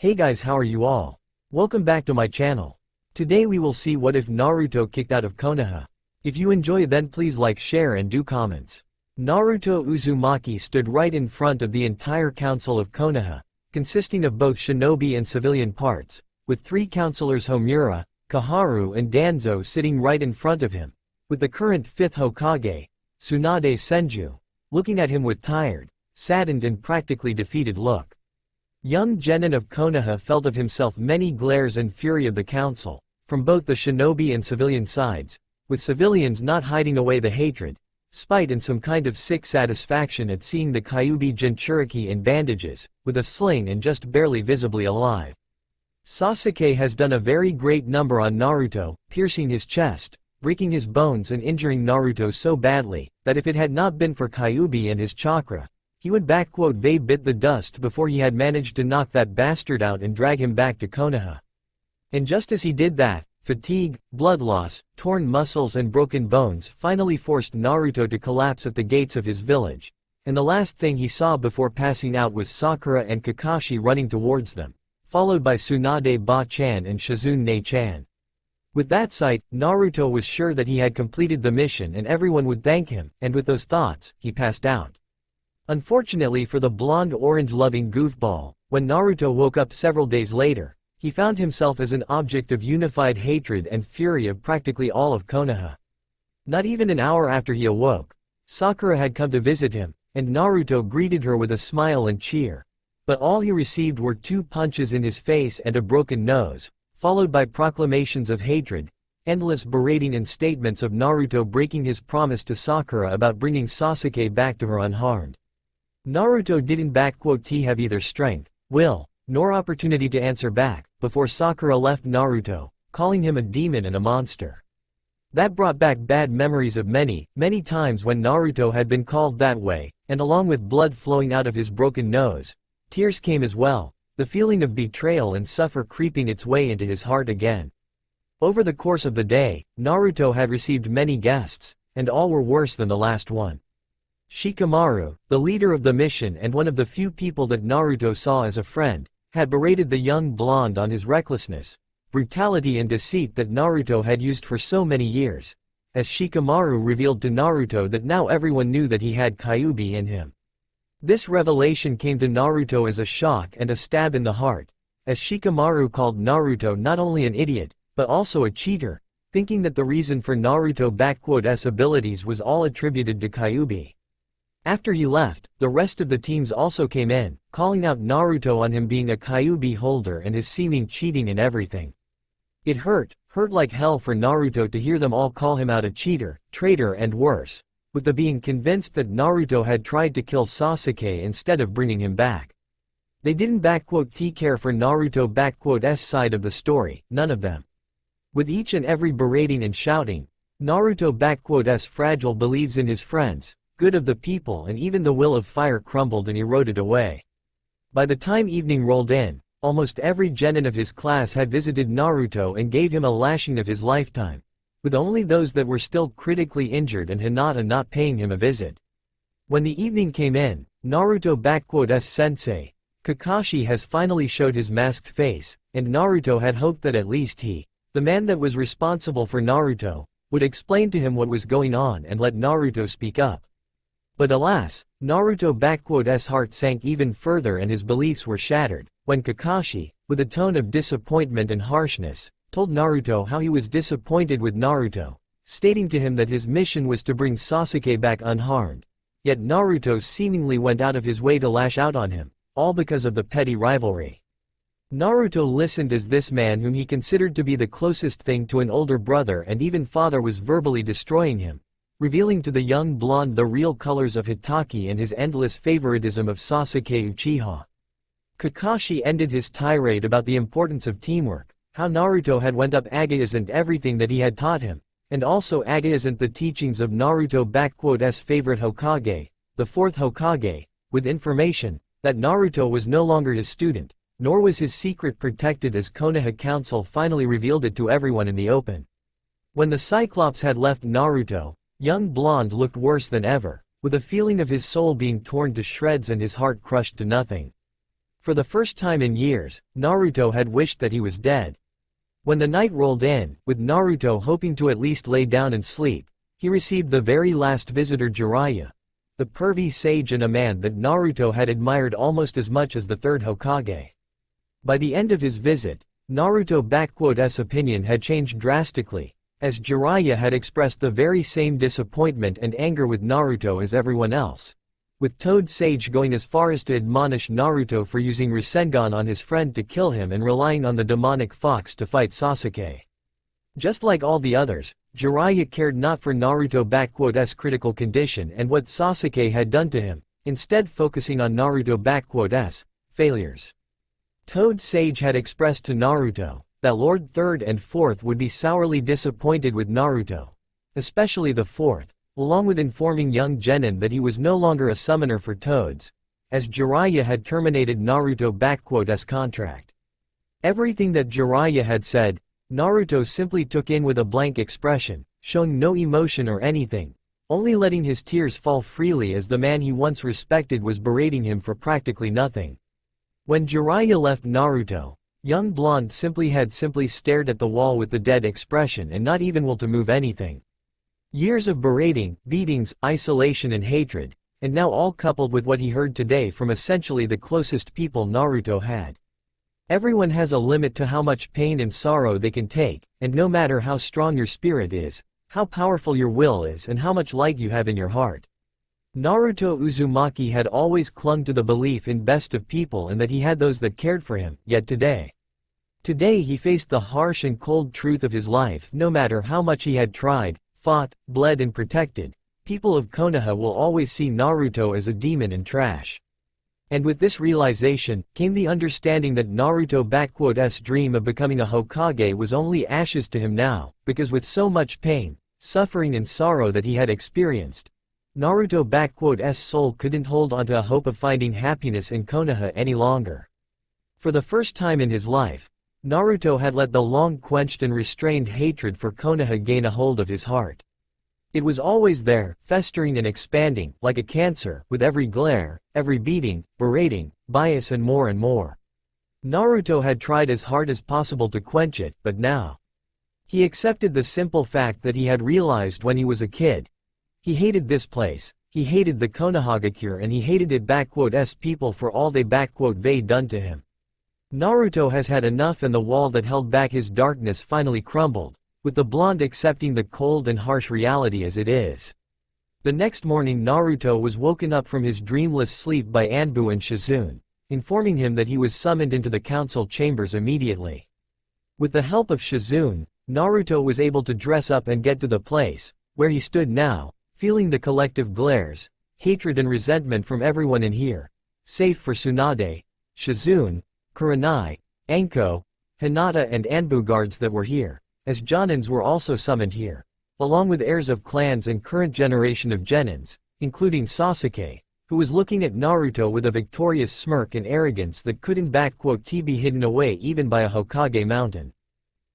Hey guys, how are you all? Welcome back to my channel. Today we will see what if Naruto kicked out of Konoha. If you enjoy then please like, share and do comments. Naruto Uzumaki stood right in front of the entire council of Konoha, consisting of both shinobi and civilian parts, with three counselors Homura, Kaharu and Danzo sitting right in front of him, with the current 5th Hokage, Tsunade Senju, looking at him with tired, saddened and practically defeated look. Young Genin of Konoha felt of himself many glares and fury of the council, from both the shinobi and civilian sides, with civilians not hiding away the hatred, spite and some kind of sick satisfaction at seeing the Kyuubi Jinchuriki in bandages, with a sling and just barely visibly alive. Sasuke has done a very great number on Naruto, piercing his chest, breaking his bones and injuring Naruto so badly, that if it had not been for Kyuubi and his chakra, he would bit the dust before he had managed to knock that bastard out and drag him back to Konoha. And just as he did that, fatigue, blood loss, torn muscles and broken bones finally forced Naruto to collapse at the gates of his village, and the last thing he saw before passing out was Sakura and Kakashi running towards them, followed by Tsunade Ba-chan and Shizune-chan. With that sight, Naruto was sure that he had completed the mission and everyone would thank him, and with those thoughts, he passed out. Unfortunately for the blonde-orange-loving goofball, when Naruto woke up several days later, he found himself as an object of unified hatred and fury of practically all of Konoha. Not even an hour after he awoke, Sakura had come to visit him, and Naruto greeted her with a smile and cheer. But all he received were 2 punches in his face and a broken nose, followed by proclamations of hatred, endless berating and statements of Naruto breaking his promise to Sakura about bringing Sasuke back to her unharmed. Naruto didn't have either strength, will, nor opportunity to answer back, before Sakura left Naruto, calling him a demon and a monster. That brought back bad memories of many times when Naruto had been called that way, and along with blood flowing out of his broken nose, tears came as well, the feeling of betrayal and suffer creeping its way into his heart again. Over the course of the day, Naruto had received many guests, and all were worse than the last one. Shikamaru, the leader of the mission and one of the few people that Naruto saw as a friend, had berated the young blonde on his recklessness, brutality and deceit that Naruto had used for so many years, as Shikamaru revealed to Naruto that now everyone knew that he had Kyuubi in him. This revelation came to Naruto as a shock and a stab in the heart, as Shikamaru called Naruto not only an idiot, but also a cheater, thinking that the reason for Naruto's abilities was all attributed to Kyuubi. After he left, the rest of the teams also came in, calling out Naruto on him being a Kyuubi holder and his seeming cheating in everything. It hurt like hell for Naruto to hear them all call him out a cheater, traitor and worse, with the being convinced that Naruto had tried to kill Sasuke instead of bringing him back. They didn't care for Naruto's side of the story, none of them. With each and every berating and shouting, Naruto's fragile believes in his friends, good of the people and even the will of fire crumbled and eroded away. By the time evening rolled in, almost every genin of his class had visited Naruto and gave him a lashing of his lifetime, with only those that were still critically injured and Hinata not paying him a visit. When the evening came in, Naruto's sensei, Kakashi has finally showed his masked face, and Naruto had hoped that at least he, the man that was responsible for Naruto, would explain to him what was going on and let Naruto speak up. But alas, Naruto's heart sank even further and his beliefs were shattered, when Kakashi, with a tone of disappointment and harshness, told Naruto how he was disappointed with Naruto, stating to him that his mission was to bring Sasuke back unharmed, yet Naruto seemingly went out of his way to lash out on him, all because of the petty rivalry. Naruto listened as this man whom he considered to be the closest thing to an older brother and even father was verbally destroying him, revealing to the young blonde the real colors of Hitaki and his endless favoritism of Sasuke Uchiha. Kakashi ended his tirade about the importance of teamwork, how Naruto had went up against everything that he had taught him, and also against the teachings of Naruto's favorite Hokage, the 4th Hokage, with information that Naruto was no longer his student, nor was his secret protected as Konoha Council finally revealed it to everyone in the open. When the Cyclops had left Naruto, young blonde looked worse than ever, with a feeling of his soul being torn to shreds and his heart crushed to nothing. For the first time in years, Naruto had wished that he was dead. When the night rolled in, with Naruto hoping to at least lay down and sleep, he received the very last visitor, Jiraiya, the pervy sage and a man that Naruto had admired almost as much as the third Hokage. By the end of his visit, Naruto's opinion had changed drastically, as Jiraiya had expressed the very same disappointment and anger with Naruto as everyone else, with Toad Sage going as far as to admonish Naruto for using Rasengan on his friend to kill him and relying on the demonic fox to fight Sasuke. Just like all the others, Jiraiya cared not for Naruto's critical condition and what Sasuke had done to him, instead focusing on Naruto's failures. Toad Sage had expressed to Naruto that Lord Third and Fourth would be sourly disappointed with Naruto, especially the Fourth, along with informing young Genin that he was no longer a summoner for Toads, as Jiraiya had terminated Naruto's contract. Everything that Jiraiya had said, Naruto simply took in with a blank expression, showing no emotion or anything, only letting his tears fall freely as the man he once respected was berating him for practically nothing. When Jiraiya left Naruto, young blonde simply stared at the wall with the dead expression and not even will to move anything. Years of berating, beatings, isolation and hatred, and now all coupled with what he heard today from essentially the closest people Naruto had. Everyone has a limit to how much pain and sorrow they can take, and no matter how strong your spirit is, how powerful your will is and how much light you have in your heart. Naruto Uzumaki had always clung to the belief in best of people and that he had those that cared for him, yet today he faced the harsh and cold truth of his life. No matter how much he had tried, fought, bled and protected, people of Konoha will always see Naruto as a demon and trash. And with this realization, came the understanding that Naruto's dream of becoming a Hokage was only ashes to him now, because with so much pain, suffering and sorrow that he had experienced, Naruto's soul couldn't hold onto a hope of finding happiness in Konoha any longer. For the first time in his life, Naruto had let the long-quenched and restrained hatred for Konoha gain a hold of his heart. It was always there, festering and expanding, like a cancer, with every glare, every beating, berating, bias and more. Naruto had tried as hard as possible to quench it, but now he accepted the simple fact that he had realized when he was a kid. He hated this place, he hated the Konohagakure and he hated its people for all they done to him. Naruto has had enough and the wall that held back his darkness finally crumbled, with the blonde accepting the cold and harsh reality as it is. The next morning Naruto was woken up from his dreamless sleep by Anbu and Shizune, informing him that he was summoned into the council chambers immediately. With the help of Shizune, Naruto was able to dress up and get to the place, where he stood now, feeling the collective glares, hatred and resentment from everyone in here, save for Tsunade, Shizune, Kurenai, Anko, Hinata and Anbu guards that were here, as Jonins were also summoned here, along with heirs of clans and current generation of Genins, including Sasuke, who was looking at Naruto with a victorious smirk and arrogance that couldn't be hidden away even by a Hokage mountain.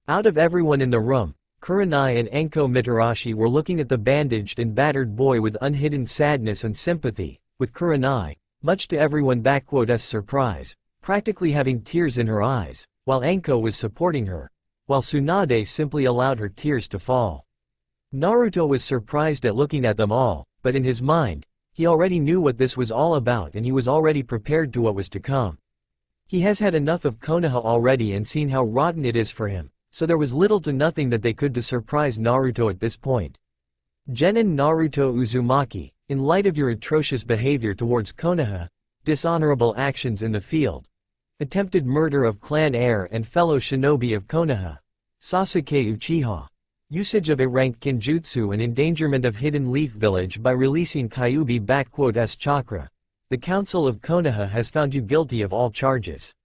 Out of everyone in the room, Kurenai and Anko Mitarashi were looking at the bandaged and battered boy with unhidden sadness and sympathy, with Kurenai, much to everyone's surprise, practically having tears in her eyes, while Anko was supporting her, while Tsunade simply allowed her tears to fall. Naruto was surprised at looking at them all, but in his mind, he already knew what this was all about and he was already prepared to what was to come. He has had enough of Konoha already and seen how rotten it is for him. So there was little to nothing that they could to surprise Naruto at this point. Genin Naruto Uzumaki, in light of your atrocious behavior towards Konoha, dishonorable actions in the field, attempted murder of clan heir and fellow shinobi of Konoha, Sasuke Uchiha, usage of A-rank Kinjutsu and endangerment of Hidden Leaf Village by releasing Kyuubi chakra, the Council of Konoha has found you guilty of all charges.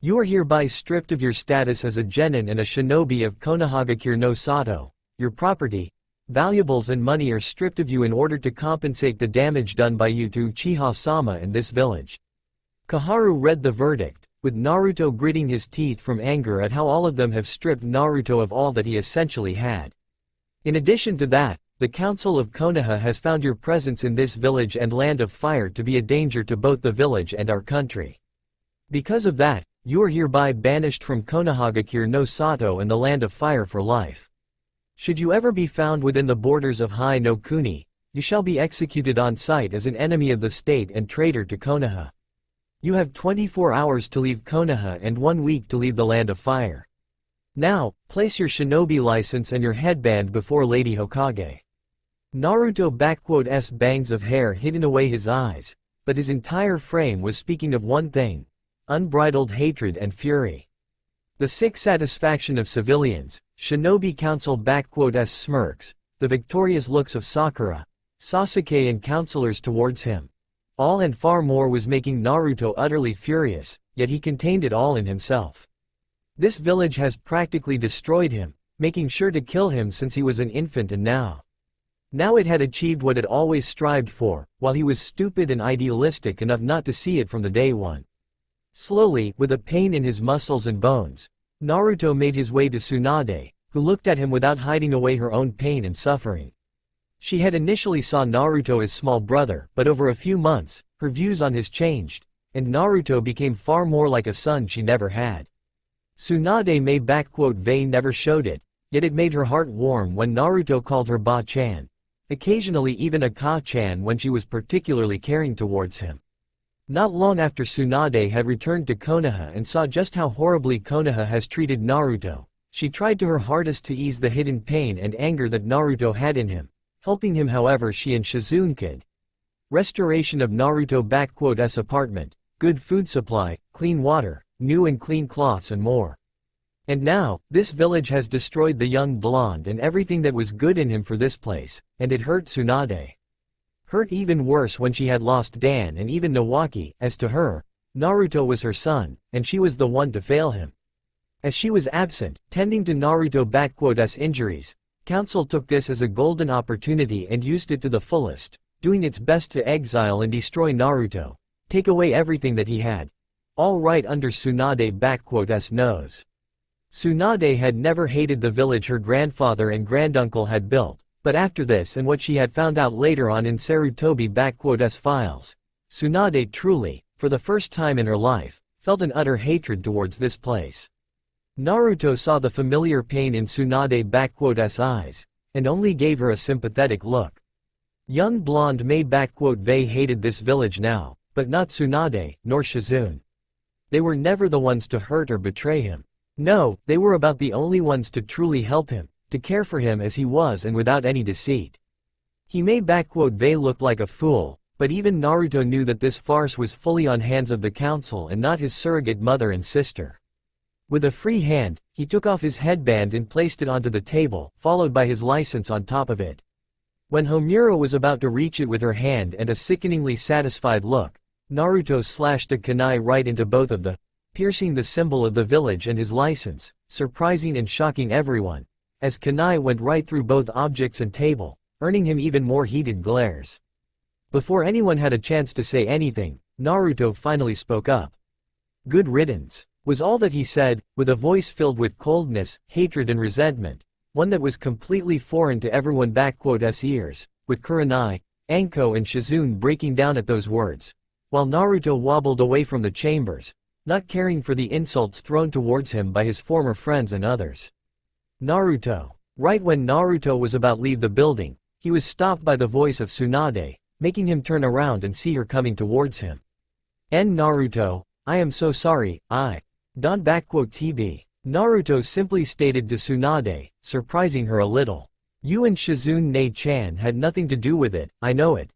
You are hereby stripped of your status as a genin and a shinobi of Konohagakure no Sato. Your property, valuables and money are stripped of you in order to compensate the damage done by you to Uchiha-sama and this village. Koharu read the verdict, with Naruto gritting his teeth from anger at how all of them have stripped Naruto of all that he essentially had. In addition to that, the Council of Konoha has found your presence in this village and land of fire to be a danger to both the village and our country. Because of that, you are hereby banished from Konohagakure no Sato and the Land of Fire for life. Should you ever be found within the borders of Hai no Kuni, you shall be executed on sight as an enemy of the state and traitor to Konoha. You have 24 hours to leave Konoha and 1 week to leave the Land of Fire. Now, place your shinobi license and your headband before Lady Hokage. Naruto's bangs of hair hidden away his eyes, but his entire frame was speaking of one thing: unbridled hatred and fury. The sick satisfaction of civilians, Shinobi Council smirks, the victorious looks of Sakura, Sasuke and counselors towards him. All and far more was making Naruto utterly furious, yet he contained it all in himself. This village has practically destroyed him, making sure to kill him since he was an infant, and now it had achieved what it always strived for, while he was stupid and idealistic enough not to see it from the day one. Slowly, with a pain in his muscles and bones, Naruto made his way to Tsunade, who looked at him without hiding away her own pain and suffering. She had initially saw Naruto as small brother, but over a few months, her views on his changed, and Naruto became far more like a son she never had. Tsunade Mei never showed it, yet it made her heart warm when Naruto called her Ba-chan, occasionally even Aka-chan when she was particularly caring towards him. Not long after Tsunade had returned to Konoha and saw just how horribly Konoha has treated Naruto, she tried to her hardest to ease the hidden pain and anger that Naruto had in him, helping him however she and Shizune could. Restoration of Naruto's apartment, good food supply, clean water, new and clean cloths and more. And now, this village has destroyed the young blonde and everything that was good in him for this place, and it hurt Tsunade. Hurt even worse when she had lost Dan and even Nawaki. As to her, Naruto was her son, and she was the one to fail him. As she was absent, tending to Naruto's injuries, Council took this as a golden opportunity and used it to the fullest, doing its best to exile and destroy Naruto, take away everything that he had. All right under Tsunade's nose. Tsunade had never hated the village her grandfather and granduncle had built, but after this and what she had found out later on in Sarutobi's files, Tsunade truly, for the first time in her life, felt an utter hatred towards this place. Naruto saw the familiar pain in Tsunade's eyes, and only gave her a sympathetic look. Young blonde Mei hated this village now, but not Tsunade, nor Shizune. They were never the ones to hurt or betray him. No, they were about the only ones to truly help him, to care for him as he was and without any deceit. He Mei looked like a fool, but even Naruto knew that this farce was fully on hands of the council and not his surrogate mother and sister. With a free hand, he took off his headband and placed it onto the table, followed by his license on top of it. When Homura was about to reach it with her hand and a sickeningly satisfied look, Naruto slashed a kunai right into both of them, piercing the symbol of the village and his license, surprising and shocking everyone, as kunai went right through both objects and table, earning him even more heated glares. Before anyone had a chance to say anything, Naruto finally spoke up. "Good riddance," was all that he said, with a voice filled with coldness, hatred and resentment, one that was completely foreign to everyone's ears, with Kurenai, Anko and Shizune breaking down at those words, while Naruto wobbled away from the chambers, not caring for the insults thrown towards him by his former friends and others. Naruto. Right when Naruto was about to leave the building, he was stopped by the voice of Tsunade, making him turn around and see her coming towards him. Naruto, I am so sorry, I don't TB. Naruto simply stated to Tsunade, surprising her a little. You and Shizune Nei-chan had nothing to do with it, I know it.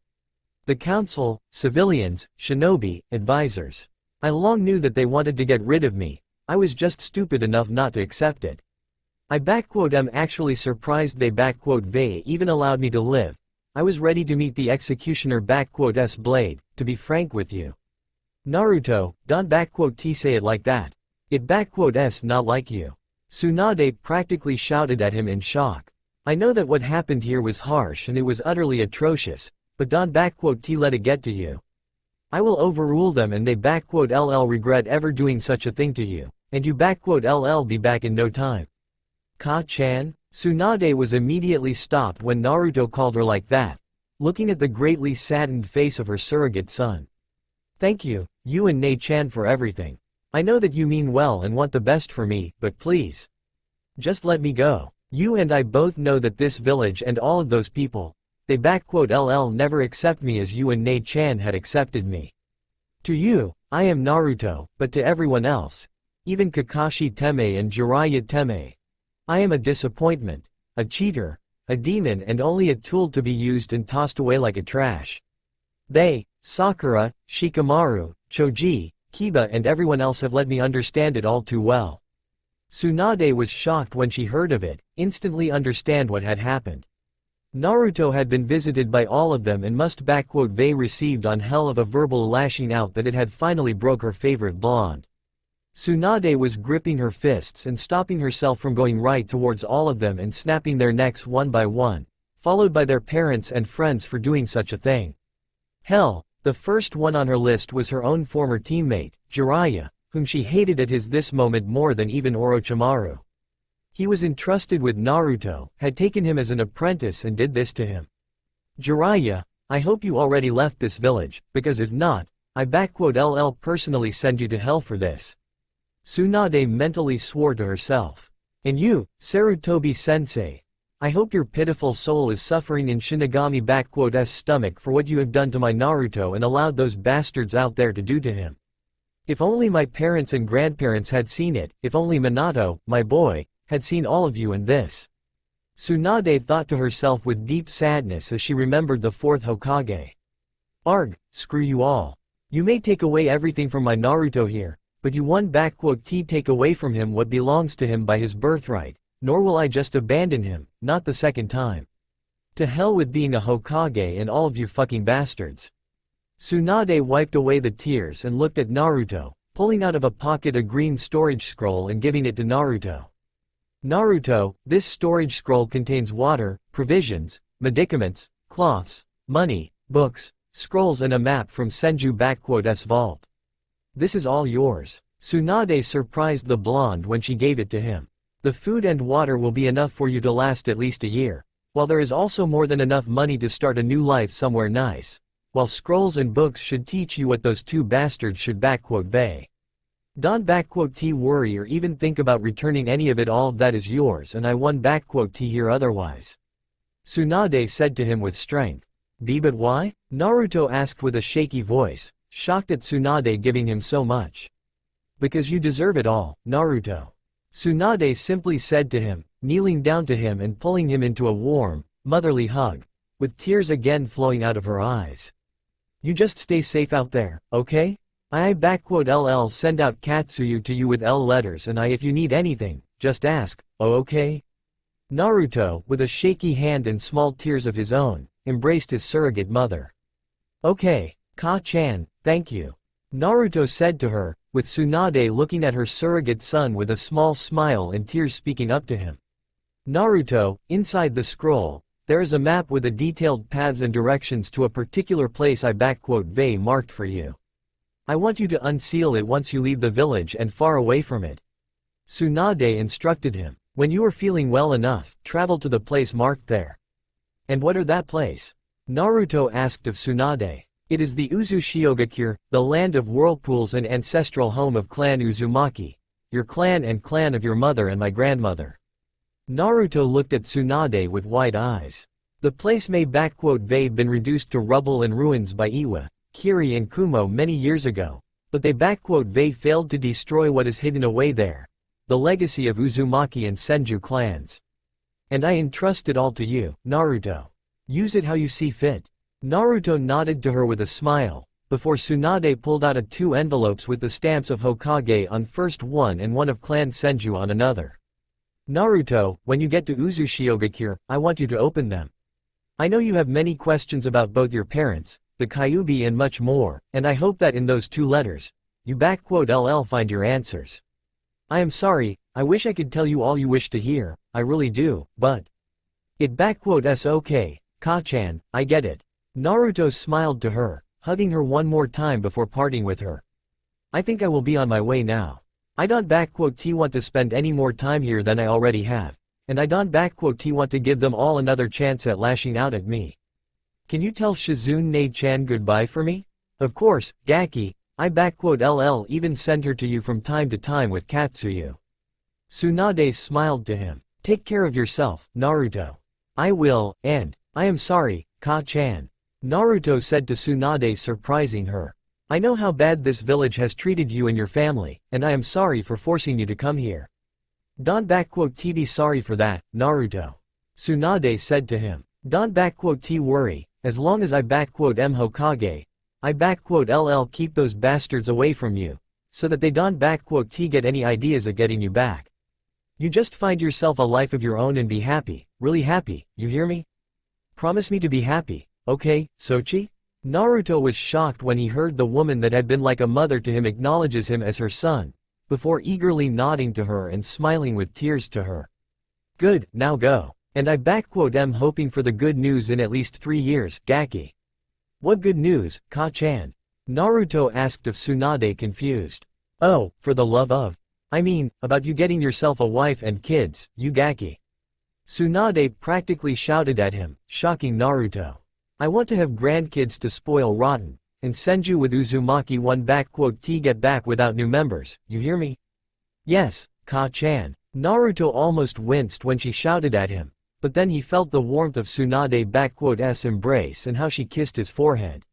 The council, civilians, shinobi, advisors. I long knew that they wanted to get rid of me, I was just stupid enough not to accept it. I am actually surprised they even allowed me to live. I was ready to meet the executioner blade, to be frank with you. Naruto, don't say it like that. It not like you. Tsunade practically shouted at him in shock. I know that what happened here was harsh and it was utterly atrocious, but don't let it get to you. I will overrule them and they regret ever doing such a thing to you, and you be back in no time. Ka-chan? Tsunade was immediately stopped when Naruto called her like that, looking at the greatly saddened face of her surrogate son. Thank you, you and Nei-chan for everything. I know that you mean well and want the best for me, but please. Just let me go. You and I both know that this village and all of those people, they never accept me as you and Nei-chan had accepted me. To you, I am Naruto, but to everyone else, even Kakashi Teme and Jiraiya Teme, I am a disappointment, a cheater, a demon and only a tool to be used and tossed away like a trash. They, Sakura, Shikamaru, Choji, Kiba and everyone else have let me understand it all too well. Tsunade was shocked when she heard of it, instantly understand what had happened. Naruto had been visited by all of them and must they received on hell of a verbal lashing out that it had finally broke her favorite blonde. Tsunade was gripping her fists and stopping herself from going right towards all of them and snapping their necks one by one, followed by their parents and friends for doing such a thing. Hell, the first one on her list was her own former teammate, Jiraiya, whom she hated at this moment more than even Orochimaru. He was entrusted with Naruto, had taken him as an apprentice and did this to him. Jiraiya, I hope you already left this village, because if not, I personally send you to hell for this. Tsunade mentally swore to herself. And you, Sarutobi-sensei, I hope your pitiful soul is suffering in Shinigami-S stomach for what you have done to my Naruto and allowed those bastards out there to do to him. If only my parents and grandparents had seen it, if only Minato, my boy, had seen all of you and this. Tsunade thought to herself with deep sadness as she remembered the fourth Hokage. Arg, screw you all. You may take away everything from my Naruto here, but you won't take away from him what belongs to him by his birthright, nor will I just abandon him, not the second time. To hell with being a Hokage and all of you fucking bastards. Tsunade wiped away the tears and looked at Naruto, pulling out of a pocket a green storage scroll and giving it to Naruto. Naruto, this storage scroll contains water, provisions, medicaments, cloths, money, books, scrolls and a map from Senju-S vault. This is all yours. Tsunade surprised the blonde when she gave it to him. The food and water will be enough for you to last at least a year, while there is also more than enough money to start a new life somewhere nice, while scrolls and books should teach you what those two bastards should they. Don't worry or even think about returning any of it, all of that is yours and I won't hear otherwise. Tsunade said to him with strength. But why? Naruto asked with a shaky voice, shocked at Tsunade giving him so much. Because you deserve it all, Naruto. Tsunade simply said to him, kneeling down to him and pulling him into a warm, motherly hug, with tears again flowing out of her eyes. You just stay safe out there, okay? I send out Katsuyu to you with L letters and if you need anything, just ask, oh okay? Naruto, with a shaky hand and small tears of his own, embraced his surrogate mother. Okay, Ka-chan, thank you. Naruto said to her, with Tsunade looking at her surrogate son with a small smile and tears speaking up to him. Naruto, inside the scroll, there is a map with the detailed paths and directions to a particular place I marked for you. I want you to unseal it once you leave the village and far away from it. Tsunade instructed him. When you are feeling well enough, travel to the place marked there. And what are that place? Naruto asked of Tsunade. It is the Uzushiogakure, the land of whirlpools and ancestral home of clan Uzumaki, your clan and clan of your mother and my grandmother. Naruto looked at Tsunade with wide eyes. The place may been reduced to rubble and ruins by Iwa, Kiri and Kumo many years ago, but they failed to destroy what is hidden away there, the legacy of Uzumaki and Senju clans. And I entrust it all to you, Naruto. Use it how you see fit. Naruto nodded to her with a smile, before Tsunade pulled out 2 envelopes with the stamps of Hokage on first one and one of Clan Senju on another. Naruto, when you get to Uzushiogakure, I want you to open them. I know you have many questions about both your parents, the Kyuubi and much more, and I hope that in those 2 letters, you find your answers. I am sorry, I wish I could tell you all you wish to hear, I really do, but it's okay, Ka-chan, I get it. Naruto smiled to her, hugging her one more time before parting with her. I think I will be on my way now. I don't want to spend any more time here than I already have, and I don't want to give them all another chance at lashing out at me. Can you tell Shizune Nei-chan goodbye for me? Of course, Gaki, I even send her to you from time to time with Katsuyu. Tsunade smiled to him. Take care of yourself, Naruto. I will, and, I am sorry, Ka-chan. Naruto said to Tsunade, surprising her. I know how bad this village has treated you and your family, and I am sorry for forcing you to come here. Don't be sorry for that, Naruto. Tsunade said to him. Don't worry, as long as I am Hokage, I keep those bastards away from you, so that they don't get any ideas of getting you back. You just find yourself a life of your own and be happy, really happy, you hear me? Promise me to be happy, okay, Sochi? Naruto was shocked when he heard the woman that had been like a mother to him acknowledges him as her son, before eagerly nodding to her and smiling with tears to her. Good, now go. And I am hoping for the good news in at least 3 years, Gaki. What good news, Ka-chan? Naruto asked of Tsunade confused. Oh, for the love of. I mean, about you getting yourself a wife and kids, you Gaki. Tsunade practically shouted at him, shocking Naruto. I want to have grandkids to spoil rotten, and send you with Uzumaki one get back without new members, you hear me? Yes, Ka-chan. Naruto almost winced when she shouted at him, but then he felt the warmth of Tsunade's embrace and how she kissed his forehead.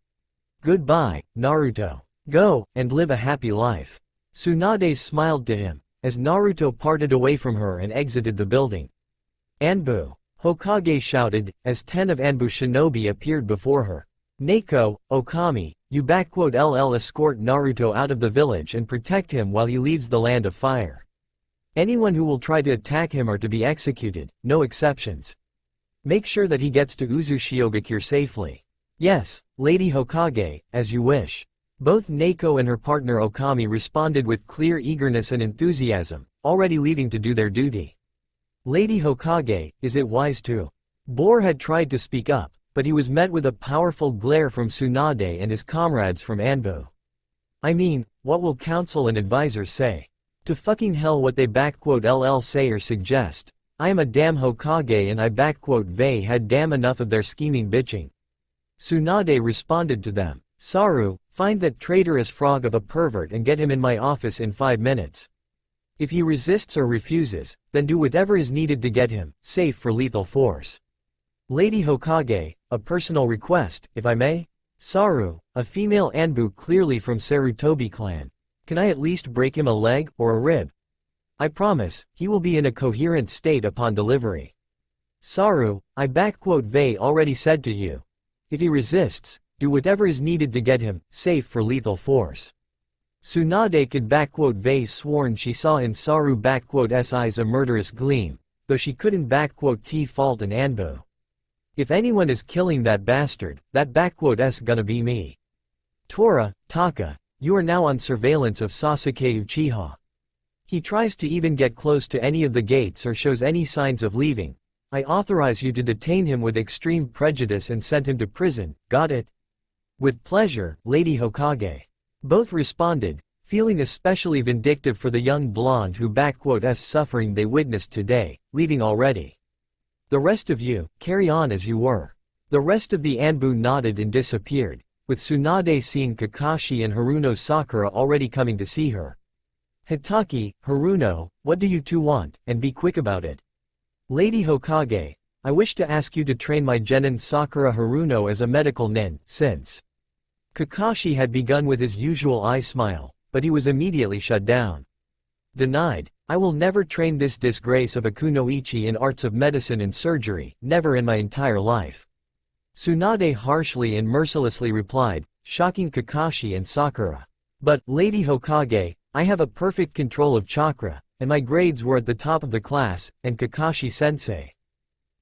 Goodbye, Naruto. Go, and live a happy life. Tsunade smiled to him, as Naruto parted away from her and exited the building. Anbu. Hokage shouted, as 10 of Anbu shinobi appeared before her. Neko, Okami, you escort Naruto out of the village and protect him while he leaves the land of fire. Anyone who will try to attack him are to be executed, no exceptions. Make sure that he gets to Uzushiogakure safely. Yes, Lady Hokage, as you wish. Both Neko and her partner Okami responded with clear eagerness and enthusiasm, already leaving to do their duty. Lady Hokage, is it wise to? Bor had tried to speak up, but he was met with a powerful glare from Tsunade and his comrades from Anbu. I mean, what will council and advisors say? To fucking hell what they say or suggest. I am a damn Hokage and I they had damn enough of their scheming bitching. Tsunade responded to them. Saru, find that traitorous frog of a pervert and get him in my office in 5 minutes. If he resists or refuses, then do whatever is needed to get him, safe for lethal force. Lady Hokage, a personal request, if I may? Saru, a female Anbu clearly from Sarutobi clan. Can I at least break him a leg, or a rib? I promise, he will be in a coherent state upon delivery. Saru, I they already said to you. If he resists, do whatever is needed to get him, safe for lethal force. Tsunade could they sworn she saw in Saru's eyes a murderous gleam, though she couldn't fault an Anbu. If anyone is killing that bastard, that gonna be me. Tora, Taka, you are now on surveillance of Sasuke Uchiha. He tries to even get close to any of the gates or shows any signs of leaving. I authorize you to detain him with extreme prejudice and send him to prison, got it? With pleasure, Lady Hokage. Both responded, feeling especially vindictive for the young blonde who suffering they witnessed today, leaving already. The rest of you, carry on as you were. The rest of the Anbu nodded and disappeared, with Tsunade seeing Kakashi and Haruno Sakura already coming to see her. Hitaki, Haruno, what do you two want, and be quick about it. Lady Hokage, I wish to ask you to train my genin Sakura Haruno as a medical nin, since. Kakashi had begun with his usual eye smile, but he was immediately shut down. Denied. I will never train this disgrace of a kunoichi in arts of medicine and surgery, never in my entire life. Tsunade harshly and mercilessly replied, shocking Kakashi and Sakura. But, Lady Hokage, I have a perfect control of chakra, and my grades were at the top of the class, and Kakashi-sensei.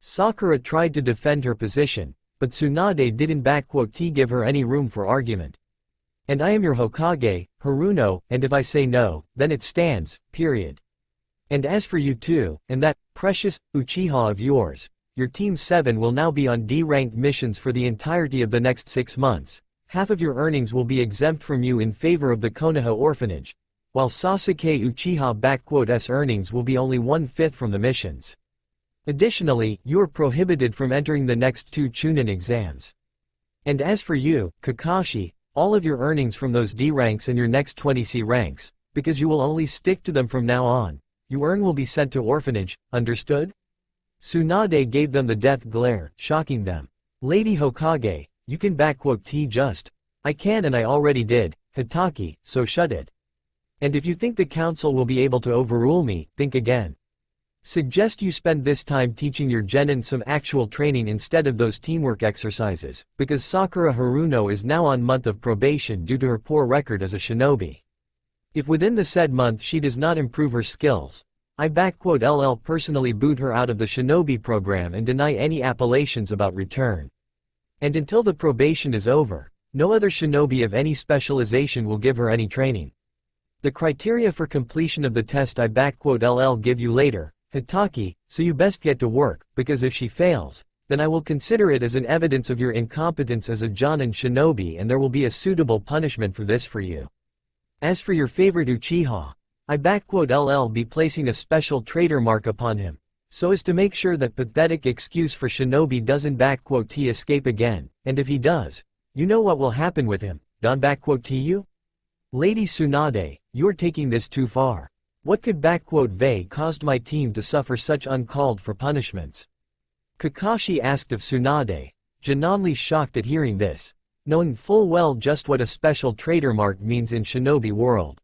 Sakura tried to defend her position, but Tsunade didn't give her any room for argument. And I am your Hokage, Haruno, and if I say no, then it stands, period. And as for you two, and that, precious, Uchiha of yours, your Team 7 will now be on D-ranked missions for the entirety of the next 6 months. Half of your earnings will be exempt from you in favor of the Konoha orphanage, while Sasuke Uchiha's earnings will be only 1/5 from the missions. Additionally, you are prohibited from entering the next 2 Chunin exams. And as for you, Kakashi, all of your earnings from those D ranks and your next 20 C ranks, because you will only stick to them from now on. You earn will be sent to orphanage, understood? Tsunade gave them the death glare, shocking them. Lady Hokage, you can T just. I can and I already did, Hitaki, so shut it. And if you think the council will be able to overrule me, think again. Suggest you spend this time teaching your genin some actual training instead of those teamwork exercises, because Sakura Haruno is now on month of probation due to her poor record as a shinobi. If within the said month she does not improve her skills, I LL personally boot her out of the shinobi program and deny any appellations about return. And until the probation is over, no other shinobi of any specialization will give her any training. The criteria for completion of the test I LL give you later, Hitaki, so you best get to work, because if she fails, then I will consider it as an evidence of your incompetence as a Jonin shinobi and there will be a suitable punishment for this for you. As for your favorite Uchiha, I LL be placing a special traitor mark upon him, so as to make sure that pathetic excuse for shinobi doesn't T escape again, and if he does, you know what will happen with him, Don T you? Lady Tsunade, you're taking this too far. What could Vei caused my team to suffer such uncalled for punishments? Kakashi asked of Tsunade, genuinely shocked at hearing this, knowing full well just what a special traitor mark means in shinobi world.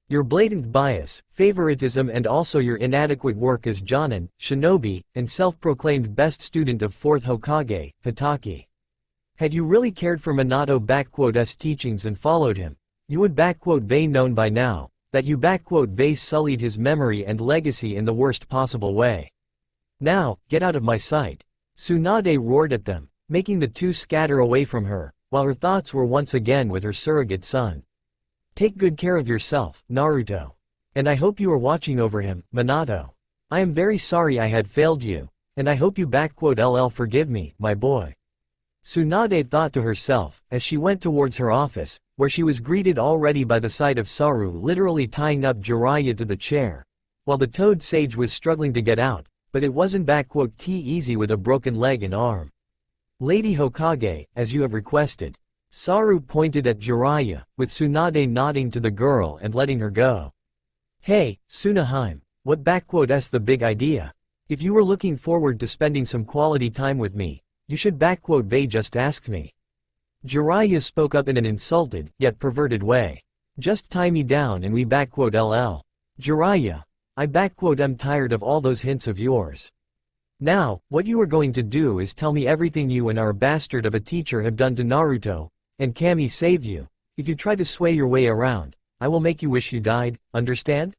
Your blatant bias, favoritism and also your inadequate work as Jonin, shinobi, and self-proclaimed best student of 4th Hokage, Hitaki. Had you really cared for Minato teachings and followed him, you would Vei known by now, that you Vei sullied his memory and legacy in the worst possible way. Now, get out of my sight. Tsunade roared at them, making the two scatter away from her, while her thoughts were once again with her surrogate son. Take good care of yourself, Naruto. And I hope you are watching over him, Minato. I am very sorry I had failed you, and I hope you LL forgive me, my boy. Tsunade thought to herself, as she went towards her office, where she was greeted already by the sight of Saru literally tying up Jiraiya to the chair, while the Toad Sage was struggling to get out, but it wasn't easy with a broken leg and arm. Lady Hokage, as you have requested. Saru pointed at Jiraiya, with Tsunade nodding to the girl and letting her go. Hey, Tsunaheim, what the big idea? If you were looking forward to spending some quality time with me, you should Vei just ask me. Jiraiya spoke up in an insulted, yet perverted way. Just tie me down and we LL. Jiraiya, I am tired of all those hints of yours. Now, what you are going to do is tell me everything you and our bastard of a teacher have done to Naruto, and Kami saved you. If you try to sway your way around, I will make you wish you died, understand?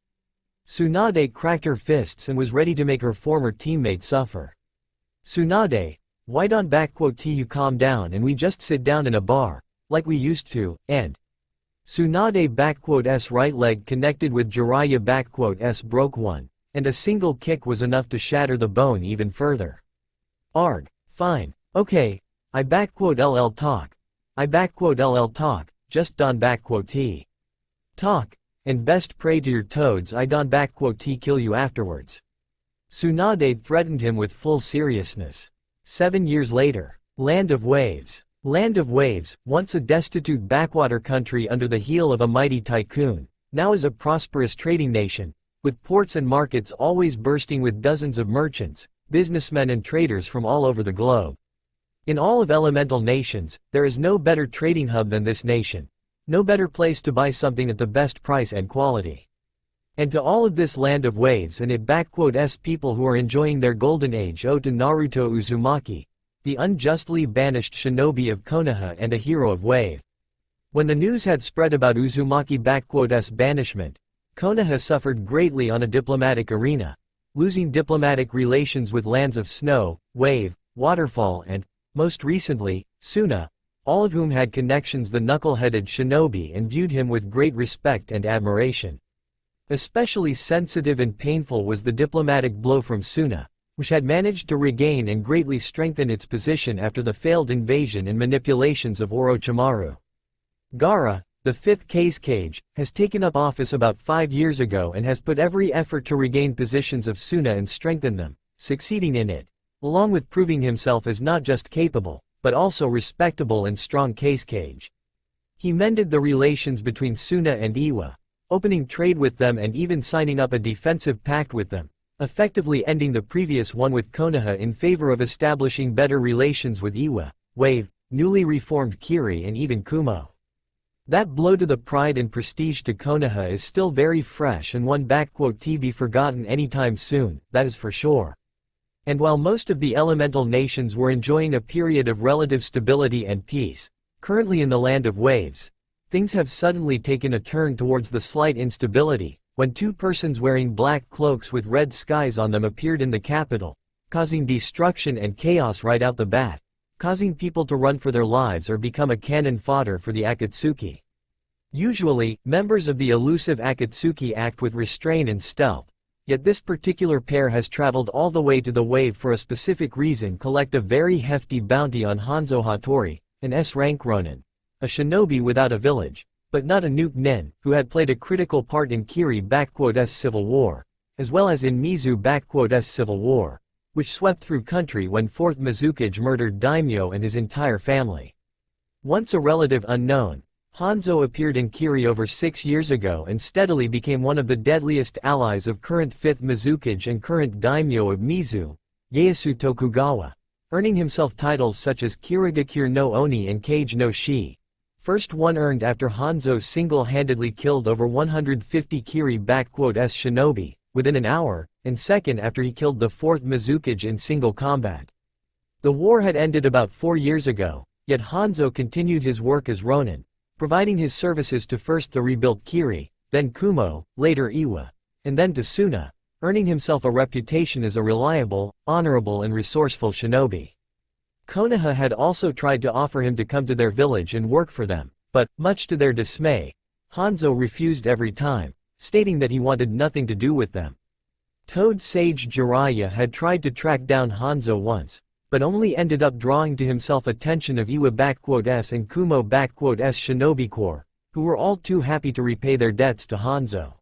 Tsunade cracked her fists and was ready to make her former teammate suffer. Tsunade, why don't you calm down and we just sit down in a bar, like we used to, and Tsunade right leg connected with Jiraiya broke one, and a single kick was enough to shatter the bone even further. Arg, fine, okay, I LL talk. I LL talk, just don't T. Talk, and best pray to your toads I don't T kill you afterwards. Tsunade threatened him with full seriousness. 7 years later. Land of Waves. Land of Waves, once a destitute backwater country under the heel of a mighty tycoon, now is a prosperous trading nation, with ports and markets always bursting with dozens of merchants, businessmen and traders from all over the globe. In all of elemental nations, there is no better trading hub than this nation. No better place to buy something at the best price and quality. And to all of this Land of Waves and it people who are enjoying their golden age owe to Naruto Uzumaki, the unjustly banished shinobi of Konoha and a hero of Wave. When the news had spread about Uzumaki banishment, Konoha suffered greatly on a diplomatic arena, losing diplomatic relations with lands of Snow, Wave, Waterfall and, most recently, Suna, all of whom had connections the knuckle-headed shinobi and viewed him with great respect and admiration. Especially sensitive and painful was the diplomatic blow from Suna, which had managed to regain and greatly strengthen its position after the failed invasion and manipulations of Orochimaru. Gaara, the fifth Cage, has taken up office about 5 years ago and has put every effort to regain positions of Suna and strengthen them, succeeding in it, along with proving himself as not just capable, but also respectable and strong Cage. He mended the relations between Suna and Iwa, opening trade with them and even signing up a defensive pact with them, effectively ending the previous one with Konoha in favor of establishing better relations with Iwa, Wave, newly reformed Kiri and even Kumo. That blow to the pride and prestige to Konoha is still very fresh and won't be forgotten anytime soon, that is for sure. And while most of the elemental nations were enjoying a period of relative stability and peace, currently in the land of waves, things have suddenly taken a turn towards the slight instability, when two persons wearing black cloaks with red skies on them appeared in the capital, causing destruction and chaos right out the bat, causing people to run for their lives or become a cannon fodder for the Akatsuki. Usually, members of the elusive Akatsuki act with restraint and stealth, yet this particular pair has traveled all the way to the wave for a specific reason: collect a very hefty bounty on Hanzo Hattori, an S-rank Ronin, a shinobi without a village, but not a nuke nin, who had played a critical part in Kiri-S civil war, as well as in Mizu-S civil war, which swept through country when 4th Mizukage murdered Daimyo and his entire family. Once a relative unknown, Hanzo appeared in Kiri over 6 years ago and steadily became one of the deadliest allies of current 5th Mizukage and current daimyo of Mizu, Ieyasu Tokugawa, earning himself titles such as Kirigakure no Oni and Kage no Shi. First one earned after Hanzo single-handedly killed over 150 Kiri-S shinobi, within an hour, and second after he killed the 4th Mizukage in single combat. The war had ended about 4 years ago, yet Hanzo continued his work as Ronin, providing his services to first the rebuilt Kiri, then Kumo, later Iwa, and then to Suna, earning himself a reputation as a reliable, honorable and resourceful shinobi. Konoha had also tried to offer him to come to their village and work for them, but, much to their dismay, Hanzo refused every time, stating that he wanted nothing to do with them. Toad Sage Jiraiya had tried to track down Hanzo once, but only ended up drawing to himself attention of Iwa-S and Kumo-S Shinobi Corps, who were all too happy to repay their debts to Hanzo.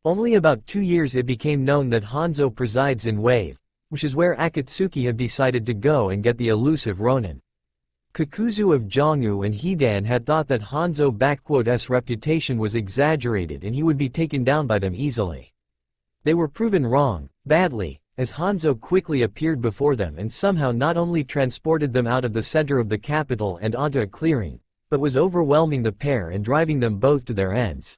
Only about 2 years it became known that Hanzo presides in Wave, which is where Akatsuki have decided to go and get the elusive Ronin. Kakuzu of Jongu and Hidan had thought that Hanzo-S reputation was exaggerated and he would be taken down by them easily. They were proven wrong, badly, as Hanzo quickly appeared before them and somehow not only transported them out of the center of the capital and onto a clearing, but was overwhelming the pair and driving them both to their ends.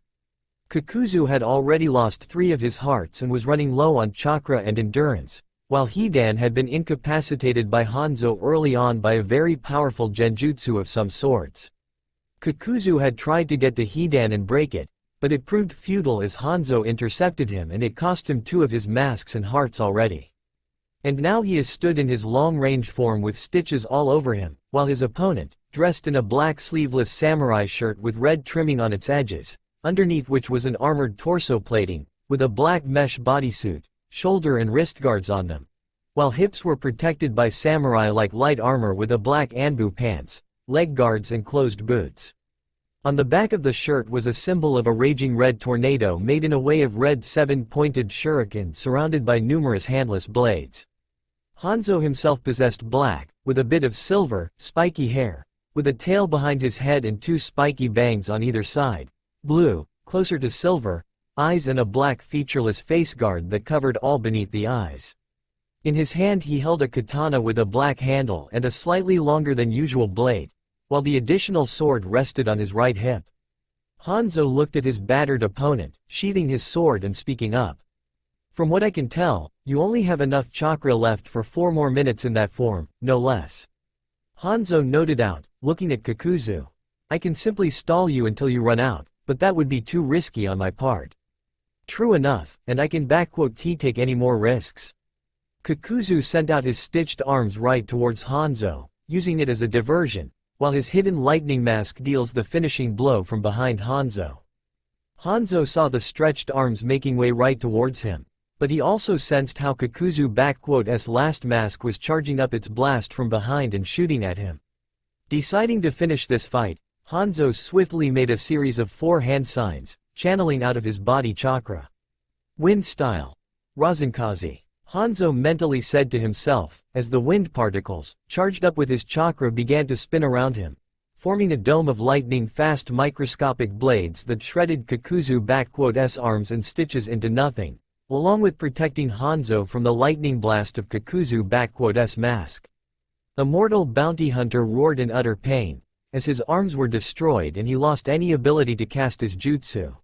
Kakuzu had already lost 3 of his hearts and was running low on chakra and endurance, while Hidan had been incapacitated by Hanzo early on by a very powerful genjutsu of some sorts. Kakuzu had tried to get to Hidan and break it, but it proved futile as Hanzo intercepted him and it cost him 2 of his masks and hearts already. And now he is stood in his long-range form with stitches all over him, while his opponent, dressed in a black sleeveless samurai shirt with red trimming on its edges, underneath which was an armored torso plating, with a black mesh bodysuit, shoulder and wrist guards on them, while hips were protected by samurai-like light armor with a black anbu pants, leg guards and closed boots. On the back of the shirt was a symbol of a raging red tornado made in a way of red 7-pointed shuriken surrounded by numerous handless blades. Hanzo himself possessed black, with a bit of silver, spiky hair, with a tail behind his head and 2 spiky bangs on either side, blue, closer to silver, eyes and a black featureless face guard that covered all beneath the eyes. In his hand he held a katana with a black handle and a slightly longer than usual blade, while the additional sword rested on his right hip. Hanzo looked at his battered opponent, sheathing his sword and speaking up. "From what I can tell, you only have enough chakra left for 4 more minutes in that form, no less." Hanzo noted out, looking at Kakuzu. "I can simply stall you until you run out, but that would be too risky on my part." "True enough, and I can take any more risks." Kakuzu sent out his stitched arms right towards Hanzo, using it as a diversion, while his hidden lightning mask deals the finishing blow from behind Hanzo. Hanzo saw the stretched arms making way right towards him, but he also sensed how Kakuzu's last mask was charging up its blast from behind and shooting at him. Deciding to finish this fight, Hanzo swiftly made a series of 4 hand signs, channeling out of his body chakra. "Wind style. Rasenkazi," Hanzo mentally said to himself, as the wind particles, charged up with his chakra, began to spin around him, forming a dome of lightning-fast microscopic blades that shredded Kakuzu's arms and stitches into nothing, along with protecting Hanzo from the lightning blast of Kakuzu's mask. A mortal bounty hunter roared in utter pain, as his arms were destroyed and he lost any ability to cast his jutsu.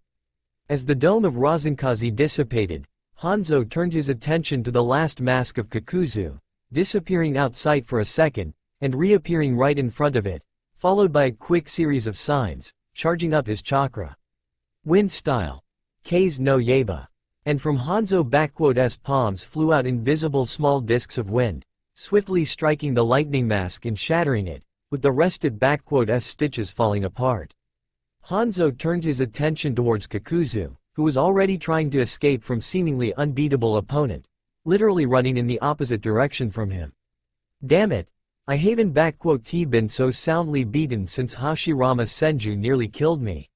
As the dome of Rasenkazi dissipated, Hanzo turned his attention to the last mask of Kakuzu, disappearing out sight for a second, and reappearing right in front of it, followed by a quick series of signs, charging up his chakra. Wind style. K's no Yaba. And from Hanzo's palms flew out invisible small discs of wind, swiftly striking the lightning mask and shattering it, with the rested stitches falling apart. Hanzo turned his attention towards Kakuzu, who was already trying to escape from seemingly unbeatable opponent, literally running in the opposite direction from him. Damn it! I haven't been so soundly beaten since Hashirama Senju nearly killed me.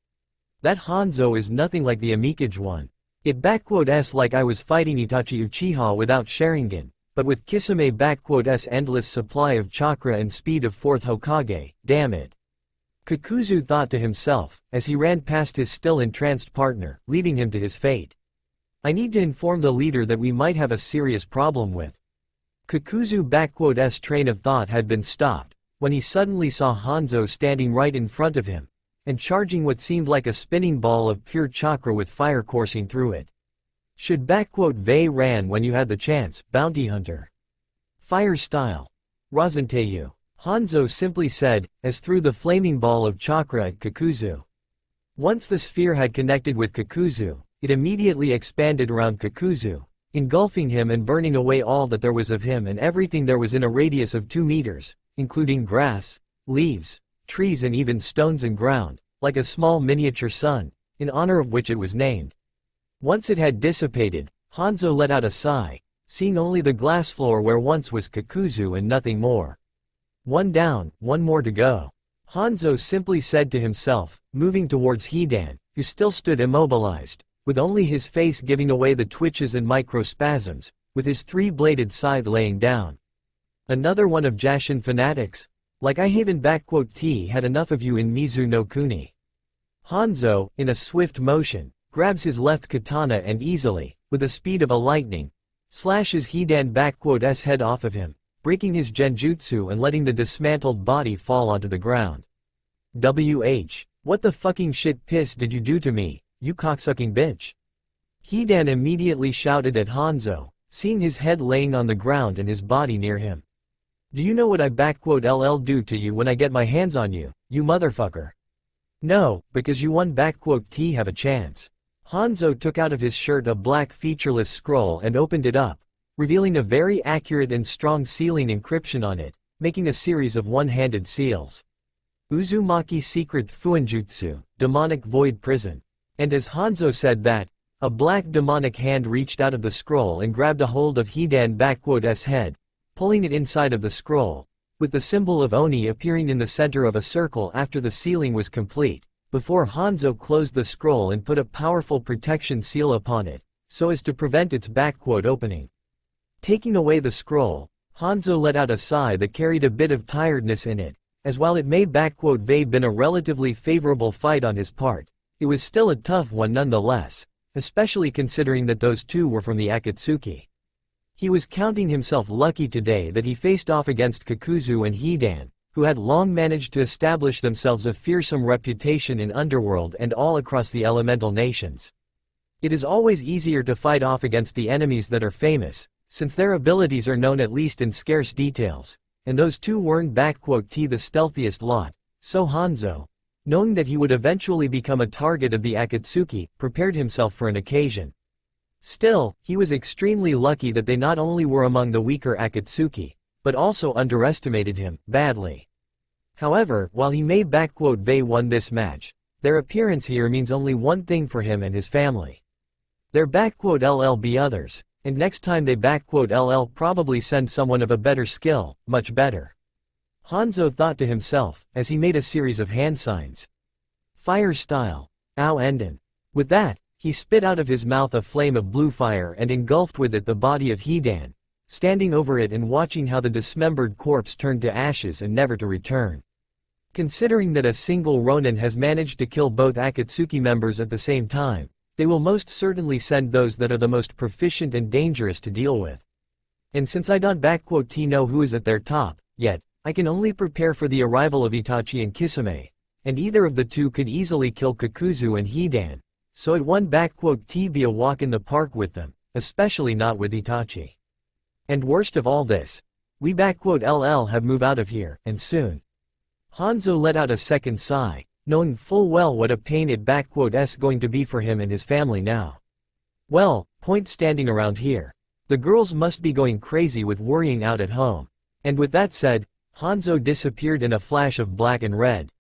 That Hanzo is nothing like the Amikage one. It like I was fighting Itachi Uchiha without Sharingan, but with Kisame endless supply of chakra and speed of 4th Hokage, damn it. Kakuzu thought to himself, as he ran past his still entranced partner, leaving him to his fate. I need to inform the leader that we might have a serious problem with. Kakuzu's train of thought had been stopped, when he suddenly saw Hanzo standing right in front of him, and charging what seemed like a spinning ball of pure chakra with fire coursing through it. Should Vei ran when you had the chance, bounty hunter. Fire style. Rasenteyu. Hanzo simply said, as threw the flaming ball of chakra at Kakuzu. Once the sphere had connected with Kakuzu, it immediately expanded around Kakuzu, engulfing him and burning away all that there was of him and everything there was in a radius of 2 meters, including grass, leaves, trees and even stones and ground, like a small miniature sun, in honor of which it was named. Once it had dissipated, Hanzo let out a sigh, seeing only the glass floor where once was Kakuzu and nothing more. One down, one more to go. Hanzo simply said to himself, moving towards Hidan, who still stood immobilized, with only his face giving away the twitches and microspasms, with his 3-bladed scythe laying down. Another one of Jashin fanatics? Like I haven't had enough of you in Mizu no Kuni. Hanzo, in a swift motion, grabs his left katana and easily, with the speed of a lightning, slashes Hidan's head off of him, breaking his genjutsu and letting the dismantled body fall onto the ground. What the fucking shit piss did you do to me, you cocksucking bitch? Hidan immediately shouted at Hanzo, seeing his head laying on the ground and his body near him. Do you know what I do to you when I get my hands on you, you motherfucker? No, because you won have a chance. Hanzo took out of his shirt a black featureless scroll and opened it up, revealing a very accurate and strong sealing encryption on it, making a series of one-handed seals. Uzumaki Secret Fuinjutsu, Demonic Void Prison. And as Hanzo said that, a black demonic hand reached out of the scroll and grabbed a hold of Hidan's head, pulling it inside of the scroll, with the symbol of Oni appearing in the center of a circle after the sealing was complete, before Hanzo closed the scroll and put a powerful protection seal upon it, so as to prevent its opening. Taking away the scroll, Hanzo let out a sigh that carried a bit of tiredness in it, as while it may been a relatively favorable fight on his part, it was still a tough one nonetheless, especially considering that those two were from the Akatsuki. He was counting himself lucky today that he faced off against Kakuzu and Hidan, who had long managed to establish themselves a fearsome reputation in Underworld and all across the elemental nations. It is always easier to fight off against the enemies that are famous, since their abilities are known at least in scarce details, and those two weren't the stealthiest lot, so Hanzo, knowing that he would eventually become a target of the Akatsuki, prepared himself for an occasion. Still, he was extremely lucky that they not only were among the weaker Akatsuki, but also underestimated him, badly. However, while he may won this match, their appearance here means only one thing for him and his family. They're LLB others, and next time they LL probably send someone of a better skill, much better. Hanzo thought to himself, as he made a series of hand signs. Fire style. Ao Enden. With that, he spit out of his mouth a flame of blue fire and engulfed with it the body of Hidan, standing over it and watching how the dismembered corpse turned to ashes and never to return. Considering that a single Ronin has managed to kill both Akatsuki members at the same time, they will most certainly send those that are the most proficient and dangerous to deal with. And since I don't know who is at their top, yet, I can only prepare for the arrival of Itachi and Kisame, and either of the two could easily kill Kakuzu and Hidan, so it won't be a walk in the park with them, especially not with Itachi. And worst of all this, we have move out of here, and soon. Hanzo let out a second sigh, knowing full well what a pain it's going to be for him and his family now. Well, point standing around here. The girls must be going crazy with worrying out at home. And with that said, Hanzo disappeared in a flash of black and red.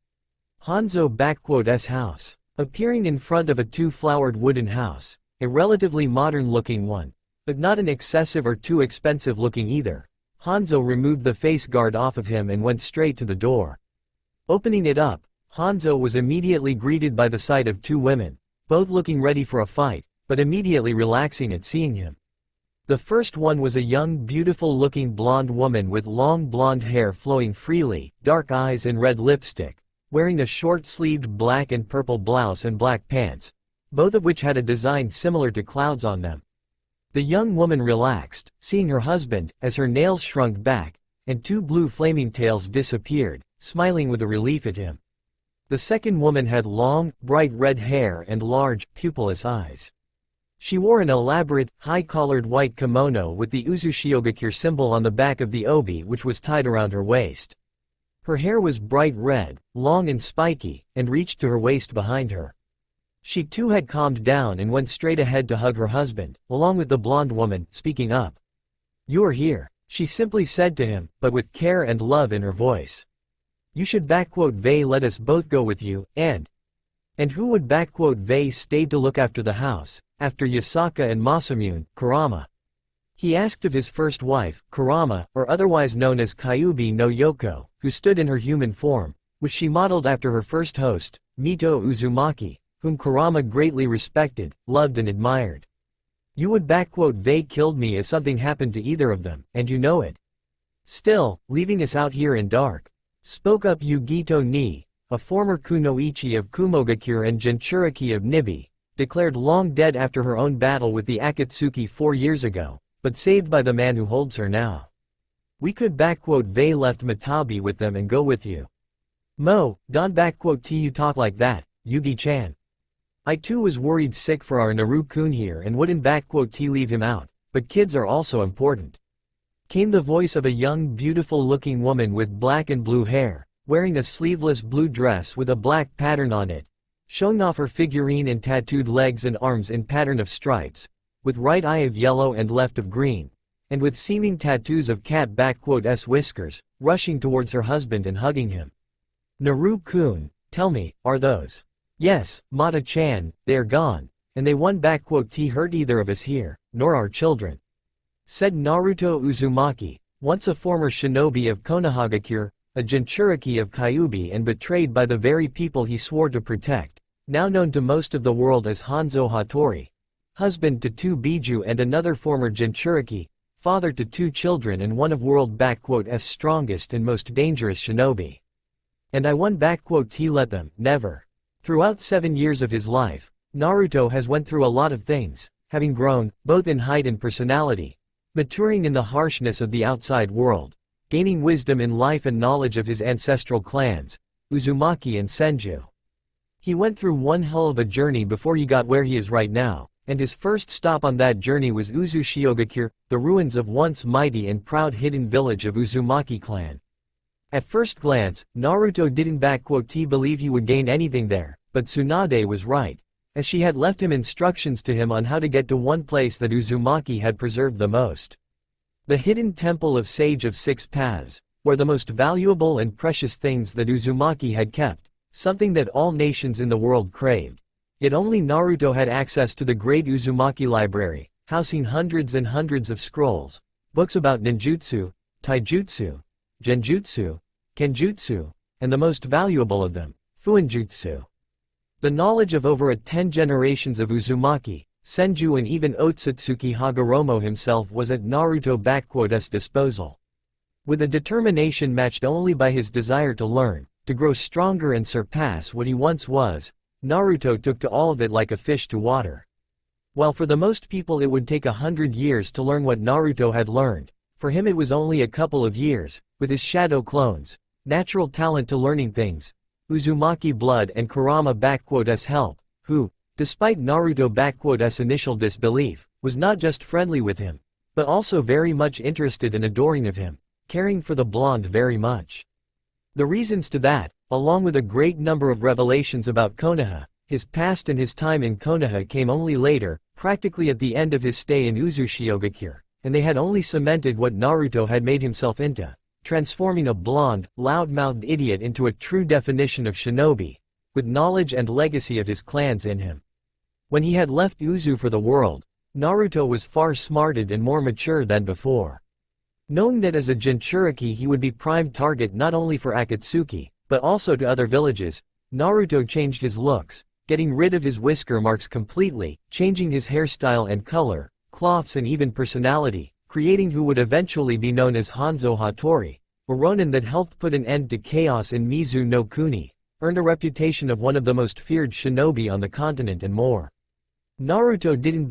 Hanzo's house. Appearing in front of a two-flowered wooden house, a relatively modern-looking one, but not an excessive or too expensive-looking either. Hanzo removed the face guard off of him and went straight to the door. Opening it up, Hanzo was immediately greeted by the sight of two women, both looking ready for a fight, but immediately relaxing at seeing him. The first one was a young beautiful-looking blonde woman with long blonde hair flowing freely, dark eyes and red lipstick, wearing a short-sleeved black and purple blouse and black pants, both of which had a design similar to clouds on them. The young woman relaxed, seeing her husband, as her nails shrunk back, and two blue flaming tails disappeared, smiling with a relief at him. The second woman had long, bright red hair and large, pupilless eyes. She wore an elaborate, high-collared white kimono with the Uzushiogakure symbol on the back of the obi which was tied around her waist. Her hair was bright red, long and spiky, and reached to her waist behind her. She too had calmed down and went straight ahead to hug her husband, along with the blonde woman, speaking up. "You're here," she simply said to him, but with care and love in her voice. "You should let us both go with you, and who would stay to look after the house, after Yasaka and Masamune, Kurama?" He asked of his first wife, Kurama, or otherwise known as Kyuubi no Yoko, who stood in her human form, which she modeled after her first host, Mito Uzumaki, whom Kurama greatly respected, loved and admired. "You would killed me if something happened to either of them, and you know it. Still, leaving us out here in dark," spoke up Yugito Ni, a former kunoichi of Kumogakure and Jinchuriki of Nibi, declared long dead after her own battle with the Akatsuki 4 years ago, but saved by the man who holds her now. "We could left Matabi with them and go with you." "Mo, don't you talk like that, Yugi-chan. I too was worried sick for our Naru-kun here and wouldn't leave him out, but kids are also important." Came the voice of a young beautiful-looking woman with black and blue hair, wearing a sleeveless blue dress with a black pattern on it, showing off her figurine and tattooed legs and arms in pattern of stripes, with right eye of yellow and left of green, and with seeming tattoos of cat whiskers, rushing towards her husband and hugging him. "Naru-kun, tell me, are those?" "Yes, Mata-chan, they are gone, and they won't hurt either of us here, nor our children," said Naruto Uzumaki, once a former shinobi of Konohagakure, a Jinchuriki of Kyuubi and betrayed by the very people he swore to protect, now known to most of the world as Hanzo Hattori, husband to 2 Biju and another former Jinchuriki, father to 2 children and one of world's strongest and most dangerous shinobi. "And I won't let them, never." Throughout 7 years of his life, Naruto has went through a lot of things, having grown, both in height and personality, maturing in the harshness of the outside world, gaining wisdom in life and knowledge of his ancestral clans, Uzumaki and Senju. He went through one hell of a journey before he got where he is right now, and his first stop on that journey was Uzushiogakure, the ruins of once mighty and proud hidden village of Uzumaki clan. At first glance, Naruto didn't believe he would gain anything there, but Tsunade was right, as she had left him instructions to him on how to get to one place that Uzumaki had preserved the most. The hidden temple of Sage of 6 Paths, where the most valuable and precious things that Uzumaki had kept, something that all nations in the world craved. Yet only Naruto had access to the great Uzumaki library, housing hundreds and hundreds of scrolls, books about ninjutsu, taijutsu, genjutsu, kenjutsu, and the most valuable of them, fuinjutsu. The knowledge of over 10 generations of Uzumaki, Senju and even Otsutsuki Hagoromo himself was at Naruto's disposal. With a determination matched only by his desire to learn, to grow stronger and surpass what he once was, Naruto took to all of it like a fish to water. While for the most people it would take 100 years to learn what Naruto had learned, for him it was only a couple of years, with his shadow clones, natural talent to learning things, Uzumaki blood and Kurama's help, who, despite Naruto's initial disbelief, was not just friendly with him, but also very much interested and adoring of him, caring for the blonde very much. The reasons to that, along with a great number of revelations about Konoha, his past and his time in Konoha came only later, practically at the end of his stay in Uzushiogakure, and they had only cemented what Naruto had made himself into, transforming a blonde, loud-mouthed idiot into a true definition of shinobi, with knowledge and legacy of his clans in him. When he had left Uzu for the world, Naruto was far smarted and more mature than before. Knowing that as a Jinchuriki he would be prime target not only for Akatsuki, but also to other villages, Naruto changed his looks, getting rid of his whisker marks completely, changing his hairstyle and color, cloths and even personality, creating who would eventually be known as Hanzo Hattori, a ronin that helped put an end to chaos in Mizu no Kuni, earned a reputation of one of the most feared shinobi on the continent and more. Naruto didn't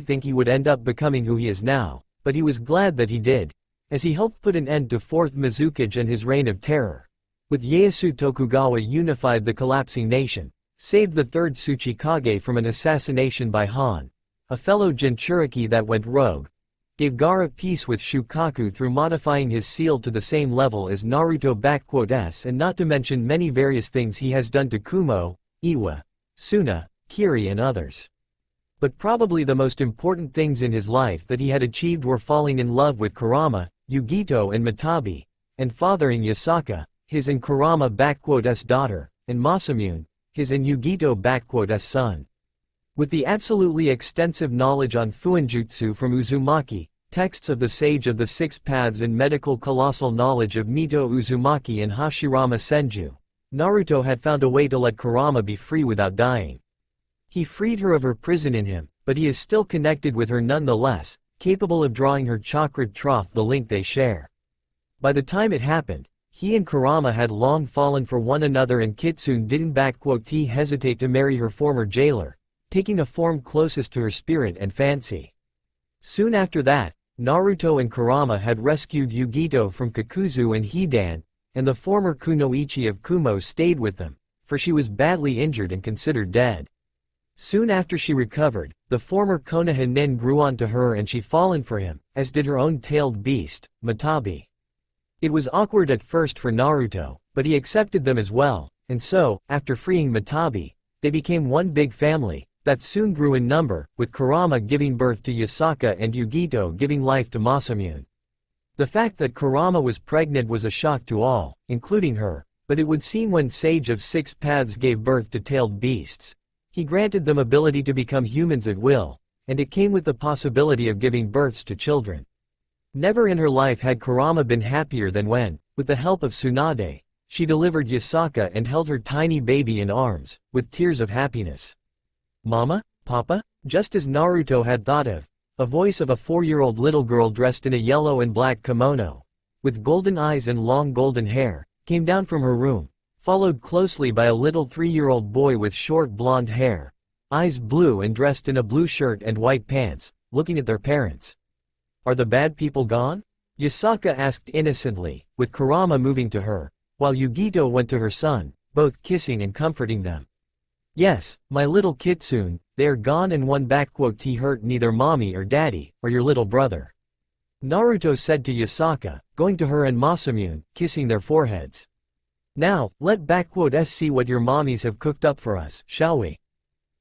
think he would end up becoming who he is now, but he was glad that he did, as he helped put an end to 4th Mizukage and his reign of terror. With Ieyasu Tokugawa unified the collapsing nation, saved the 3rd Tsuchikage from an assassination by Han, a fellow Jinchuriki that went rogue, gave Gaara peace with Shukaku through modifying his seal to the same level as Naruto and not to mention many various things he has done to Kumo, Iwa, Suna, Kiri and others. But probably the most important things in his life that he had achieved were falling in love with Kurama, Yugito and Matabi, and fathering Yasaka, his and Kurama's daughter, and Masamune, his and Yugito's son. With the absolutely extensive knowledge on Fuinjutsu from Uzumaki, texts of the Sage of the Six Paths and medical colossal knowledge of Mito Uzumaki and Hashirama Senju, Naruto had found a way to let Kurama be free without dying. He freed her of her prison in him, but he is still connected with her nonetheless, capable of drawing her chakra trough the link they share. By the time it happened, he and Kurama had long fallen for one another and Kitsune didn't hesitate to marry her former jailer, taking a form closest to her spirit and fancy. Soon after that, Naruto and Kurama had rescued Yugito from Kakuzu and Hidan, and the former Kunoichi of Kumo stayed with them, for she was badly injured and considered dead. Soon after she recovered, the former Konoha nin grew onto her and she fallen for him, as did her own tailed beast, Matabi. It was awkward at first for Naruto, but he accepted them as well, and so, after freeing Matabi, they became one big family, that soon grew in number, with Kurama giving birth to Yasaka and Yugito giving life to Masamune. The fact that Kurama was pregnant was a shock to all, including her, but it would seem when Sage of Six Paths gave birth to tailed beasts, he granted them ability to become humans at will, and it came with the possibility of giving births to children. Never in her life had Kurama been happier than when, with the help of Tsunade, she delivered Yasaka and held her tiny baby in arms, with tears of happiness. Mama? Papa? Just as Naruto had thought of, a voice of a 4-year-old little girl dressed in a yellow and black kimono, with golden eyes and long golden hair, came down from her room, followed closely by a little 3-year-old boy with short blonde hair, eyes blue and dressed in a blue shirt and white pants, looking at their parents. Are the bad people gone? Yasaka asked innocently, with Kurama moving to her, while Yugito went to her son, both kissing and comforting them. Yes, my little Kitsune, they are gone and one hurt neither mommy or daddy, or your little brother. Naruto said to Yasaka, going to her and Masamune, kissing their foreheads. Now, let S see what your mommies have cooked up for us, shall we?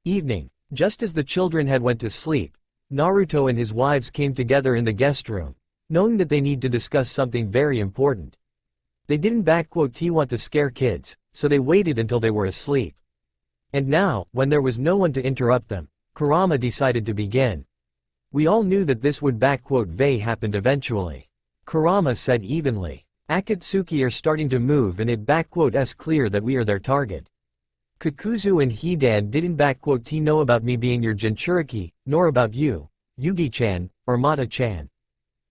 Evening. Just as the children had went to sleep, Naruto and his wives came together in the guest room, knowing that they need to discuss something very important. They didn't want to scare kids, so they waited until they were asleep. And now, when there was no one to interrupt them, Kurama decided to begin. We all knew that this would happened eventually. Kurama said evenly. Akatsuki are starting to move and it's clear that we are their target. Kakuzu and Hidan didn't know about me being your Jinchuriki, nor about you, Yugi-chan, or Mata-chan.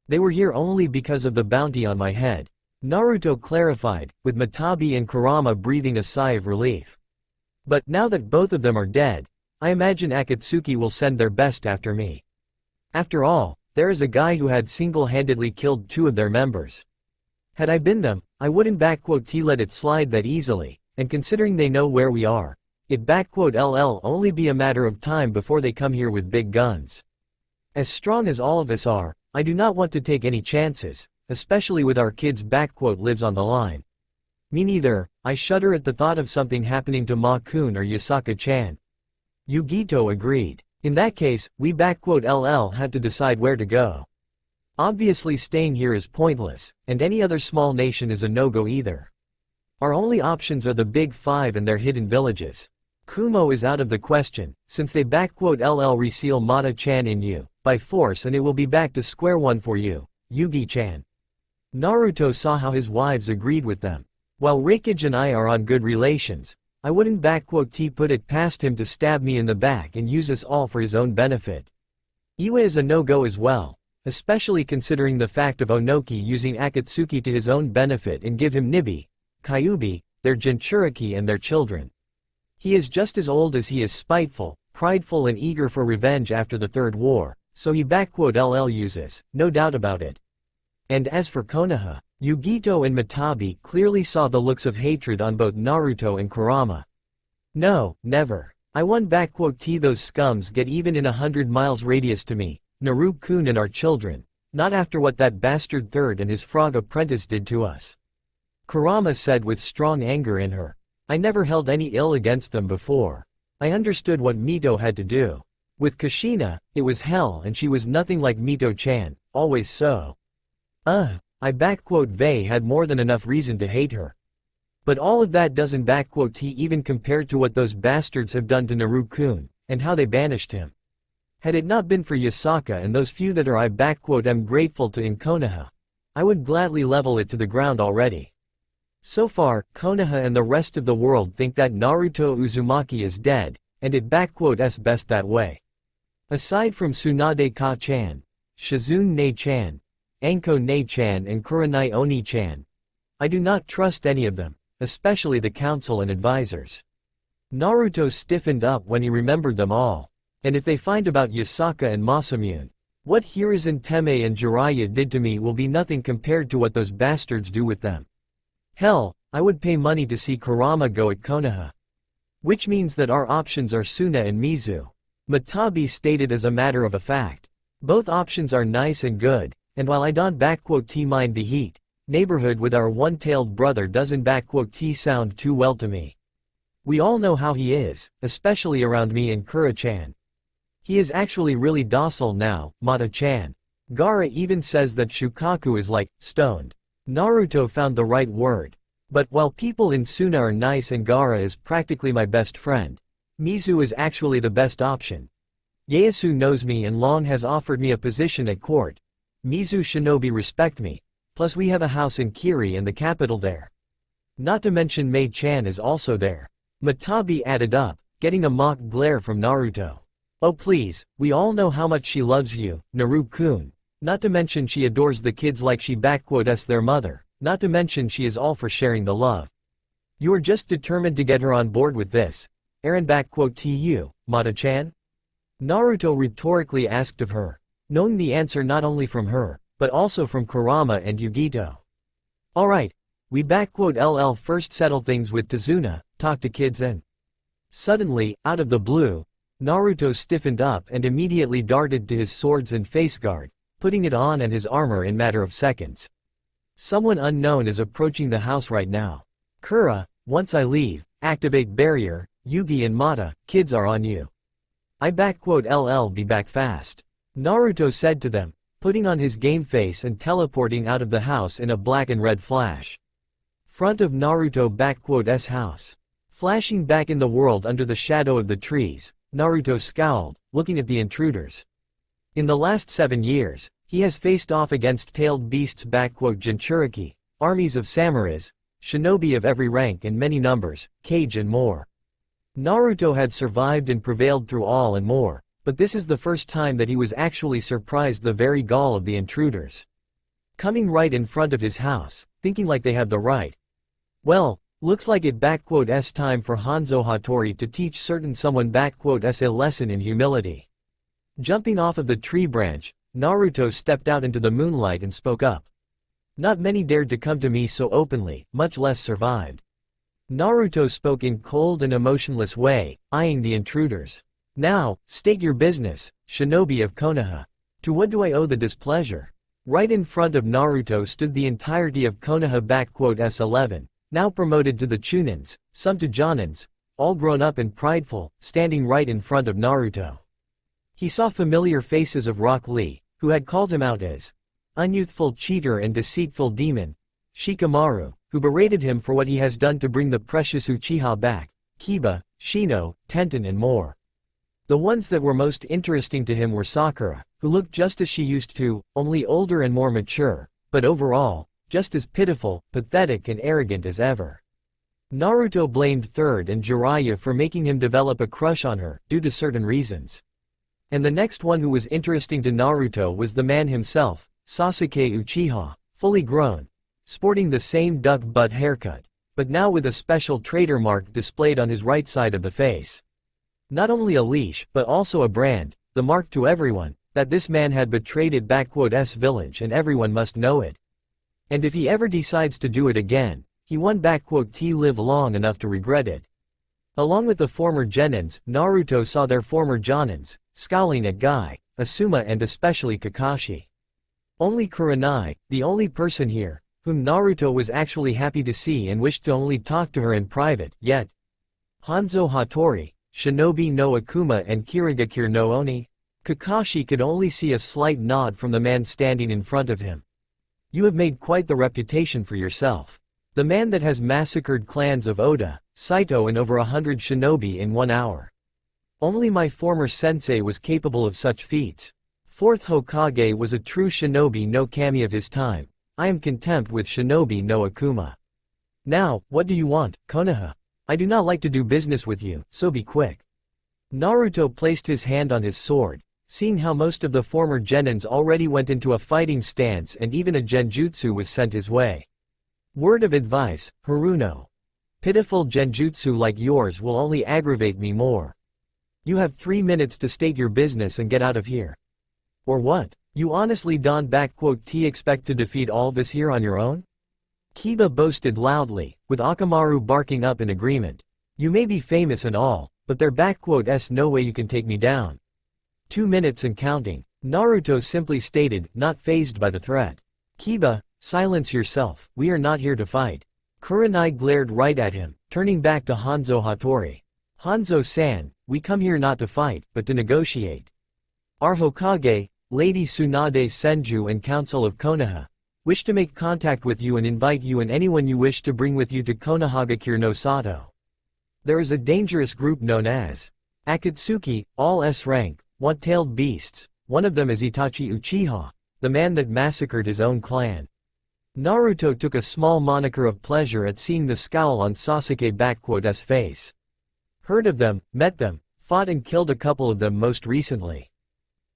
They were here only because of the bounty on my head. Naruto clarified, with Matabi and Kurama breathing a sigh of relief. But now that both of them are dead, I imagine Akatsuki will send their best after me. After all, there is a guy who had single-handedly killed 2 of their members. Had I been them, I wouldn't let it slide that easily, and considering they know where we are, it'll only be a matter of time before they come here with big guns. As strong as all of us are, I do not want to take any chances, especially with our kids' lives on the line. Me neither, I shudder at the thought of something happening to Ma-kun or Yasaka-chan. Yugito agreed. In that case, we have to decide where to go. Obviously staying here is pointless, and any other small nation is a no-go either. Our only options are the Big Five and their hidden villages. Kumo is out of the question, since they reseal Mata-chan in you, by force, and it will be back to square one for you, Yugi-chan. Naruto saw how his wives agreed with them. While Raikage and I are on good relations, I wouldn't put it past him to stab me in the back and use us all for his own benefit. Iwa is a no-go as well, especially considering the fact of Onoki using Akatsuki to his own benefit and give him Nibi, Kyuubi, their Jinchuriki and their children. He is just as old as he is spiteful, prideful and eager for revenge after the Third War, so he uses, no doubt about it. And as for Konoha, Yugito and Matabi clearly saw the looks of hatred on both Naruto and Kurama. No, never. I want those scums get even in 100 miles radius to me, Naru-kun and our children, not after what that bastard third and his frog apprentice did to us. Kurama said with strong anger in her. I never held any ill against them before. I understood what Mito had to do. With Kushina, it was hell and she was nothing like Mito-chan, always so. They had more than enough reason to hate her. But all of that doesn't even compare to what those bastards have done to Naru-kun, and how they banished him. Had it not been for Yasaka and those few that are am grateful to in Konoha, I would gladly level it to the ground already. So far, Konoha and the rest of the world think that Naruto Uzumaki is dead, and it best that way. Aside from Tsunade Ka-chan, Shizune Ne-chan, Anko Ne-chan and Kurenai Oni-chan, I do not trust any of them, especially the council and advisors. Naruto stiffened up when he remembered them all. And if they find about Yasaka and Masamune, what Hiruzen Teme and Jiraiya did to me will be nothing compared to what those bastards do with them. Hell, I would pay money to see Kurama go at Konoha. Which means that our options are Suna and Mizu. Matabi stated as a matter of a fact. Both options are nice and good, and while I don't mind the heat, neighborhood with our one-tailed brother doesn't sound too well to me. We all know how he is, especially around me and Kura-chan. He is actually really docile now, Mata-chan. Gaara even says that Shukaku is like, stoned. Naruto found the right word. But while people in Suna are nice and Gaara is practically my best friend, Mizu is actually the best option. Ieyasu knows me and long has offered me a position at court. Mizu shinobi respect me, plus we have a house in Kiri and the capital there. Not to mention Mei-chan is also there. Matabi added up, getting a mock glare from Naruto. Oh please, we all know how much she loves you, Naru-kun. Not to mention she adores the kids like she their mother, not to mention she is all for sharing the love. You are just determined to get her on board with this. Eren tu, Mata-chan? Naruto rhetorically asked of her, knowing the answer not only from her, but also from Kurama and Yugito. Alright, we first settle things with Tazuna, talk to kids and... Suddenly, out of the blue, Naruto stiffened up and immediately darted to his swords and face guard, putting it on and his armor in matter of seconds. Someone unknown is approaching the house right now. Kura, once I leave, activate barrier, Yugi and Mata, kids are on you. I be back fast. Naruto said to them, putting on his game face and teleporting out of the house in a black and red flash. Front of Naruto house. Flashing back in the world under the shadow of the trees, Naruto scowled, looking at the intruders. In the last 7 years, he has faced off against tailed beasts Jinchuriki, armies of samurais, shinobi of every rank and many numbers, Kage and more. Naruto had survived and prevailed through all and more, but this is the first time that he was actually surprised the very gall of the intruders. Coming right in front of his house, thinking like they have the right. Well, looks like it s time for Hanzo Hattori to teach certain someone s a lesson in humility. Jumping off of the tree branch, Naruto stepped out into the moonlight and spoke up. Not many dared to come to me so openly, much less survived. Naruto spoke in cold and emotionless way, eyeing the intruders. Now, state your business, shinobi of Konoha. To what do I owe the displeasure? Right in front of Naruto stood the entirety of Konoha s11, now promoted to the Chunins, some to Jonins, all grown up and prideful, standing right in front of Naruto. He saw familiar faces of Rock Lee, who had called him out as unyouthful cheater and deceitful demon, Shikamaru, who berated him for what he has done to bring the precious Uchiha back, Kiba, Shino, Tenten and more. The ones that were most interesting to him were Sakura, who looked just as she used to, only older and more mature, but overall, just as pitiful, pathetic and arrogant as ever. Naruto blamed Third and Jiraiya for making him develop a crush on her, due to certain reasons. And the next one who was interesting to Naruto was the man himself, Sasuke Uchiha, fully grown, sporting the same duck butt haircut, but now with a special traitor mark displayed on his right side of the face. Not only a leash, but also a brand, the mark to everyone, that this man had betrayed it s village and everyone must know it. And if he ever decides to do it again, he won't live long enough to regret it. Along with the former Genins, Naruto saw their former Jonins, scowling at Guy, Asuma and especially Kakashi. Only Kurenai, the only person here, whom Naruto was actually happy to see and wished to only talk to her in private, yet. Hanzo Hattori, Shinobi no Akuma and Kirigakure no Oni? Kakashi could only see a slight nod from the man standing in front of him. You have made quite the reputation for yourself. The man that has massacred clans of Oda, Saito and over 100 shinobi in 1 hour. Only my former sensei was capable of such feats. Fourth Hokage was a true shinobi no kami of his time. I am contempt with shinobi no Akuma. Now, what do you want, Konoha? I do not like to do business with you, so be quick. Naruto placed his hand on his sword, seeing how most of the former genins already went into a fighting stance and even a genjutsu was sent his way. Word of advice, Haruno. Pitiful genjutsu like yours will only aggravate me more. You have 3 minutes to state your business and get out of here. Or what? You honestly don't expect to defeat all this here on your own? Kiba boasted loudly, with Akamaru barking up in agreement. You may be famous and all, but there no way you can take me down. 2 minutes and counting, Naruto simply stated, not fazed by the threat. Kiba, silence yourself, we are not here to fight. Kurenai glared right at him, turning back to Hanzo Hattori. Hanzo-san, we come here not to fight, but to negotiate. Our Hokage, Lady Tsunade Senju and Council of Konoha, wish to make contact with you and invite you and anyone you wish to bring with you to Konohagakure no Sato. There is a dangerous group known as Akatsuki, all S-rank, one-tailed beasts, one of them is Itachi Uchiha, the man that massacred his own clan. Naruto took a small moniker of pleasure at seeing the scowl on Sasuke's face. Heard of them, met them, fought and killed a couple of them most recently.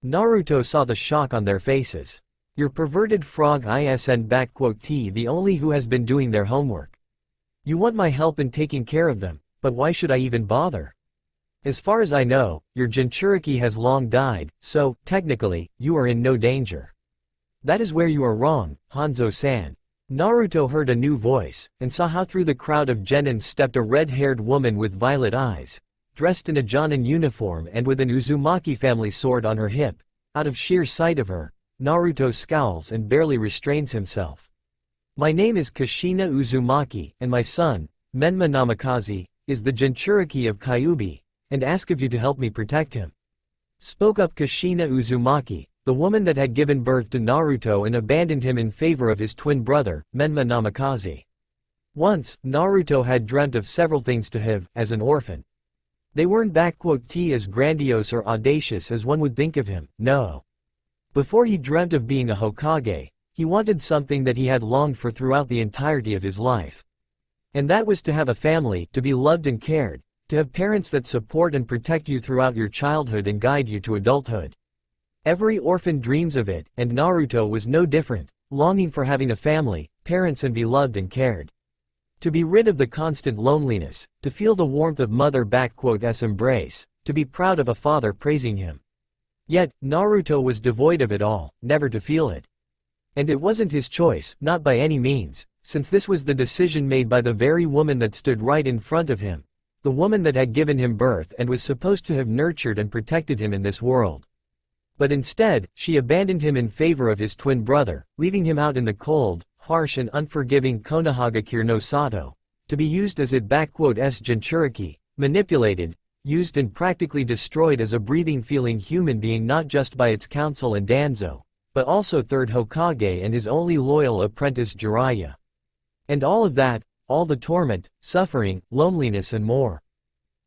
Naruto saw the shock on their faces. Your perverted frog isn't the only who has been doing their homework. You want my help in taking care of them, but why should I even bother? As far as I know, your Jinchuriki has long died, so, technically, you are in no danger. That is where you are wrong, Hanzo-san. Naruto heard a new voice, and saw how through the crowd of genins stepped a red-haired woman with violet eyes, dressed in a Jonin uniform and with an Uzumaki family sword on her hip. Out of sheer sight of her, Naruto scowls and barely restrains himself. My name is Kushina Uzumaki, and my son, Menma Namikaze, is the Jinchuriki of Kyuubi, and ask of you to help me protect him. Spoke up Kushina Uzumaki, the woman that had given birth to Naruto and abandoned him in favor of his twin brother, Menma Namikaze. Once, Naruto had dreamt of several things to have, as an orphan. They weren't as grandiose or audacious as one would think of him, no. Before he dreamt of being a Hokage, he wanted something that he had longed for throughout the entirety of his life. And that was to have a family, to be loved and cared, to have parents that support and protect you throughout your childhood and guide you to adulthood. Every orphan dreams of it, and Naruto was no different. longing for having a family, parents and be loved and cared. To be rid of the constant loneliness, to feel the warmth of mother's embrace, to be proud of a father praising him. Yet, Naruto was devoid of it all, never to feel it. And it wasn't his choice, not by any means, since this was the decision made by the very woman that stood right in front of him, the woman that had given him birth and was supposed to have nurtured and protected him in this world. But instead, she abandoned him in favor of his twin brother, leaving him out in the cold, harsh and unforgiving Konohagakure no Sato, to be used as Jinchuriki, manipulated, used and practically destroyed as a breathing feeling human being not just by its council and Danzo, but also third Hokage and his only loyal apprentice Jiraiya. And all of that, all the torment, suffering, loneliness and more.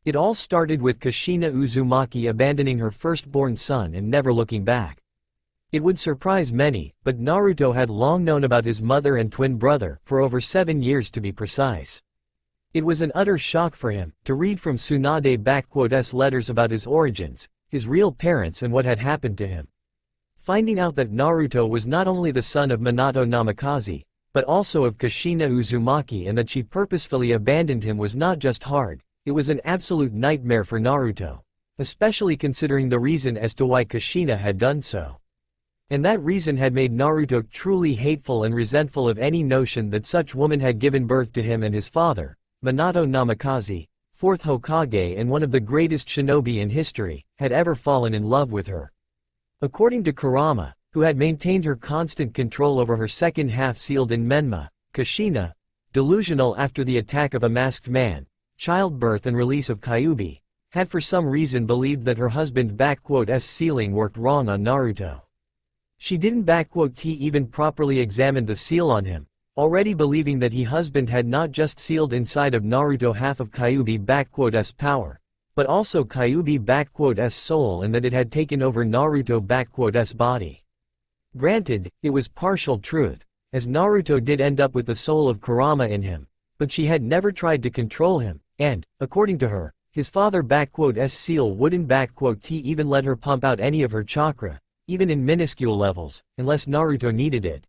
It all started with Kushina Uzumaki abandoning her firstborn son and never looking back. It would surprise many, but Naruto had long known about his mother and twin brother, for over 7 years to be precise. It was an utter shock for him, to read from Tsunade's letters about his origins, his real parents and what had happened to him. Finding out that Naruto was not only the son of Minato Namikaze, but also of Kushina Uzumaki and that she purposefully abandoned him was not just hard, it was an absolute nightmare for Naruto, especially considering the reason as to why Kushina had done so. And that reason had made Naruto truly hateful and resentful of any notion that such woman had given birth to him and his father, Minato Namikaze, 4th Hokage and one of the greatest shinobi in history, had ever fallen in love with her. According to Kurama, who had maintained her constant control over her second half sealed in Menma, Kushina, delusional after the attack of a masked man, childbirth and release of Kyuubi, had for some reason believed that her husband's sealing worked wrong on Naruto. She didn't even properly examine the seal on him, already believing that husband had not just sealed inside of Naruto half of Kyuubi's power, but also Kyuubi's soul and that it had taken over Naruto's body. Granted, it was partial truth, as Naruto did end up with the soul of Kurama in him, but she had never tried to control him, and, according to her, his father's seal wouldn't even let her pump out any of her chakra, even in minuscule levels, unless Naruto needed it.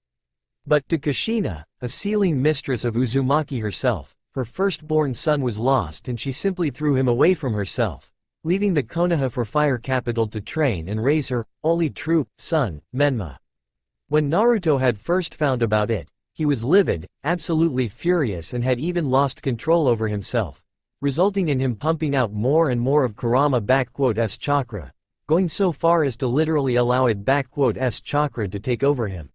But to Kushina, a sealing mistress of Uzumaki herself, her firstborn son was lost and she simply threw him away from herself, leaving the Konoha for Fire capital to train and raise her only true son, Menma. When Naruto had first found about it, he was livid, absolutely furious and had even lost control over himself, resulting in him pumping out more and more of Kurama's chakra, going so far as to literally allow its chakra to take over him.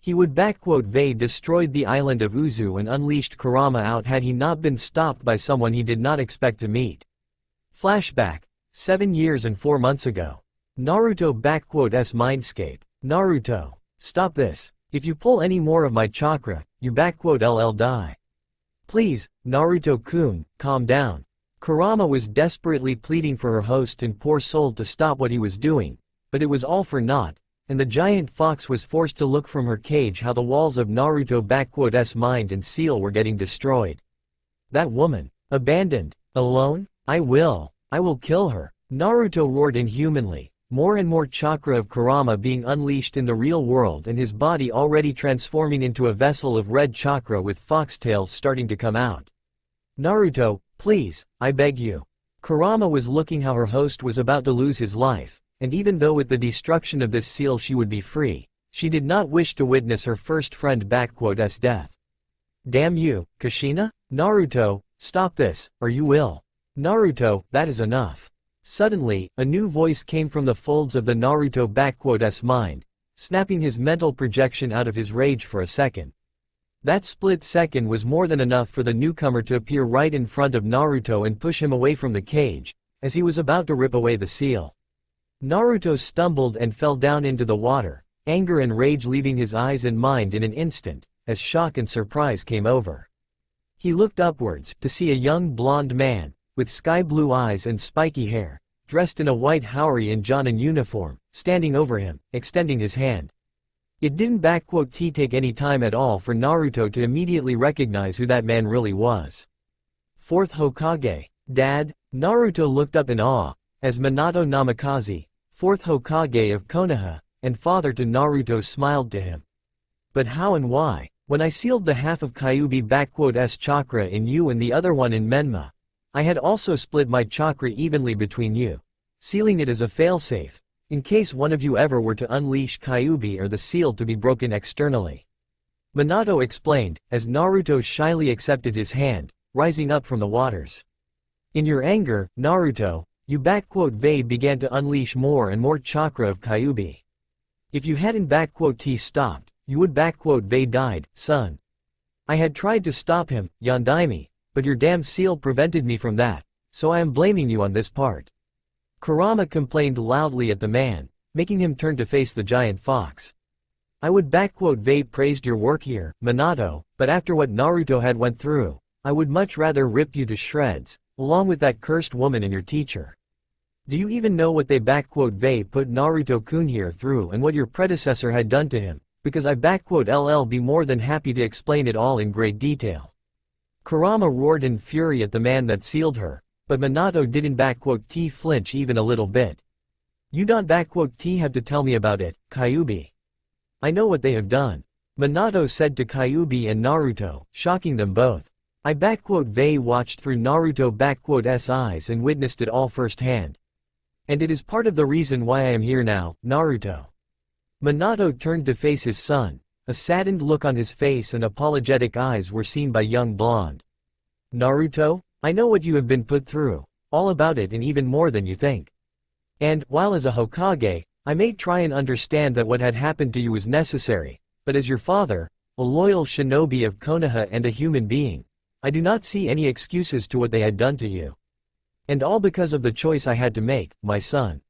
He would destroyed the island of Uzu and unleashed Kurama out had he not been stopped by someone he did not expect to meet. Flashback, 7 years and 4 months ago. Naruto's mindscape. Naruto, stop this. If you pull any more of my chakra, you LL die. Please, Naruto-kun, calm down. Kurama was desperately pleading for her host and poor soul to stop what he was doing, but it was all for naught, and the giant fox was forced to look from her cage how the walls of Naruto's mind and seal were getting destroyed. That woman, abandoned, alone, I will kill her. Naruto roared inhumanly, more and more chakra of Kurama being unleashed in the real world and his body already transforming into a vessel of red chakra with foxtails starting to come out. Naruto, please, I beg you. Kurama was looking how her host was about to lose his life, and even though with the destruction of this seal she would be free, she did not wish to witness her first friend's death. Damn you, Kushina? Naruto, stop this, or you will. Naruto, that is enough. Suddenly, a new voice came from the folds of the Naruto's mind, snapping his mental projection out of his rage for a second. That split second was more than enough for the newcomer to appear right in front of Naruto and push him away from the cage, as he was about to rip away the seal. Naruto stumbled and fell down into the water, anger and rage leaving his eyes and mind in an instant, as shock and surprise came over. He looked upwards to see a young blonde man, with sky-blue eyes and spiky hair, dressed in a white Haori and Jonin uniform, standing over him, extending his hand. It didn't take any time at all for Naruto to immediately recognize who that man really was. 4th Hokage, Dad? Naruto looked up in awe, as Minato Namikaze, 4th Hokage of Konoha, and father to Naruto smiled to him. But how and why? When I sealed the half of Kyuubi-S chakra in you and the other one in Menma, I had also split my chakra evenly between you, sealing it as a failsafe, in case one of you ever were to unleash Kyuubi or the seal to be broken externally. Minato explained, as Naruto shyly accepted his hand, rising up from the waters. In your anger, Naruto, you began to unleash more and more chakra of Kyuubi. If you hadn't stopped, you would died, son. I had tried to stop him, Yondaime, but your damn seal prevented me from that, so I am blaming you on this part. Kurama complained loudly at the man, making him turn to face the giant fox. I would praised your work here, Minato, but after what Naruto had went through, I would much rather rip you to shreds, along with that cursed woman and your teacher. Do you even know what they put Naruto-kun here through and what your predecessor had done to him? Because I be more than happy to explain it all in great detail. Kurama roared in fury at the man that sealed her, but Minato didn't flinch even a little bit. You don't have to tell me about it, Kyuubi. I know what they have done. Minato said to Kyuubi and Naruto, shocking them both. I watched through Naruto's eyes and witnessed it all firsthand. And it is part of the reason why I am here now, Naruto. Minato turned to face his son. A saddened look on his face and apologetic eyes were seen by young blonde. Naruto, I know what you have been put through, all about it and even more than you think. And, while as a Hokage, I may try and understand that what had happened to you was necessary, but as your father, a loyal shinobi of Konoha and a human being, I do not see any excuses to what they had done to you. And all because of the choice I had to make, my son.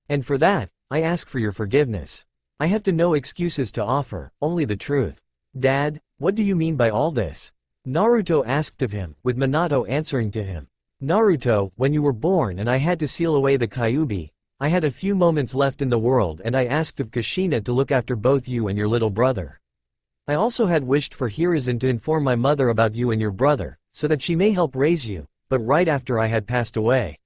And for that, I ask for your forgiveness. I have no excuses to offer, only the truth. Dad, what do you mean by all this? Naruto asked of him, with Minato answering to him. Naruto, when you were born and I had to seal away the Kyuubi, I had a few moments left in the world and I asked of Kushina to look after both you and your little brother. I also had wished for Hiruzen to inform my mother about you and your brother, so that she may help raise you, but right after I had passed away.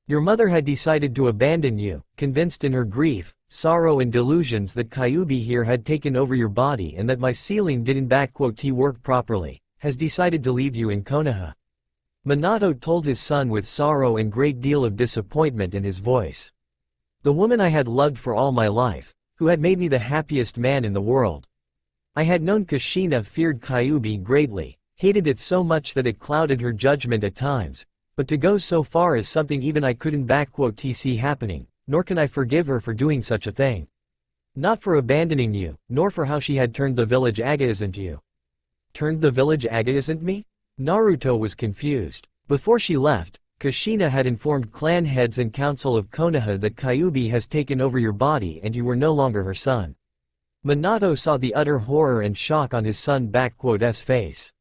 Your mother had decided to abandon you, convinced in her grief, sorrow and delusions that Kyuubi here had taken over your body and that my sealing didn't work properly, has decided to leave you in Konoha. Minato told his son with sorrow and great deal of disappointment in his voice. The woman I had loved for all my life, who had made me the happiest man in the world. I had known Kushina feared Kyuubi greatly, hated it so much that it clouded her judgment at times, but to go so far is something even I couldn't see happening, nor can I forgive her for doing such a thing. Not for abandoning you, nor for how she had turned the village against you. Turned the village against me? Naruto was confused. Before she left, Kushina had informed clan heads and council of Konoha that Kyuubi has taken over your body and you were no longer her son. Minato saw the utter horror and shock on his son's face.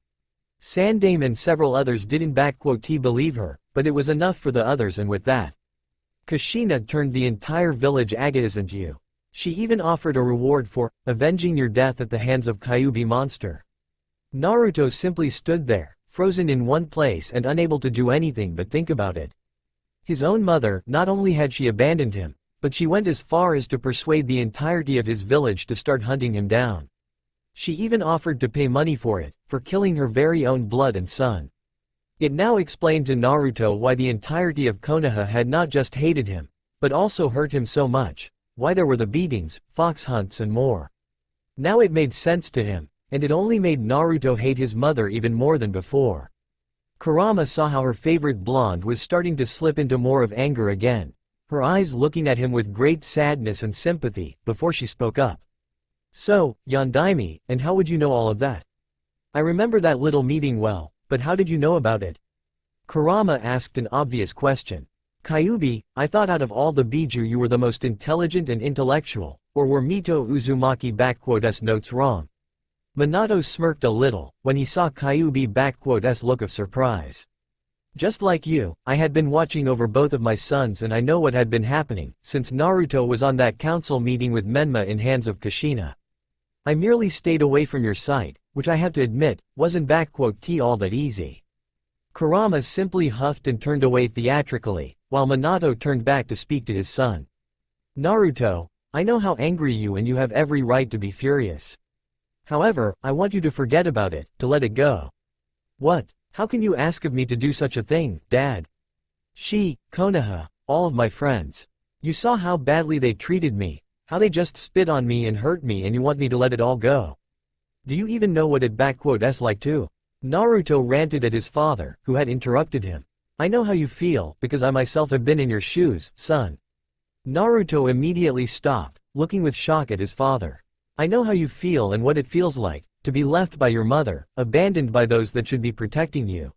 Sandame and several others didn't believe her, but it was enough for the others, and with that, Kushina turned the entire village against you. She even offered a reward for avenging your death at the hands of Kyuubi monster. Naruto simply stood there, frozen in one place and unable to do anything but think about it. His own mother, not only had she abandoned him, but she went as far as to persuade the entirety of his village to start hunting him down. She even offered to pay money for it, for killing her very own blood and son. It now explained to Naruto why the entirety of Konoha had not just hated him, but also hurt him so much, why there were the beatings, fox hunts and more. Now it made sense to him, and it only made Naruto hate his mother even more than before. Kurama saw how her favorite blonde was starting to slip into more of anger again, her eyes looking at him with great sadness and sympathy, before she spoke up. So, Yondaime, and how would you know all of that? I remember that little meeting well, but how did you know about it? Kurama asked an obvious question. Kyuubi, I thought out of all the Biju you were the most intelligent and intellectual, or were Mito Uzumaki's notes wrong? Minato smirked a little, when he saw Kyuubi's look of surprise. Just like you, I had been watching over both of my sons and I know what had been happening, since Naruto was on that council meeting with Menma in hands of Kushina. I merely stayed away from your sight, which I have to admit, wasn't all that easy. Kurama simply huffed and turned away theatrically, while Minato turned back to speak to his son. Naruto, I know how angry you and you have every right to be furious. However, I want you to forget about it, to let it go. What? How can you ask of me to do such a thing, Dad? Konoha, all of my friends. You saw how badly they treated me, how they just spit on me and hurt me, and you want me to let it all go. Do you even know what it's like to? Naruto ranted at his father, who had interrupted him. I know how you feel, because I myself have been in your shoes, son. Naruto immediately stopped, looking with shock at his father. I know how you feel and what it feels like, to be left by your mother, abandoned by those that should be protecting you.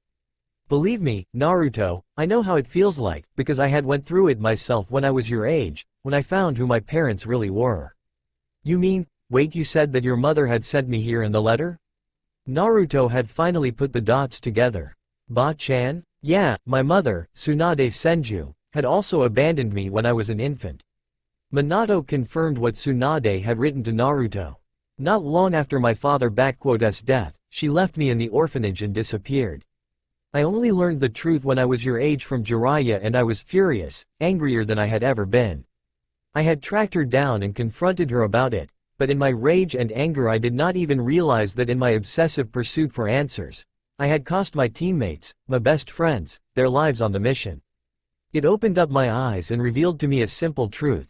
Believe me, Naruto, I know how it feels like, because I had went through it myself when I was your age, when I found who my parents really were. You mean, wait, you said that your mother had sent me here in the letter? Naruto had finally put the dots together. Ba-chan? Yeah, my mother, Tsunade Senju, had also abandoned me when I was an infant. Minato confirmed what Tsunade had written to Naruto. Not long after my father's death, she left me in the orphanage and disappeared. I only learned the truth when I was your age from Jiraiya, and I was furious, angrier than I had ever been. I had tracked her down and confronted her about it, but in my rage and anger I did not even realize that in my obsessive pursuit for answers, I had cost my teammates, my best friends, their lives on the mission. It opened up my eyes and revealed to me a simple truth.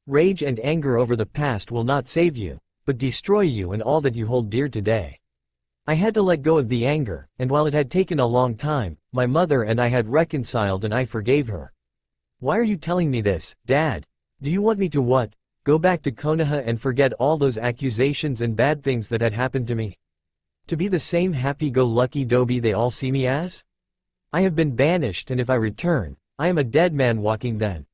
Rage and anger over the past will not save you, but destroy you and all that you hold dear today. I had to let go of the anger, and while it had taken a long time, my mother and I had reconciled and I forgave her. Why are you telling me this, Dad? Do you want me to what? Go back to Konoha and forget all those accusations and bad things that had happened to me? To be the same happy-go-lucky doby they all see me as? I have been banished, and if I return, I am a dead man walking then.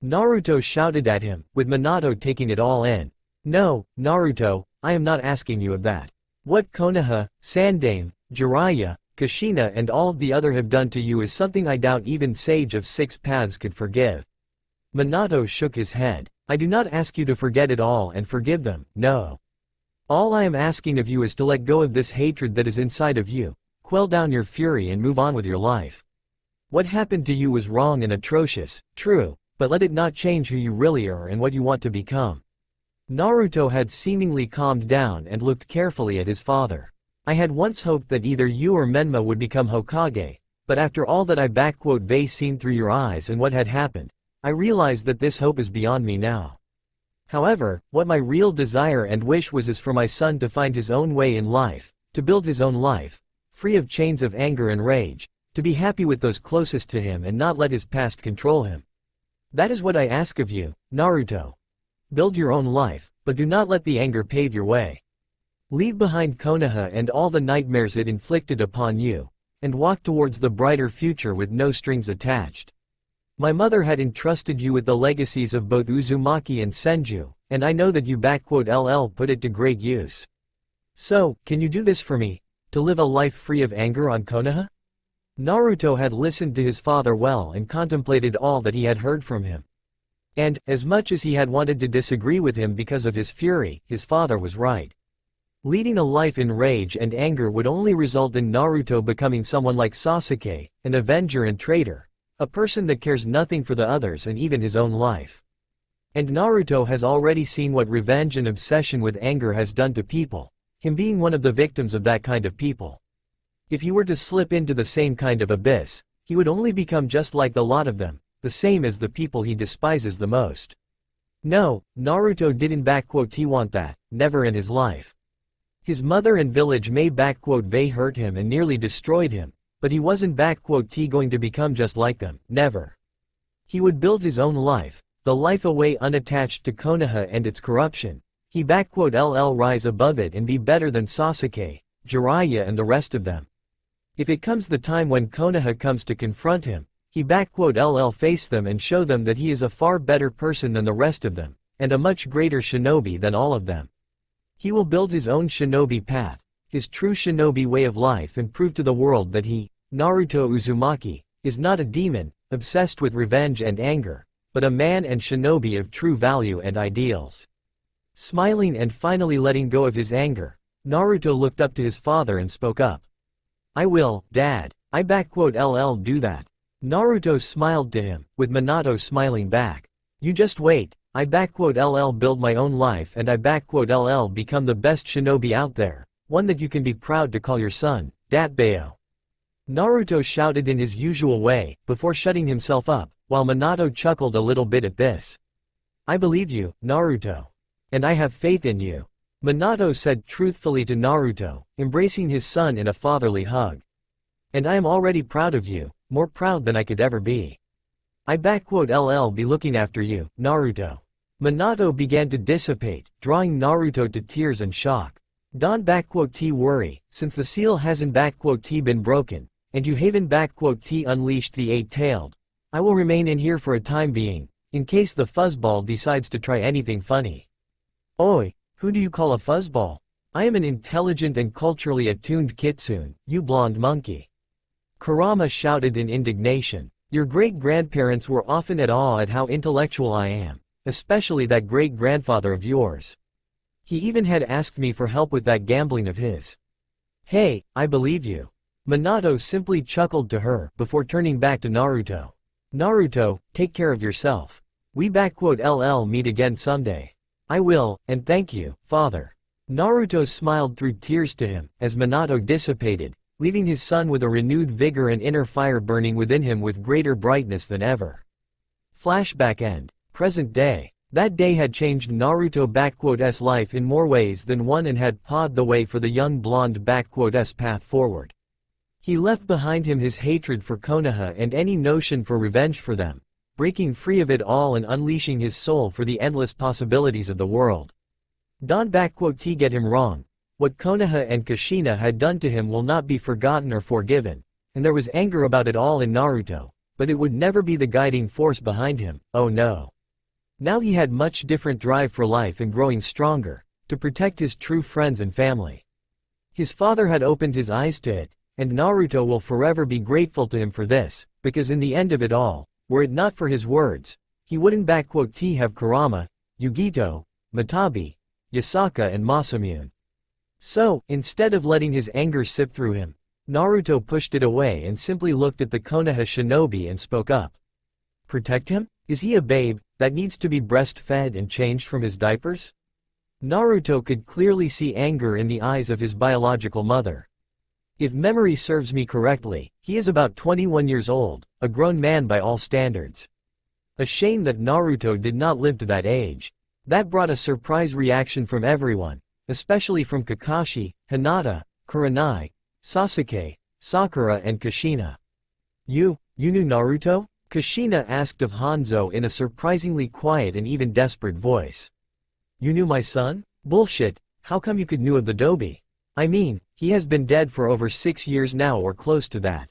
Naruto shouted at him, with Minato taking it all in. No, Naruto, I am not asking you of that. What Konoha, Sandaime, Jiraiya, Kushina and all of the other have done to you is something I doubt even Sage of Six Paths could forgive. Minato shook his head. I do not ask you to forget it all and forgive them, no. All I am asking of you is to let go of this hatred that is inside of you, quell down your fury and move on with your life. What happened to you was wrong and atrocious, true, but let it not change who you really are and what you want to become. Naruto had seemingly calmed down and looked carefully at his father. I had once hoped that either you or Menma would become Hokage, but after all that I've seen through your eyes and what had happened, I realized that this hope is beyond me now. However, what my real desire and wish is for my son to find his own way in life, to build his own life, free of chains of anger and rage, to be happy with those closest to him and not let his past control him. That is what I ask of you, Naruto. Build your own life, but do not let the anger pave your way. Leave behind Konoha and all the nightmares it inflicted upon you, and walk towards the brighter future with no strings attached. My mother had entrusted you with the legacies of both Uzumaki and Senju, and I know that you put it to great use. So, can you do this for me, to live a life free of anger on Konoha? Naruto had listened to his father well and contemplated all that he had heard from him. And, as much as he had wanted to disagree with him because of his fury, his father was right. Leading a life in rage and anger would only result in Naruto becoming someone like Sasuke, an avenger and traitor, a person that cares nothing for the others and even his own life. And Naruto has already seen what revenge and obsession with anger has done to people, him being one of the victims of that kind of people. If he were to slip into the same kind of abyss, he would only become just like the lot of them, the same as the people he despises the most. No, Naruto didn't want that, never in his life. His mother and village may hurt him and nearly destroyed him, but he wasn't going to become just like them, never. He would build his own life, the life away unattached to Konoha and its corruption. He rise above it and be better than Sasuke, Jiraiya and the rest of them. If it comes the time when Konoha comes to confront him, he face them and show them that he is a far better person than the rest of them, and a much greater shinobi than all of them. He will build his own shinobi path, his true shinobi way of life, and prove to the world that he, Naruto Uzumaki, is not a demon, obsessed with revenge and anger, but a man and shinobi of true value and ideals. Smiling and finally letting go of his anger, Naruto looked up to his father and spoke up. I will, Dad, I do that. Naruto smiled to him, with Minato smiling back. You just wait, I build my own life and I become the best shinobi out there, one that you can be proud to call your son, Datbeo. Naruto shouted in his usual way, before shutting himself up, while Minato chuckled a little bit at this. I believe you, Naruto. And I have faith in you. Minato said truthfully to Naruto, embracing his son in a fatherly hug. And I am already proud of you, more proud than I could ever be. I'll be looking after you, Naruto. Minato began to dissipate, drawing Naruto to tears and shock. Don't worry, since the seal hasn't been broken, and you haven't unleashed the eight-tailed. I will remain in here for a time being, in case the fuzzball decides to try anything funny. Oi, who do you call a fuzzball? I am an intelligent and culturally attuned kitsune, you blonde monkey. Kurama shouted in indignation. Your great-grandparents were often at awe at how intellectual I am, especially that great-grandfather of yours. He even had asked me for help with that gambling of his. Hey, I believe you. Minato simply chuckled to her, before turning back to Naruto. Naruto, take care of yourself. We meet again someday. I will, and thank you, father. Naruto smiled through tears to him, as Minato dissipated, leaving his son with a renewed vigor and inner fire burning within him with greater brightness than ever. Flashback end. Present day. That day had changed Naruto's life in more ways than one and had paved the way for the young blonde's path forward. He left behind him his hatred for Konoha and any notion for revenge for them, breaking free of it all and unleashing his soul for the endless possibilities of the world. Don't get him wrong. What Konoha and Kushina had done to him will not be forgotten or forgiven, and there was anger about it all in Naruto, but it would never be the guiding force behind him, oh no. Now he had much different drive for life and growing stronger, to protect his true friends and family. His father had opened his eyes to it, and Naruto will forever be grateful to him for this, because in the end of it all, were it not for his words, he wouldn't have Kurama, Yugito, Matabi, Yasaka and Masamune. So, instead of letting his anger sip through him, Naruto pushed it away and simply looked at the Konoha shinobi and spoke up. Protect him? Is he a babe, that needs to be breastfed and changed from his diapers? Naruto could clearly see anger in the eyes of his biological mother. If memory serves me correctly, he is about 21 years old, a grown man by all standards. A shame that Naruto did not live to that age. That brought a surprise reaction from everyone, especially from Kakashi, Hinata, Kurenai, Sasuke, Sakura and Kushina. You knew Naruto? Kushina asked of Hanzo in a surprisingly quiet and even desperate voice. You knew my son? Bullshit, how come you could knew of the Dobi? I mean, he has been dead for over 6 years now or close to that.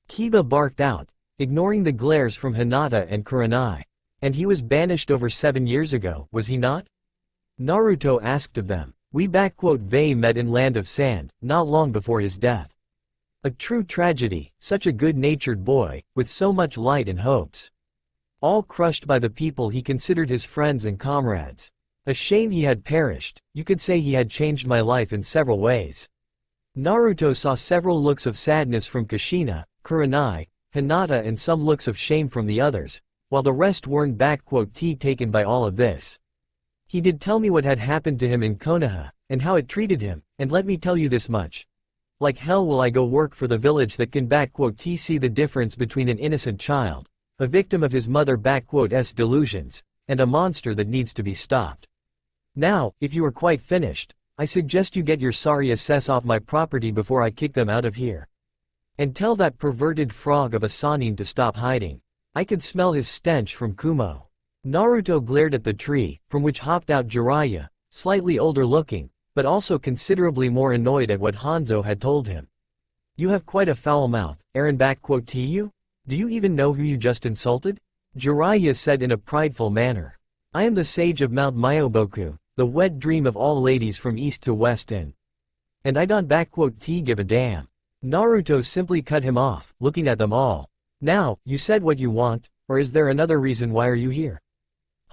Kiba barked out, ignoring the glares from Hinata and Kurenai. And he was banished over 7 years ago, was he not? Naruto asked of them. We met in Land of Sand, not long before his death. A true tragedy, such a good-natured boy, with so much light and hopes. All crushed by the people he considered his friends and comrades. A shame he had perished, you could say he had changed my life in several ways. Naruto saw several looks of sadness from Kushina, Kurenai, Hinata and some looks of shame from the others, while the rest weren't taken by all of this. He did tell me what had happened to him in Konoha, and how it treated him, and let me tell you this much. Like hell will I go work for the village that can see the difference between an innocent child, a victim of his mother's delusions, and a monster that needs to be stopped. Now, if you are quite finished, I suggest you get your sorry assess off my property before I kick them out of here. And tell that perverted frog of a Sannin to stop hiding. I could smell his stench from Kumo. Naruto glared at the tree, from which hopped out Jiraiya, slightly older looking, but also considerably more annoyed at what Hanzo had told him. You have quite a foul mouth, Eren you? Do you even know who you just insulted? Jiraiya said in a prideful manner. I am the sage of Mount Myoboku, the wet dream of all ladies from east to west and I don't give a damn. Naruto simply cut him off, looking at them all. Now, you said what you want, or is there another reason why are you here?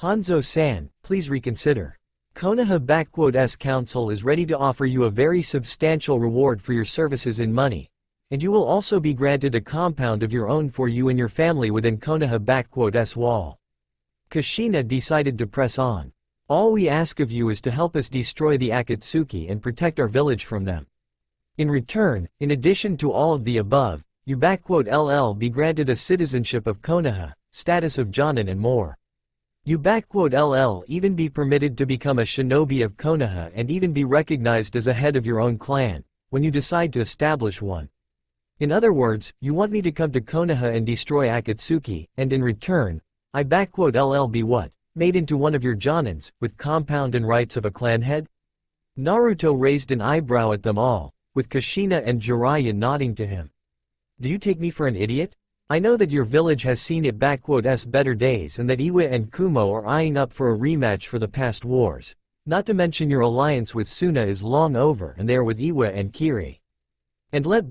Hanzo-san, please reconsider. Konoha's council is ready to offer you a very substantial reward for your services in money, and you will also be granted a compound of your own for you and your family within Konoha's wall. Kushina decided to press on. All we ask of you is to help us destroy the Akatsuki and protect our village from them. In return, in addition to all of the above, you LL be granted a citizenship of Konoha, status of Jonin and more. You LL even be permitted to become a shinobi of Konoha and even be recognized as a head of your own clan, when you decide to establish one. In other words, you want me to come to Konoha and destroy Akatsuki, and in return, I LL be what? Made into one of your Jonins, with compound and rights of a clan head? Naruto raised an eyebrow at them all, with Kushina and Jiraiya nodding to him. Do you take me for an idiot? I know that your village has seen it better days and that Iwa and Kumo are eyeing up for a rematch for the past wars. Not to mention your alliance with Suna is long over and they are with Iwa and Kiri. And let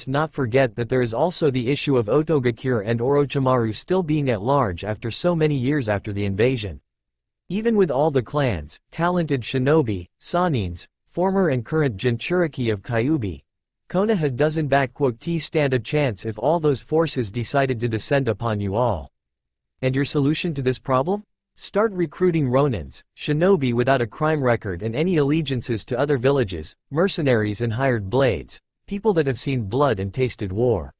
not forget that there is also the issue of Otogakure and Orochimaru still being at large after so many years after the invasion. Even with all the clans, talented shinobi, sanins, former and current Jinchuriki of Kyuubi, Konoha doesn't stand a chance if all those forces decided to descend upon you all. And your solution to this problem? Start recruiting ronins, shinobi without a crime record and any allegiances to other villages, mercenaries and hired blades, people that have seen blood and tasted war.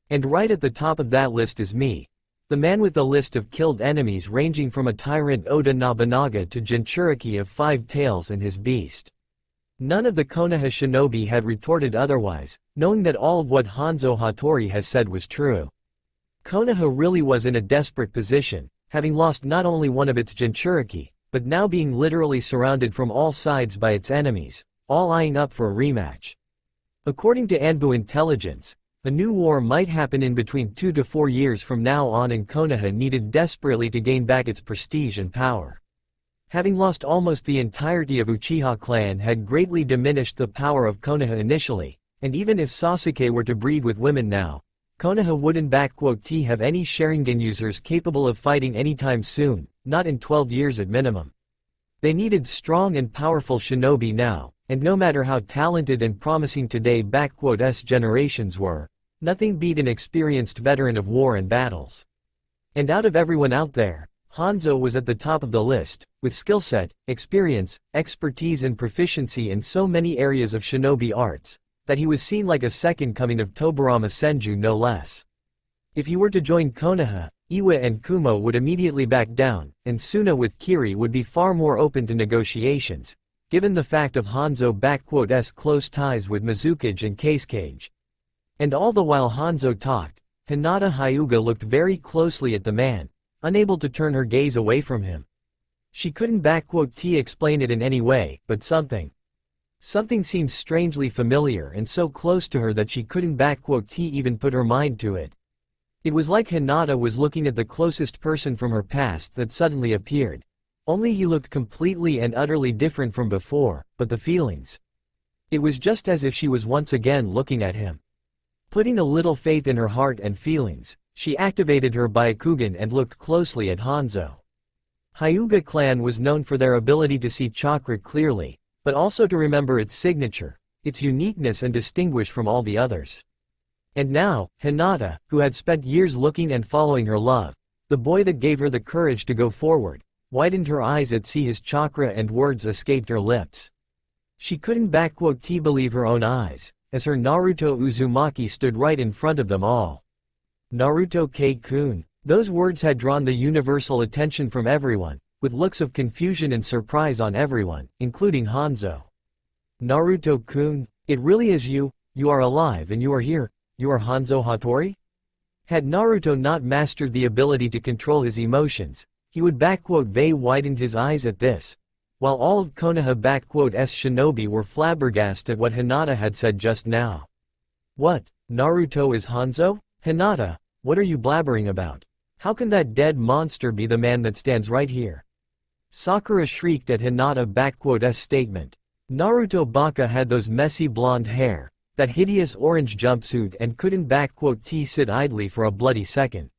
And right at the top of that list is me. The man with the list of killed enemies ranging from a tyrant Oda Nobunaga to Jinchuriki of 5 tails and his beast. None of the Konoha shinobi had retorted otherwise, knowing that all of what Hanzo Hattori has said was true. Konoha really was in a desperate position, having lost not only one of its Jinchuriki, but now being literally surrounded from all sides by its enemies, all eyeing up for a rematch. According to Anbu intelligence, a new war might happen in between 2 to 4 years from now on and Konoha needed desperately to gain back its prestige and power. Having lost almost the entirety of Uchiha clan had greatly diminished the power of Konoha initially, and even if Sasuke were to breed with women now, Konoha wouldn't have any Sharingan users capable of fighting anytime soon, not in 12 years at minimum. They needed strong and powerful shinobi now, and no matter how talented and promising today generations were, nothing beat an experienced veteran of war and battles. And out of everyone out there, Hanzo was at the top of the list, with skill set, experience, expertise and proficiency in so many areas of shinobi arts, that he was seen like a second coming of Tobirama Senju no less. If he were to join Konoha, Iwa and Kumo would immediately back down, and Suna with Kiri would be far more open to negotiations, given the fact of Hanzo's close ties with Mizukage and Kasekage. And all the while Hanzo talked, Hinata Hyuga looked very closely at the man, unable to turn her gaze away from him. She couldn't explain it in any way, but something seemed strangely familiar and so close to her that she couldn't even put her mind to it. It was like Hinata was looking at the closest person from her past that suddenly appeared. Only he looked completely and utterly different from before, but the feelings. It was just as if she was once again looking at him. Putting a little faith in her heart and feelings, she activated her Byakugan and looked closely at Hanzo. Hyuga clan was known for their ability to see chakra clearly, but also to remember its signature, its uniqueness and distinguish from all the others. And now, Hinata, who had spent years looking and following her love, the boy that gave her the courage to go forward, widened her eyes at see his chakra and words escaped her lips. She couldn't believe her own eyes, as her Naruto Uzumaki stood right in front of them all. Naruto K-kun. Those words had drawn the universal attention from everyone, with looks of confusion and surprise on everyone, including Hanzo. Naruto-kun, it really is you, you are alive and you are here, you are Hanzo Hattori? Had Naruto not mastered the ability to control his emotions, he would widened his eyes at this, while all of Konoha shinobi were flabbergasted at what Hinata had said just now. What, Naruto is Hanzo? Hinata, what are you blabbering about? How can that dead monster be the man that stands right here? Sakura shrieked at Hinata's statement. Naruto Baka had those messy blonde hair, that hideous orange jumpsuit and couldn't sit idly for a bloody second.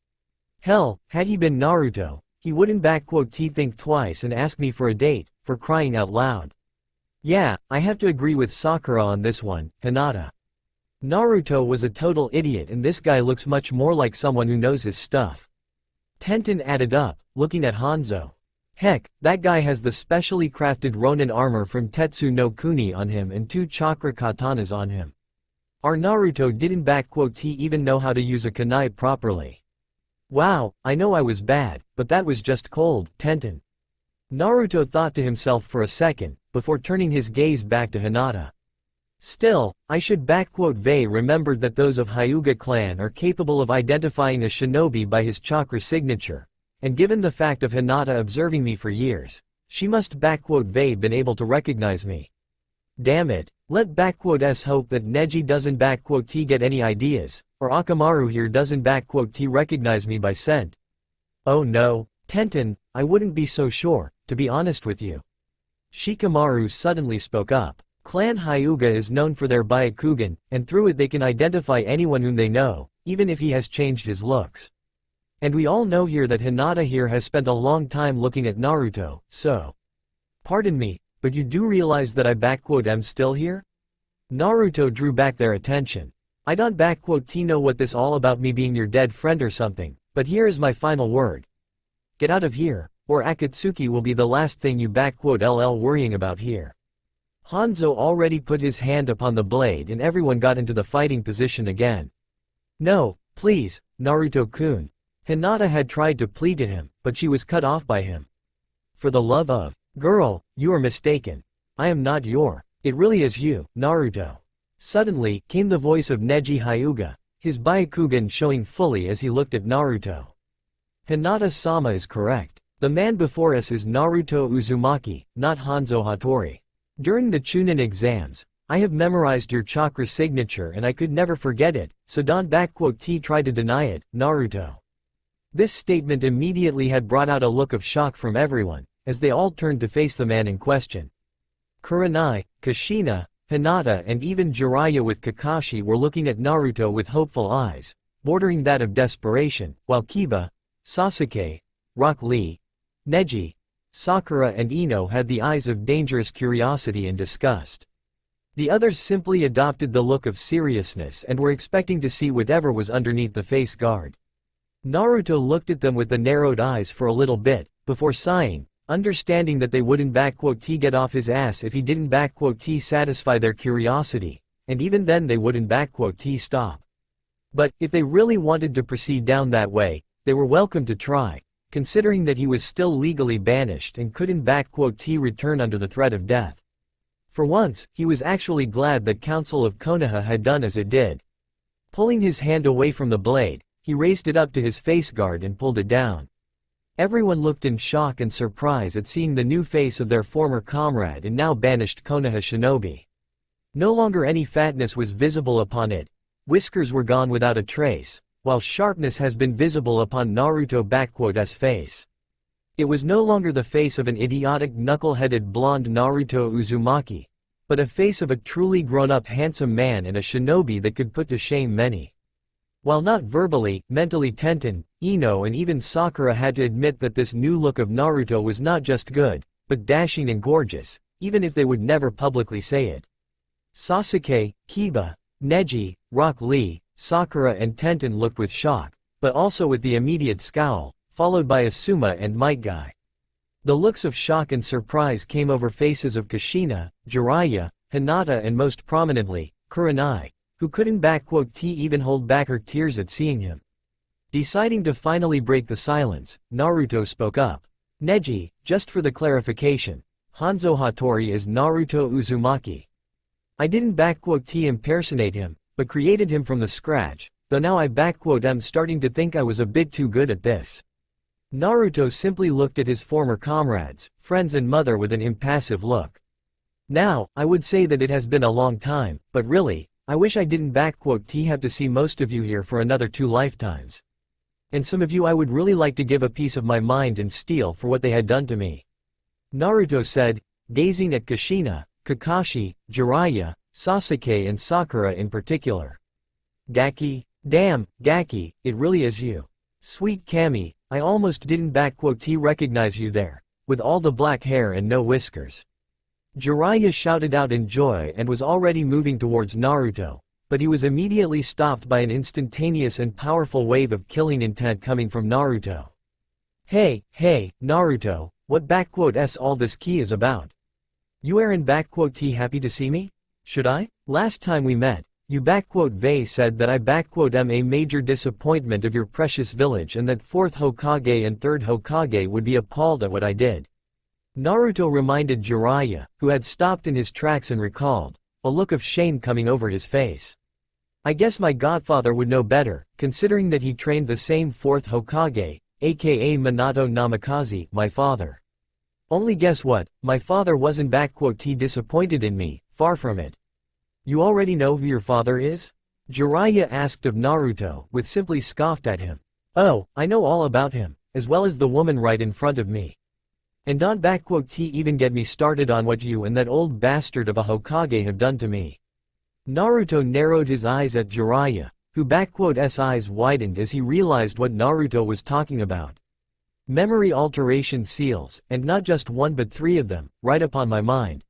Hell, had he been Naruto, he wouldn't think twice and ask me for a date, for crying out loud. Yeah, I have to agree with Sakura on this one, Hinata. Naruto was a total idiot and this guy looks much more like someone who knows his stuff. Tenten added up, looking at Hanzo. Heck, that guy has the specially crafted Ronin armor from Tetsu no Kuni on him and 2 chakra katanas on him. Our Naruto didn't even know how to use a kunai properly. Wow, I know I was bad, but that was just cold, Tenten. Naruto thought to himself for a second, before turning his gaze back to Hinata. Still, I should Vei remembered that those of Hyuga clan are capable of identifying a shinobi by his chakra signature, and given the fact of Hinata observing me for years, she must Vei been able to recognize me. Damn it, let S hope that Neji doesn't get any ideas, or Akamaru here doesn't recognize me by scent. Oh no, Tenten, I wouldn't be so sure, to be honest with you. Shikamaru suddenly spoke up. Clan Hyuga is known for their Byakugan, and through it they can identify anyone whom they know, even if he has changed his looks. And we all know here that Hinata here has spent a long time looking at Naruto, so. Pardon me, but you do realize that I am still here? Naruto drew back their attention. I don't know what this all about me being your dead friend or something, but here is my final word. Get out of here, or Akatsuki will be the last thing you worrying about here. Hanzo already put his hand upon the blade and everyone got into the fighting position again. No, please, Naruto-kun. Hinata had tried to plead to him, but she was cut off by him. For the love of, girl, you are mistaken. I am not it really is you, Naruto. Suddenly, came the voice of Neji Hyuga, his Byakugan showing fully as he looked at Naruto. Hinata-sama is correct. The man before us is Naruto Uzumaki, not Hanzo Hattori. During the Chunin exams, I have memorized your chakra signature and I could never forget it, so don't try to deny it, Naruto. This statement immediately had brought out a look of shock from everyone, as they all turned to face the man in question. Kurenai, Kushina, Hinata and even Jiraiya with Kakashi were looking at Naruto with hopeful eyes, bordering that of desperation, while Kiba, Sasuke, Rock Lee, Neji, Sakura and Ino had the eyes of dangerous curiosity and disgust. The others simply adopted the look of seriousness and were expecting to see whatever was underneath the face guard. Naruto looked at them with the narrowed eyes for a little bit, before sighing, understanding that they wouldn't get off his ass if he didn't satisfy their curiosity, and even then they wouldn't stop. But, if they really wanted to proceed down that way, they were welcome to try, considering that he was still legally banished and couldn't return under the threat of death. For once, he was actually glad that Council of Konoha had done as it did. Pulling his hand away from the blade, he raised it up to his face guard and pulled it down. Everyone looked in shock and surprise at seeing the new face of their former comrade and now banished Konoha shinobi. No longer any fatness was visible upon it, whiskers were gone without a trace, while sharpness has been visible upon Naruto's face. It was no longer the face of an idiotic knuckle-headed blonde Naruto Uzumaki, but a face of a truly grown-up handsome man and a shinobi that could put to shame many. While not verbally, mentally Tenten, Ino and even Sakura had to admit that this new look of Naruto was not just good, but dashing and gorgeous, even if they would never publicly say it. Sasuke, Kiba, Neji, Rock Lee, Sakura and Tenten looked with shock, but also with the immediate scowl, followed by Asuma and Might Guy. The looks of shock and surprise came over faces of Kushina, Jiraiya, Hinata and most prominently, Kurenai, who couldn't even hold back her tears at seeing him. Deciding to finally break the silence, Naruto spoke up. Neji, just for the clarification, Hanzo Hattori is Naruto Uzumaki. I didn't impersonate him, but created him from the scratch, though now I am starting to think I was a bit too good at this. Naruto simply looked at his former comrades, friends and mother with an impassive look. Now, I would say that it has been a long time, but really, I wish I didn't have to see most of you here for another 2 lifetimes. And some of you I would really like to give a piece of my mind and steal for what they had done to me. Naruto said, gazing at Kushina, Kakashi, Jiraiya, Sasuke and Sakura in particular. Gaki, damn, Gaki, it really is you. Sweet Kami, I almost didn't recognize you there, with all the black hair and no whiskers. Jiraiya shouted out in joy and was already moving towards Naruto, but he was immediately stopped by an instantaneous and powerful wave of killing intent coming from Naruto. Hey, Naruto, what s all this key is about? You aren't t happy to see me? Should I? Last time we met, you vey said that I am a major disappointment of your precious village and that 4th Hokage and 3rd Hokage would be appalled at what I did. Naruto reminded Jiraiya, who had stopped in his tracks and recalled, a look of shame coming over his face. I guess my godfather would know better, considering that he trained the same 4th Hokage, aka Minato Namikaze, my father. Only guess what, my father wasn't disappointed in me, far from it. You already know who your father is? Jiraiya asked of Naruto, with simply scoffed at him. Oh, I know all about him, as well as the woman right in front of me. And don't even get me started on what you and that old bastard of a Hokage have done to me. Naruto narrowed his eyes at Jiraiya, who eyes widened as he realized what Naruto was talking about. Memory alteration seals, and not just one but 3 of them, right upon my mind.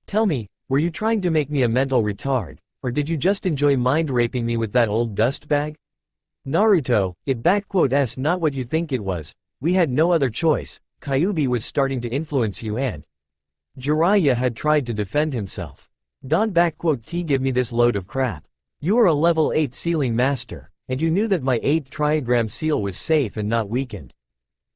Tell me, were you trying to make me a mental retard, or did you just enjoy mind raping me with that old dust bag? Naruto, it not what you think it was, we had no other choice, Kyuubi was starting to influence you and… Jiraiya had tried to defend himself. Don't give me this load of crap. You are a level 8 sealing master, and you knew that my 8 trigram seal was safe and not weakened.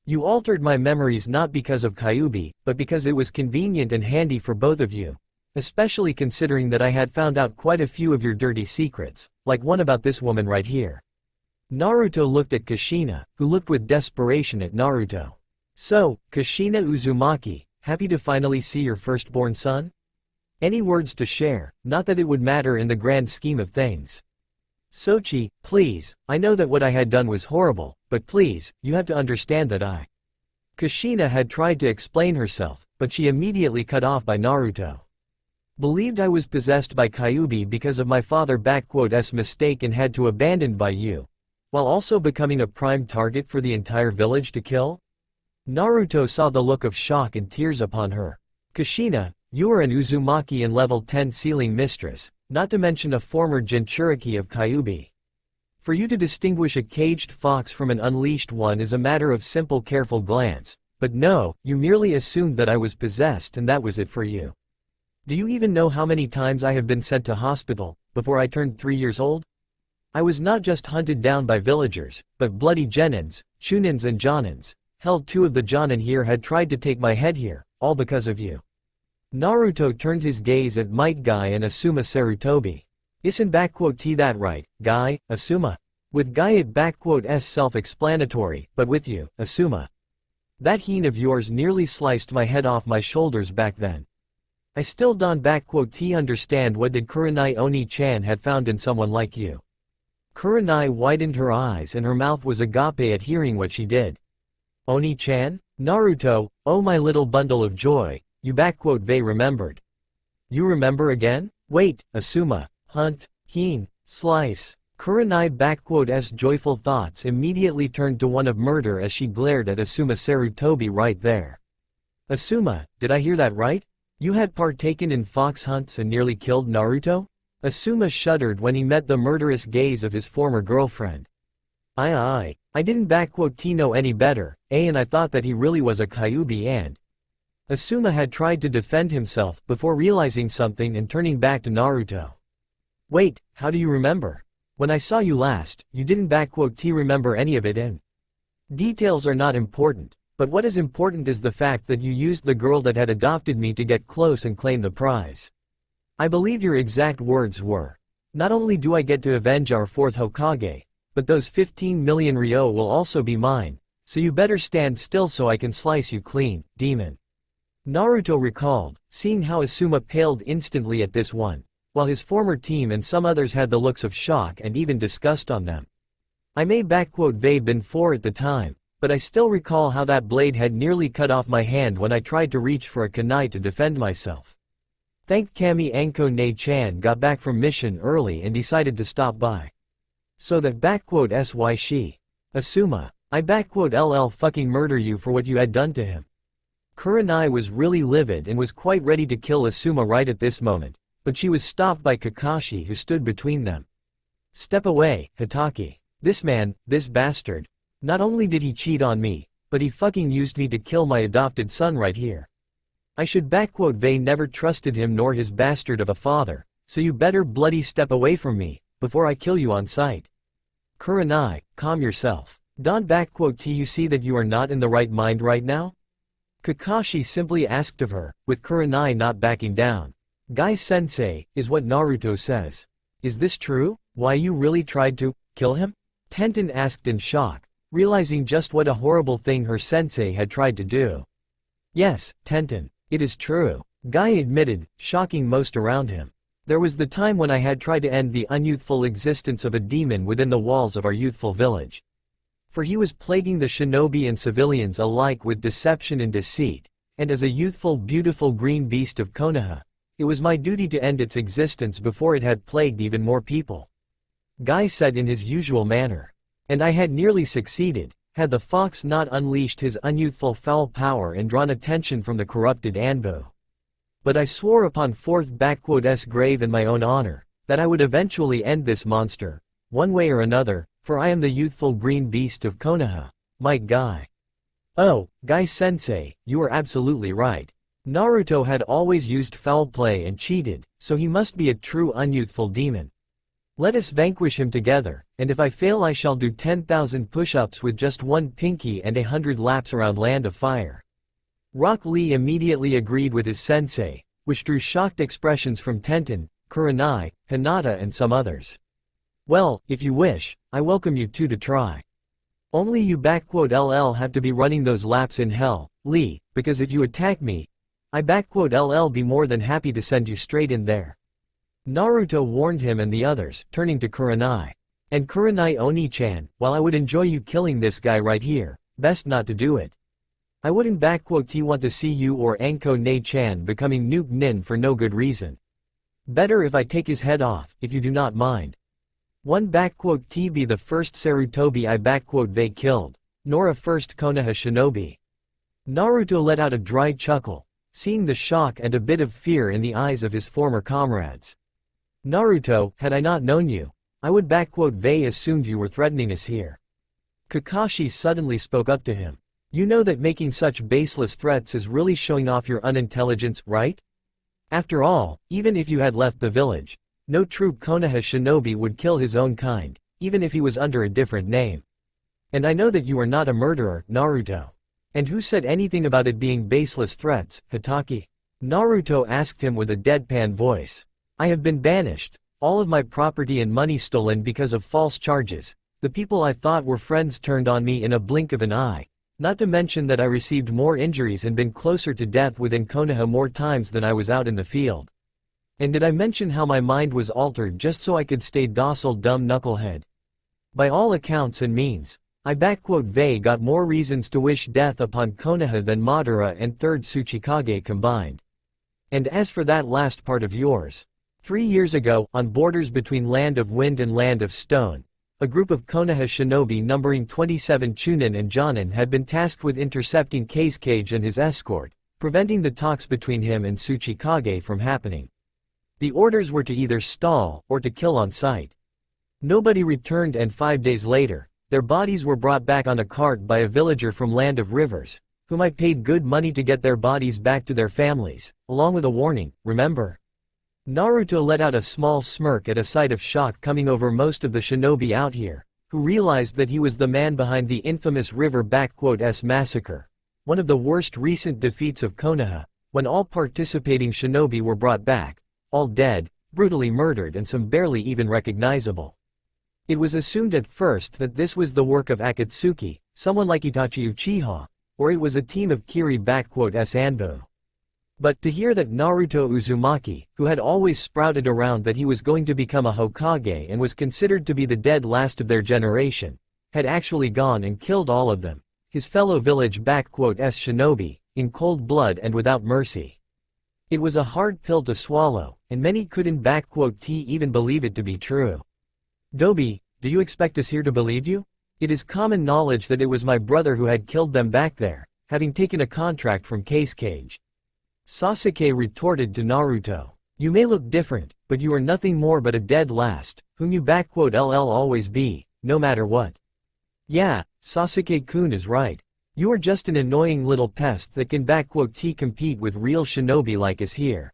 You altered my memories not because of Kyuubi, but because it was convenient and handy for both of you. Especially considering that I had found out quite a few of your dirty secrets, like one about this woman right here. Naruto looked at Kushina, who looked with desperation at Naruto. So, Kushina Uzumaki, happy to finally see your firstborn son? Any words to share, not that it would matter in the grand scheme of things. Sochi, please, I know that what I had done was horrible, but please, you have to understand that I… Kushina had tried to explain herself, but she immediately cut off by Naruto. Believed I was possessed by Kyuubi because of my father mistake and had to abandoned by you, while also becoming a prime target for the entire village to kill? Naruto saw the look of shock and tears upon her. Kushina, you are an Uzumaki and level 10 sealing mistress, not to mention a former Jinchuriki of Kyuubi. For you to distinguish a caged fox from an unleashed one is a matter of simple careful glance, but no, you merely assumed that I was possessed and that was it for you. Do you even know how many times I have been sent to hospital, before I turned 3 years old? I was not just hunted down by villagers, but bloody genins, chunins and jonins. Hell, 2 of the jonin here had tried to take my head here, all because of you. Naruto turned his gaze at Might Guy and Asuma Sarutobi. Isn't that right, Guy, Asuma? With Guy it self-explanatory, but with you, Asuma. That heen of yours nearly sliced my head off my shoulders back then. I still don't understand what did Kurenai Oni-chan had found in someone like you. Kurenai widened her eyes and her mouth was agape at hearing what she did. Oni-chan? Naruto, oh my little bundle of joy, you vey remembered. You remember again? Wait, Asuma, hunt, heen, slice. Kurenai's joyful thoughts immediately turned to one of murder as she glared at Asuma Sarutobi right there. Asuma, did I hear that right? You had partaken in fox hunts and nearly killed Naruto? Asuma shuddered when he met the murderous gaze of his former girlfriend. I didn't know any better, and I thought that he really was a Kyuubi and… Asuma had tried to defend himself before realizing something and turning back to Naruto. Wait, how do you remember? When I saw you last, you didn't remember any of it and… Details are not important. But what is important is the fact that you used the girl that had adopted me to get close and claim the prize. I believe your exact words were, not only do I get to avenge our 4th Hokage, but those 15 million ryo will also be mine, so you better stand still so I can slice you clean, demon. Naruto recalled, seeing how Asuma paled instantly at this one, while his former team and some others had the looks of shock and even disgust on them. I may been 4 at the time, but I still recall how that blade had nearly cut off my hand when I tried to reach for a kunai to defend myself. Thank Kami Anko Ne-chan got back from mission early and decided to stop by. So that sy she. Asuma, I ll fucking murder you for what you had done to him. Kurenai was really livid and was quite ready to kill Asuma right at this moment, but she was stopped by Kakashi who stood between them. Step away, Hitaki. This man, this bastard. Not only did he cheat on me, but he fucking used me to kill my adopted son right here. I should They never trusted him nor his bastard of a father, so you better bloody step away from me, before I kill you on sight. Kurenai, calm yourself. Don't you see that you are not in the right mind right now? Kakashi simply asked of her, with Kurenai not backing down. Guy-sensei, is what Naruto says. Is this true? Why you really tried to kill him? Tenten asked in shock, realizing just what a horrible thing her sensei had tried to do. Yes, Tenten, it is true, Guy admitted, shocking most around him. There was the time when I had tried to end the unyouthful existence of a demon within the walls of our youthful village. For he was plaguing the shinobi and civilians alike with deception and deceit, and as a youthful beautiful green beast of Konoha, it was my duty to end its existence before it had plagued even more people. Guy said in his usual manner. And I had nearly succeeded, had the fox not unleashed his unyouthful foul power and drawn attention from the corrupted Anbu. But I swore upon Fourth-S grave and my own honor, that I would eventually end this monster, one way or another, for I am the youthful green beast of Konoha, Might Guy. Oh, Guy-sensei, you are absolutely right. Naruto had always used foul play and cheated, so he must be a true unyouthful demon. Let us vanquish him together, and if I fail I shall do 10,000 push-ups with just one pinky and 100 laps around Land of Fire. Rock Lee immediately agreed with his sensei, which drew shocked expressions from Tenten, Kurenai, Hinata and some others. Well, if you wish, I welcome you two to try. Only you LL have to be running those laps in hell, Lee, because if you attack me, I LL be more than happy to send you straight in there. Naruto warned him and the others, turning to Kurenai. And Kurenai Oni-chan, while I would enjoy you killing this guy right here, best not to do it. I wouldn't want to see you or Anko Ne-chan becoming Nuke Nin for no good reason. Better if I take his head off, if you do not mind. One be the first Sarutobi I they killed, nor a first Konoha shinobi. Naruto let out a dry chuckle, seeing the shock and a bit of fear in the eyes of his former comrades. Naruto, had I not known you, I would they assumed you were threatening us here. Kakashi suddenly spoke up to him. You know that making such baseless threats is really showing off your unintelligence, right? After all, even if you had left the village, no true Konoha shinobi would kill his own kind, even if he was under a different name. And I know that you are not a murderer, Naruto. And who said anything about it being baseless threats, Hitaki? Naruto asked him with a deadpan voice. I have been banished, all of my property and money stolen because of false charges, the people I thought were friends turned on me in a blink of an eye, not to mention that I received more injuries and been closer to death within Konoha more times than I was out in the field. And did I mention how my mind was altered just so I could stay docile dumb knucklehead? By all accounts and means, I they got more reasons to wish death upon Konoha than Madara and 3rd Tsuchikage combined. And as for that last part of yours, 3 years ago, on borders between Land of Wind and Land of Stone, a group of Konoha shinobi numbering 27 Chunin and Jonin had been tasked with intercepting Kazekage and his escort, preventing the talks between him and Tsuchikage from happening. The orders were to either stall, or to kill on sight. Nobody returned and 5 days later, their bodies were brought back on a cart by a villager from Land of Rivers, whom I paid good money to get their bodies back to their families, along with a warning, remember? Naruto let out a small smirk at a sight of shock coming over most of the shinobi out here, who realized that he was the man behind the infamous River S massacre, one of the worst recent defeats of Konoha, when all participating shinobi were brought back, all dead, brutally murdered and some barely even recognizable. It was assumed at first that this was the work of Akatsuki, someone like Itachi Uchiha, or it was a team of Kiri S Anbu. But to hear that Naruto Uzumaki, who had always sprouted around that he was going to become a Hokage and was considered to be the dead last of their generation, had actually gone and killed all of them, his fellow village S shinobi, in cold blood and without mercy. It was a hard pill to swallow, and many couldn't even believe it to be true. Dobi, do you expect us here to believe you? It is common knowledge that it was my brother who had killed them back there, having taken a contract from Kazekage. Sasuke retorted to Naruto. You may look different, but you are nothing more but a dead last, whom you LL always be, no matter what. Yeah, Sasuke-kun is right. You are just an annoying little pest that can compete with real shinobi like us here.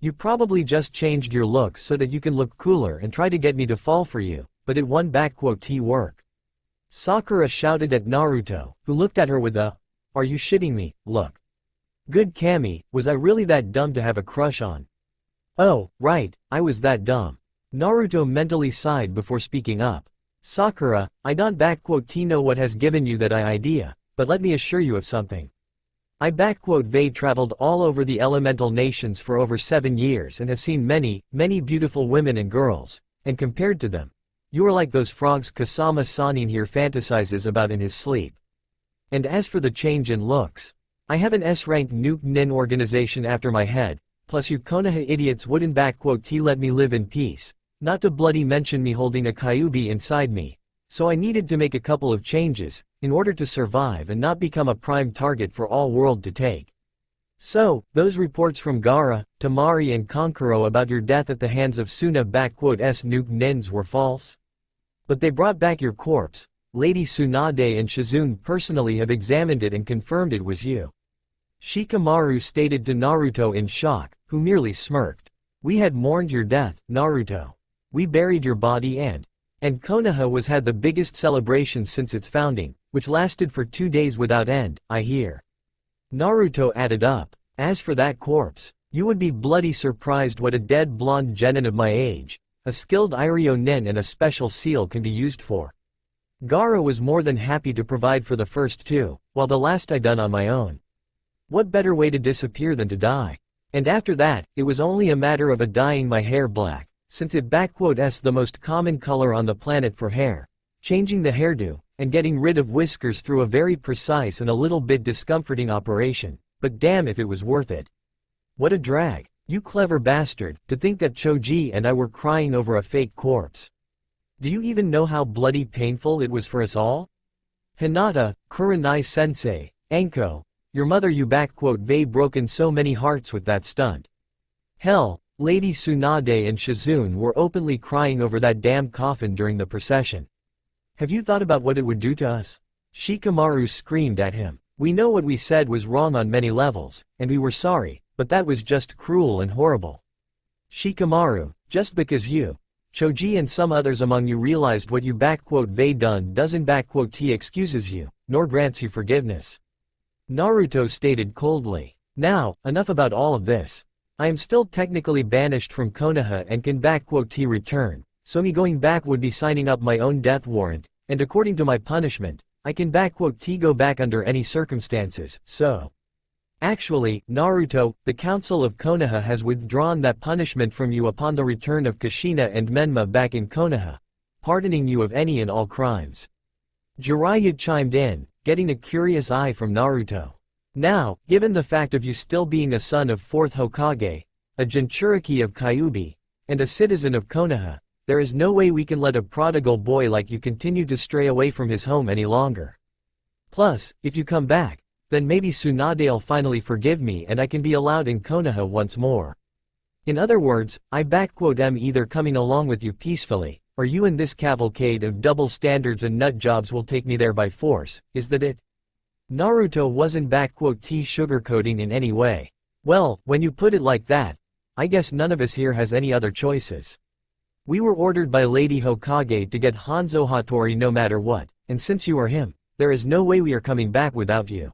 You probably just changed your looks so that you can look cooler and try to get me to fall for you, but it won't work. Sakura shouted at Naruto, who looked at her with a, "Are you shitting me, look. Good Kami, was I really that dumb to have a crush on?" "Oh, right, I was that dumb." Naruto mentally sighed before speaking up. "Sakura, I don't know what has given you that idea, but let me assure you of something. I traveled all over the elemental nations for over 7 years and have seen many, many beautiful women and girls, and compared to them, you are like those frogs Kasama Sanin here fantasizes about in his sleep. And as for the change in looks, I have an S-ranked nuke nin organization after my head, plus you Konoha idiots wouldn't let me live in peace, not to bloody mention me holding a Kyuubi inside me, so I needed to make a couple of changes, in order to survive and not become a prime target for all world to take. So, those reports from Gaara, Tamari and Kankuro about your death at the hands of Suna S nuke nins were false? But they brought back your corpse. Lady Tsunade and Shizune personally have examined it and confirmed it was you." Shikamaru stated to Naruto in shock, who merely smirked. "We had mourned your death, Naruto. We buried your body and Konoha was had the biggest celebration since its founding, which lasted for 2 days without end, I hear." Naruto added up, "As for that corpse, you would be bloody surprised what a dead blonde genin of my age, a skilled Iryo nin and a special seal can be used for. Gaara was more than happy to provide for the first 2, while the last I done on my own. What better way to disappear than to die? And after that, it was only a matter of dyeing my hair black, since it the most common color on the planet for hair, changing the hairdo, and getting rid of whiskers through a very precise and a little bit discomforting operation, but damn if it was worth it. What a drag, you clever bastard, to think that Choji and I were crying over a fake corpse. Do you even know how bloody painful it was for us all? Hinata, Kurenai-sensei, Anko, your mother you broken so many hearts with that stunt. Hell, Lady Tsunade and Shizune were openly crying over that damn coffin during the procession. Have you thought about what it would do to us?" Shikamaru screamed at him. "We know what we said was wrong on many levels, and we were sorry, but that was just cruel and horrible. Shikamaru, just because you, Choji and some others among you realized what you done doesn't excuses you, nor grants you forgiveness." Naruto stated coldly. "Now, enough about all of this. I am still technically banished from Konoha and can return, so me going back would be signing up my own death warrant, and according to my punishment, I can go back under any circumstances, so. Actually, Naruto, the Council of Konoha has withdrawn that punishment from you upon the return of Kushina and Menma back in Konoha, pardoning you of any and all crimes." Jiraiya chimed in, getting a curious eye from Naruto. "Now, given the fact of you still being a son of 4th Hokage, a Jinchuriki of Kyuubi, and a citizen of Konoha, there is no way we can let a prodigal boy like you continue to stray away from his home any longer. Plus, if you come back, then maybe Tsunade'll finally forgive me and I can be allowed in Konoha once more. In other words, I am either coming along with you peacefully, or you and this cavalcade of double standards and nut jobs will take me there by force, is that it?" Naruto wasn't sugarcoating in any way. "Well, when you put it like that, I guess none of us here has any other choices. We were ordered by Lady Hokage to get Hanzo Hattori no matter what, and since you are him, there is no way we are coming back without you."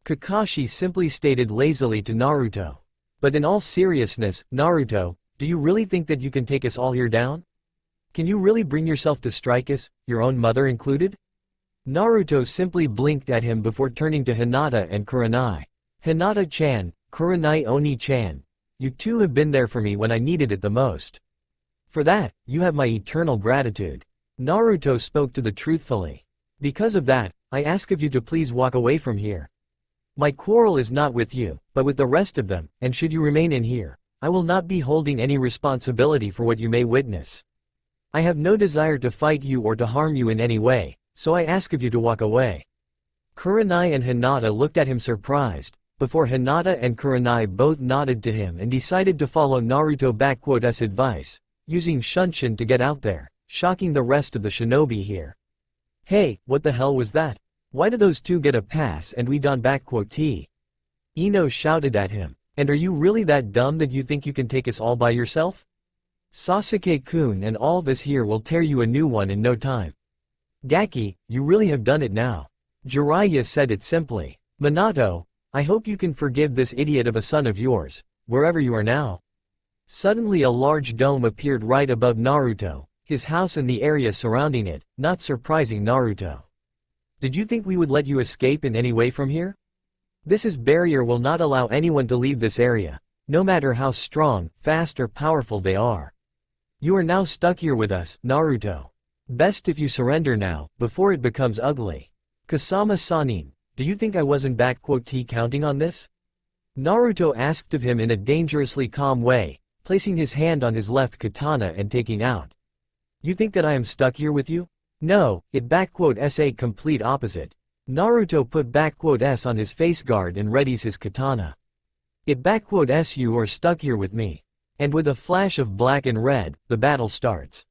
Kakashi simply stated lazily to Naruto. "But in all seriousness, Naruto, do you really think that you can take us all here down? Can you really bring yourself to strike us, your own mother included?" Naruto simply blinked at him before turning to Hinata and Kurenai. "Hinata-chan, Kurenai Oni-chan, you two have been there for me when I needed it the most. For that, you have my eternal gratitude." Naruto spoke to the truthfully. "Because of that, I ask of you to please walk away from here. My quarrel is not with you, but with the rest of them, and should you remain in here, I will not be holding any responsibility for what you may witness. I have no desire to fight you or to harm you in any way, so I ask of you to walk away." Kurenai and Hinata looked at him surprised, before Hinata and Kurenai both nodded to him and decided to follow Naruto's advice, using Shunshin to get out there, shocking the rest of the shinobi here. "Hey, what the hell was that?" Why do those two get a pass and we don't? T. Ino shouted at him. And are you really that dumb that you think you can take us all by yourself? Sasuke-kun and all of us here will tear you a new one in no time. Gaki, you really have done it now. Jiraiya said it simply. Minato, I hope you can forgive this idiot of a son of yours, wherever you are now. Suddenly a large dome appeared right above Naruto, his house and the area surrounding it, not surprising Naruto. Did you think we would let you escape in any way from here? This barrier will not allow anyone to leave this area, no matter how strong, fast or powerful they are. You are now stuck here with us, Naruto. Best if you surrender now, before it becomes ugly. Kasama Sanin, do you think I wasn't counting on this? Naruto asked of him in a dangerously calm way, placing his hand on his left katana and taking out. You think that I am stuck here with you? No, it's a complete opposite. Naruto put S on his face guard and readies his katana. You are stuck here with me. And with a flash of black and red, the battle starts.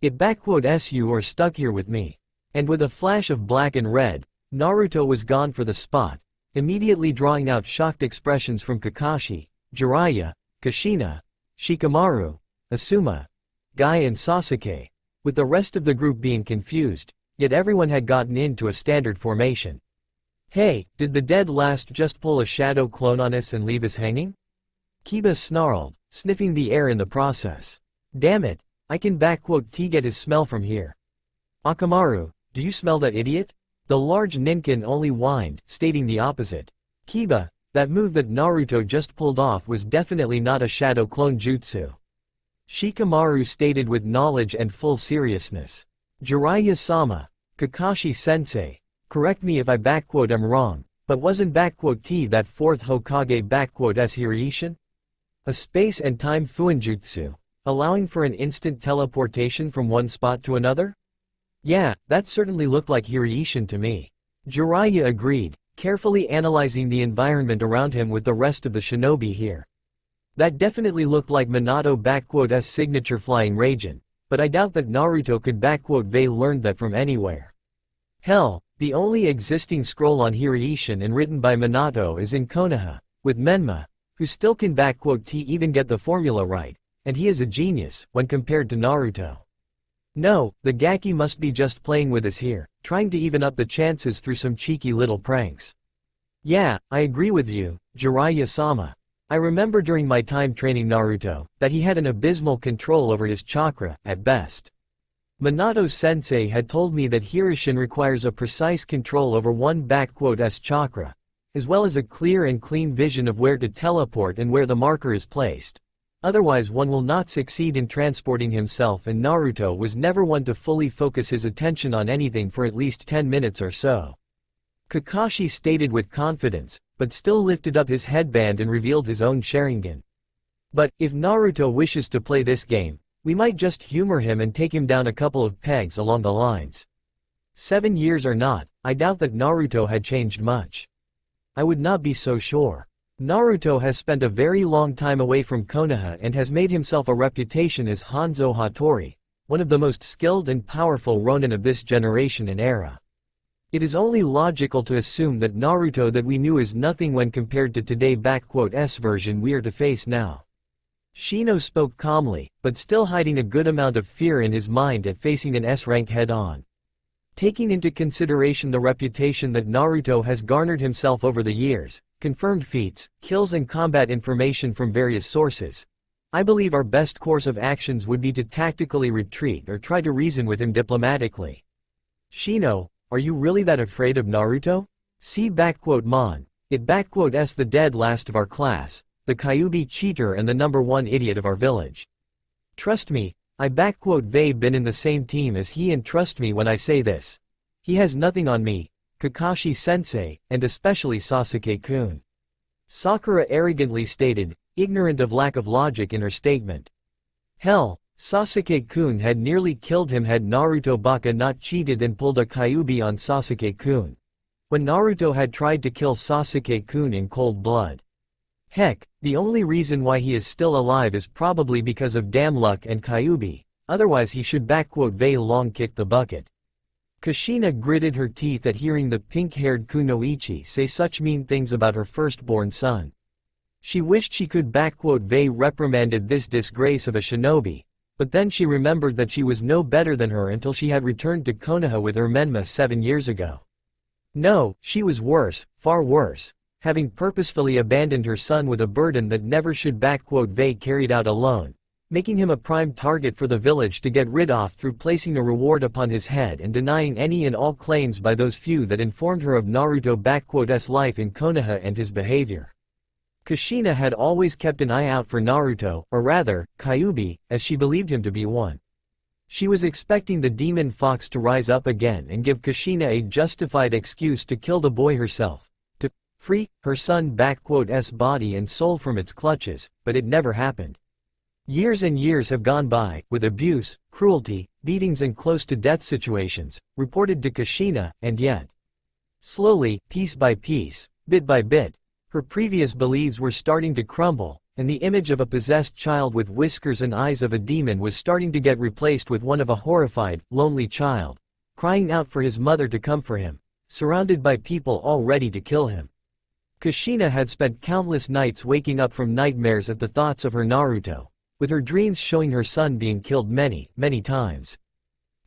You are stuck here with me. And with a flash of black and red, Naruto was gone for the spot, immediately drawing out shocked expressions from Kakashi, Jiraiya, Kushina, Shikamaru, Asuma, Guy and Sasuke, with the rest of the group being confused, yet everyone had gotten into a standard formation. Hey, did the dead last just pull a shadow clone on us and leave us hanging? Kiba snarled, sniffing the air in the process. Damn it, I can get his smell from here. Akamaru, do you smell that idiot? The large ninkin only whined, stating the opposite. Kiba, that move that Naruto just pulled off was definitely not a shadow clone jutsu. Shikamaru stated with knowledge and full seriousness. Jiraiya-sama, Kakashi-sensei, correct me if I am wrong, but wasn't T that fourth Hokage s Hirishin? A space and time fuinjutsu, allowing for an instant teleportation from one spot to another? Yeah, that certainly looked like Hirishin to me. Jiraiya agreed, carefully analyzing the environment around him with the rest of the shinobi here. That definitely looked like Minato signature flying Raijin, but I doubt that Naruto could learned that from anywhere. Hell, the only existing scroll on Hirishin and written by Minato is in Konoha, with Menma, who still can even get the formula right, and he is a genius, when compared to Naruto. No, the Gaki must be just playing with us here, trying to even up the chances through some cheeky little pranks. Yeah, I agree with you, Jiraiya-sama. I remember during my time training Naruto, that he had an abysmal control over his chakra, at best. Minato-sensei had told me that Hirishin requires a precise control over one chakra, as well as a clear and clean vision of where to teleport and where the marker is placed. Otherwise one will not succeed in transporting himself, and Naruto was never one to fully focus his attention on anything for at least 10 minutes or so. Kakashi stated with confidence, but still lifted up his headband and revealed his own Sharingan. But, if Naruto wishes to play this game, we might just humor him and take him down a couple of pegs along the lines. 7 years or not, I doubt that Naruto had changed much. I would not be so sure. Naruto has spent a very long time away from Konoha and has made himself a reputation as Hanzo Hattori, one of the most skilled and powerful Ronin of this generation and era. It is only logical to assume that Naruto that we knew is nothing when compared to today's version we are to face now. Shino spoke calmly, but still hiding a good amount of fear in his mind at facing an S-rank head-on. Taking into consideration the reputation that Naruto has garnered himself over the years, confirmed feats, kills and combat information from various sources, I believe our best course of actions would be to tactically retreat or try to reason with him diplomatically. Shino, are you really that afraid of Naruto? See Mon. S the dead last of our class, the Kyuubi cheater and the #1 idiot of our village. Trust me, I been in the same team as he, and trust me when I say this. He has nothing on me, Kakashi-sensei, and especially Sasuke-kun. Sakura arrogantly stated, ignorant of lack of logic in her statement. Hell, Sasuke-kun had nearly killed him had Naruto Baka not cheated and pulled a Kyuubi on Sasuke-kun. When Naruto had tried to kill Sasuke-kun in cold blood. Heck, the only reason why he is still alive is probably because of damn luck and Kyuubi, otherwise he should long kick the bucket. Kushina gritted her teeth at hearing the pink-haired Kunoichi say such mean things about her firstborn son. She wished she could Vei reprimanded this disgrace of a shinobi, but then she remembered that she was no better than her until she had returned to Konoha with her Menma 7 years ago. No, she was worse, far worse, having purposefully abandoned her son with a burden that never should Vei carried out alone, making him a prime target for the village to get rid of through placing a reward upon his head and denying any and all claims by those few that informed her of Naruto's life in Konoha and his behavior. Kushina had always kept an eye out for Naruto, or rather, Kyuubi, as she believed him to be one. She was expecting the demon fox to rise up again and give Kushina a justified excuse to kill the boy herself, to free her son's body and soul from its clutches, but it never happened. Years and years have gone by, with abuse, cruelty, beatings and close-to-death situations, reported to Kushina, and yet. Slowly, piece by piece, bit by bit, her previous beliefs were starting to crumble, and the image of a possessed child with whiskers and eyes of a demon was starting to get replaced with one of a horrified, lonely child, crying out for his mother to come for him, surrounded by people all ready to kill him. Kushina had spent countless nights waking up from nightmares at the thoughts of her Naruto, with her dreams showing her son being killed many, many times.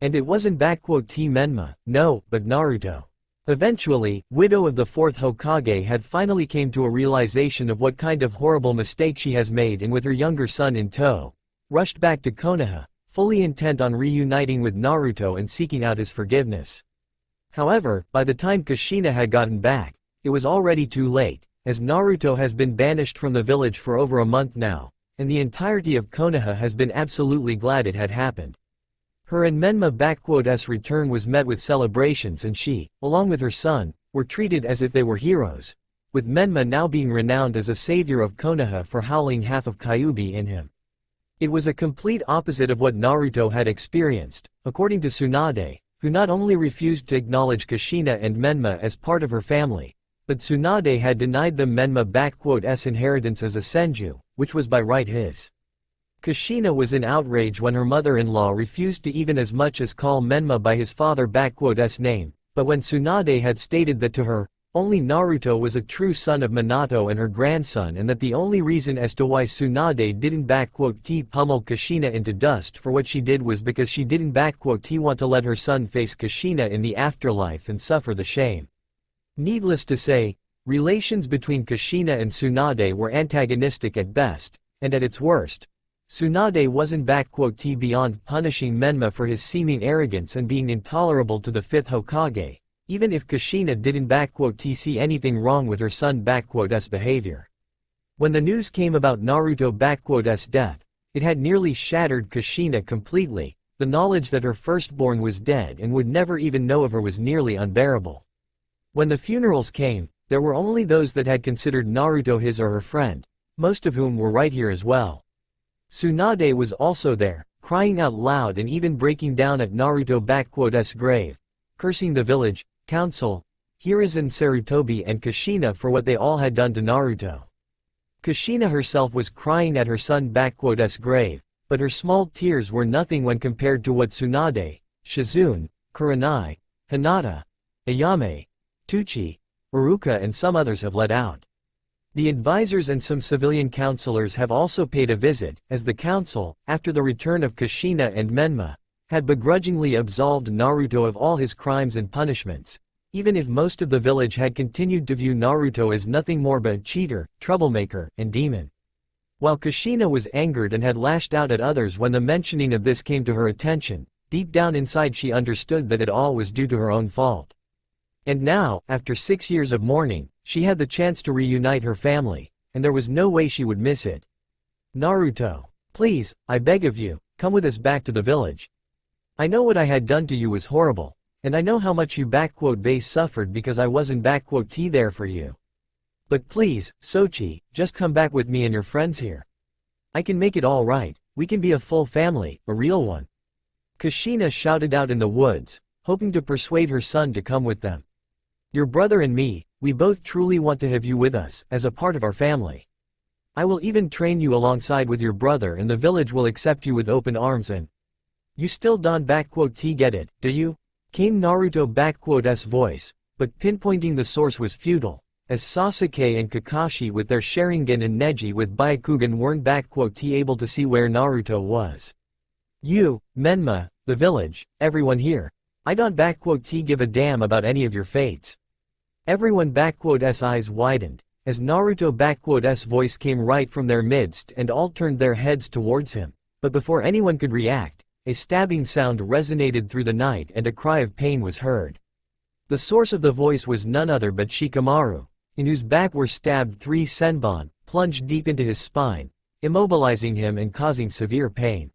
And it wasn't T Menma, no, but Naruto. Eventually, widow of the 4th Hokage had finally came to a realization of what kind of horrible mistake she has made and with her younger son in tow, rushed back to Konoha, fully intent on reuniting with Naruto and seeking out his forgiveness. However, by the time Kushina had gotten back, it was already too late, as Naruto has been banished from the village for over a month now, and the entirety of Konoha has been absolutely glad it had happened. Her and Menma's return was met with celebrations and she, along with her son, were treated as if they were heroes, with Menma now being renowned as a savior of Konoha for howling half of Kyuubi in him. It was a complete opposite of what Naruto had experienced, according to Tsunade, who not only refused to acknowledge Kushina and Menma as part of her family, but Tsunade had denied them Menma's inheritance as a senju, which was by right his. Kushina was in outrage when her mother-in-law refused to even as much as call Menma by his father's name, but when Tsunade had stated that to her, only Naruto was a true son of Minato and her grandson and that the only reason as to why Tsunade didn't pummel Kushina into dust for what she did was because she didn't want to let her son face Kushina in the afterlife and suffer the shame. Needless to say, relations between Kushina and Tsunade were antagonistic at best, and at its worst, Tsunade wasn't beyond punishing Menma for his seeming arrogance and being intolerable to the 5th Hokage, even if Kushina didn't see anything wrong with her son's behavior. When the news came about Naruto's death, it had nearly shattered Kushina completely. The knowledge that her firstborn was dead and would never even know of her was nearly unbearable. When the funerals came, there were only those that had considered Naruto his or her friend, most of whom were right here as well. Tsunade was also there, crying out loud and even breaking down at Naruto's grave, cursing the village, council, Hiruzen Sarutobi and Kushina for what they all had done to Naruto. Kushina herself was crying at her son's grave, but her small tears were nothing when compared to what Tsunade, Shizune, Kurenai, Hinata, Ayame, Tuchi, Uruka and some others have let out. The advisors and some civilian counselors have also paid a visit, as the council, after the return of Kushina and Menma, had begrudgingly absolved Naruto of all his crimes and punishments, even if most of the village had continued to view Naruto as nothing more but a cheater, troublemaker, and demon. While Kushina was angered and had lashed out at others when the mentioning of this came to her attention, deep down inside she understood that it all was due to her own fault. And now, after 6 years of mourning, she had the chance to reunite her family, and there was no way she would miss it. Naruto, please, I beg of you, come with us back to the village. I know what I had done to you was horrible, and I know how much you suffered because I wasn't there for you. But please, Sochi, just come back with me and your friends here. I can make it all right, we can be a full family, a real one. Kushina shouted out in the woods, hoping to persuade her son to come with them. Your brother and me, we both truly want to have you with us, as a part of our family. I will even train you alongside with your brother and the village will accept you with open arms and... You still don't get it, do you? Came Naruto's voice, but pinpointing the source was futile, as Sasuke and Kakashi with their Sharingan and Neji with Byakugan weren't able to see where Naruto was. You, Menma, the village, everyone here. I don't give a damn about any of your fates. Everyone's eyes widened, as Naruto's voice came right from their midst and all turned their heads towards him, but before anyone could react, a stabbing sound resonated through the night and a cry of pain was heard. The source of the voice was none other but Shikamaru, in whose back were stabbed 3 senbon, plunged deep into his spine, immobilizing him and causing severe pain.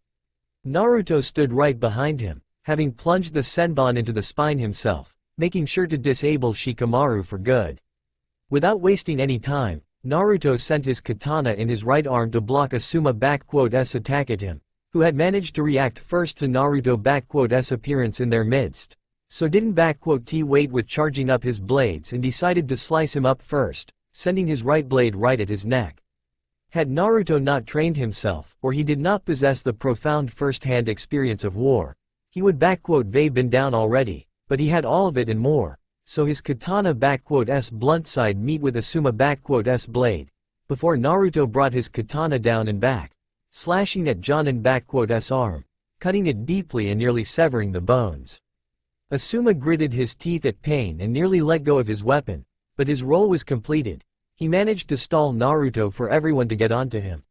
Naruto stood right behind him, having plunged the senbon into the spine himself, making sure to disable Shikamaru for good. Without wasting any time, Naruto sent his katana in his right arm to block Asuma's attack at him, who had managed to react first to Naruto's appearance in their midst, so didn't wait with charging up his blades and decided to slice him up first, sending his right blade right at his neck. Had Naruto not trained himself, or he did not possess the profound first-hand experience of war, he would been down already, but he had all of it and more, so his katana's blunt side meet with Asuma's blade, before Naruto brought his katana down and back, slashing at Jonin's arm, cutting it deeply and nearly severing the bones. Asuma gritted his teeth at pain and nearly let go of his weapon, but his role was completed. He managed to stall Naruto for everyone to get onto him.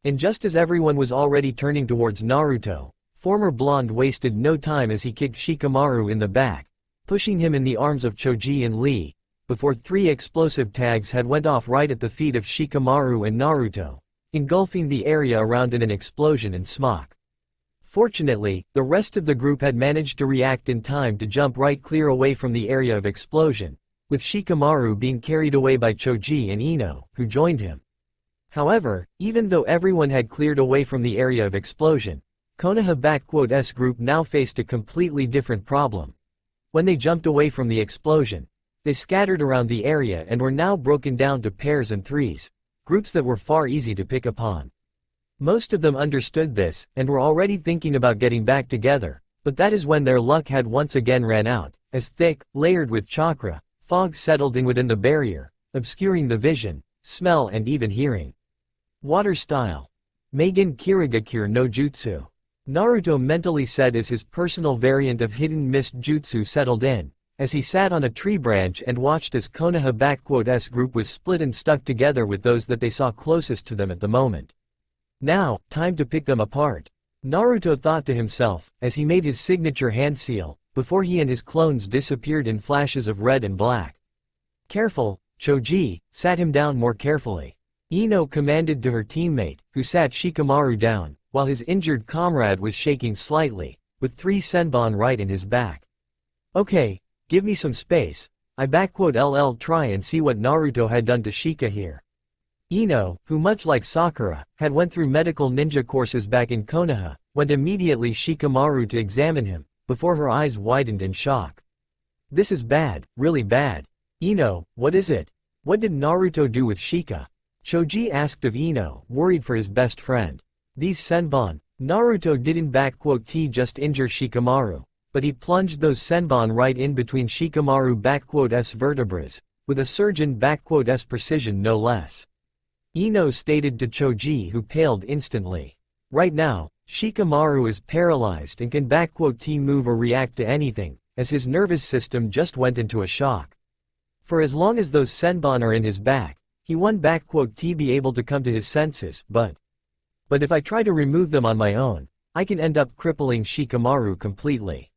And just as everyone was already turning towards Naruto, former Blonde wasted no time as he kicked Shikamaru in the back, pushing him in the arms of Choji and Lee, before 3 explosive tags had went off right at the feet of Shikamaru and Naruto, engulfing the area around in an explosion and smoke. Fortunately, the rest of the group had managed to react in time to jump right clear away from the area of explosion, with Shikamaru being carried away by Choji and Ino, who joined him. However, even though everyone had cleared away from the area of explosion, Konoha's group now faced a completely different problem. When they jumped away from the explosion, they scattered around the area and were now broken down to pairs and threes, groups that were far easy to pick upon. Most of them understood this and were already thinking about getting back together, but that is when their luck had once again ran out, as thick, layered with chakra, fog settled in within the barrier, obscuring the vision, smell and even hearing. Water style. Meigen Kirigakure no Jutsu. Naruto mentally said as his personal variant of hidden mist jutsu settled in, as he sat on a tree branch and watched as Konoha's group was split and stuck together with those that they saw closest to them at the moment. Now, time to pick them apart. Naruto thought to himself, as he made his signature hand seal, before he and his clones disappeared in flashes of red and black. Careful, Choji, sat him down more carefully. Ino commanded to her teammate, who sat Shikamaru down, while his injured comrade was shaking slightly, with 3 senbon right in his back. Okay, give me some space. I try and see what Naruto had done to Shika here. Ino, who much like Sakura, had went through medical ninja courses back in Konoha, went immediately Shikamaru to examine him, before her eyes widened in shock. This is bad, really bad. Ino, what is it? What did Naruto do with Shika? Choji asked of Ino, worried for his best friend. These senbon, Naruto didn't just injure Shikamaru, but he plunged those senbon right in between Shikamaru's vertebrae, with a surgeon's precision no less. Ino stated to Choji, who paled instantly. Right now, Shikamaru is paralyzed and can move or react to anything, as his nervous system just went into a shock. For as long as those senbon are in his back, he won't be able to come to his senses, but if I try to remove them on my own, I can end up crippling Shikamaru completely.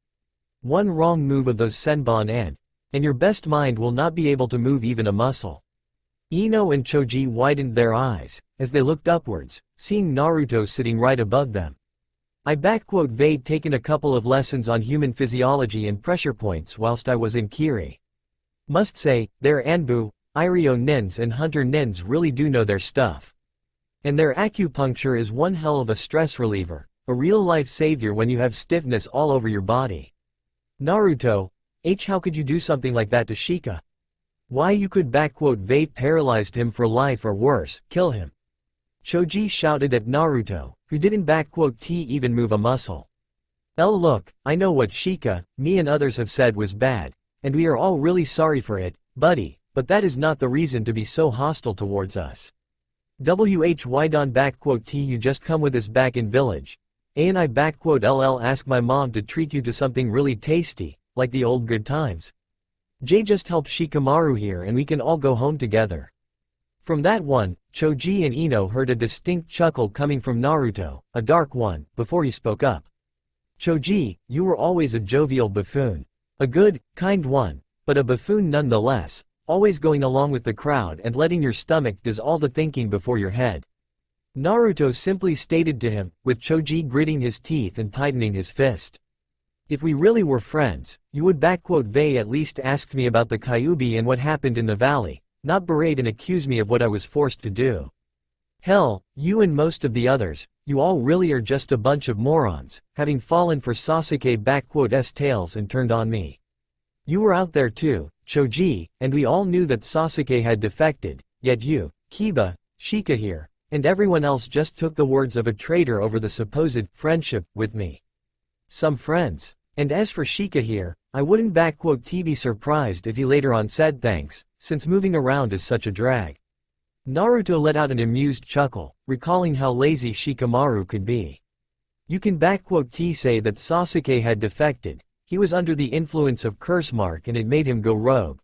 One wrong move of those senbon and your best mind will not be able to move even a muscle. Ino and Choji widened their eyes, as they looked upwards, seeing Naruto sitting right above them. I'd taken a couple of lessons on human physiology and pressure points whilst I was in Kiri. Must say, their Anbu, Iryo nins and Hunter nins really do know their stuff. And their acupuncture is one hell of a stress reliever, a real-life savior when you have stiffness all over your body. Naruto, how could you do something like that to Shika? Why you could paralyzed him for life or worse, kill him. Choji shouted at Naruto, who didn't even move a muscle. Look, I know what Shika, me and others have said was bad, and we are all really sorry for it, buddy, but that is not the reason to be so hostile towards us. Why don't t you just come with us back in village? And I ll ask my mom to treat you to something really tasty, like the old good times. J just help Shikamaru here and we can all go home together. From that one, Choji and Ino heard a distinct chuckle coming from Naruto, a dark one, before he spoke up. Choji, you were always a jovial buffoon. A good, kind one, but a buffoon nonetheless, always going along with the crowd and letting your stomach does all the thinking before your head. Naruto simply stated to him, with Choji gritting his teeth and tightening his fist. If we really were friends, you would at least ask me about the Kyuubi and what happened in the valley, not berate and accuse me of what I was forced to do. Hell, you and most of the others, you all really are just a bunch of morons, having fallen for Sasuke's tales and turned on me. You were out there too, Choji, and we all knew that Sasuke had defected, yet you, Kiba, Shika here, and everyone else just took the words of a traitor over the supposed friendship with me. Some friends. And as for Shika here, I wouldn't be surprised if he later on said thanks, since moving around is such a drag. Naruto let out an amused chuckle, recalling how lazy Shikamaru could be. You can say that Sasuke had defected, he was under the influence of curse mark and it made him go rogue.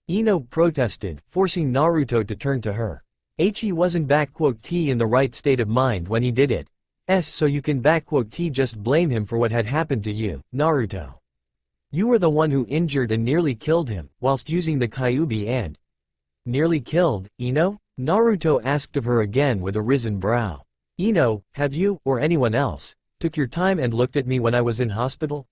Ino protested, forcing Naruto to turn to her. He wasn't in the right state of mind when he did it. So you can just blame him for what had happened to you, Naruto. You were the one who injured and nearly killed him, whilst using the Kyuubi and… Nearly killed, Ino? Naruto asked of her again with a risen brow. Ino, have you, or anyone else, took your time and looked at me when I was in hospital?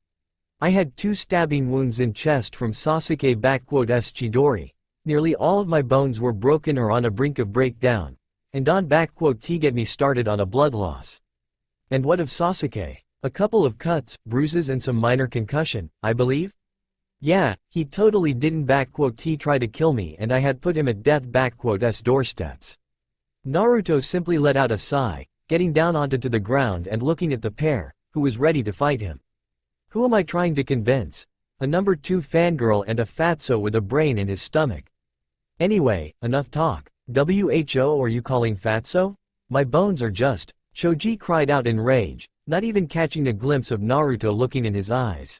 I had 2 stabbing wounds in chest from Sasuke Chidori. Nearly all of my bones were broken or on a brink of breakdown. And don't get me started on a blood loss. And what of Sasuke? A couple of cuts, bruises and some minor concussion, I believe? Yeah, he totally didn't try to kill me and I had put him at death's doorsteps. Naruto simply let out a sigh, getting down onto the ground and looking at the pair, who was ready to fight him. Who am I trying to convince? A number 2 fangirl and a fatso with a brain in his stomach. Anyway, enough talk. Who are you calling fatso? My bones are just… Choji cried out in rage, not even catching a glimpse of Naruto looking in his eyes.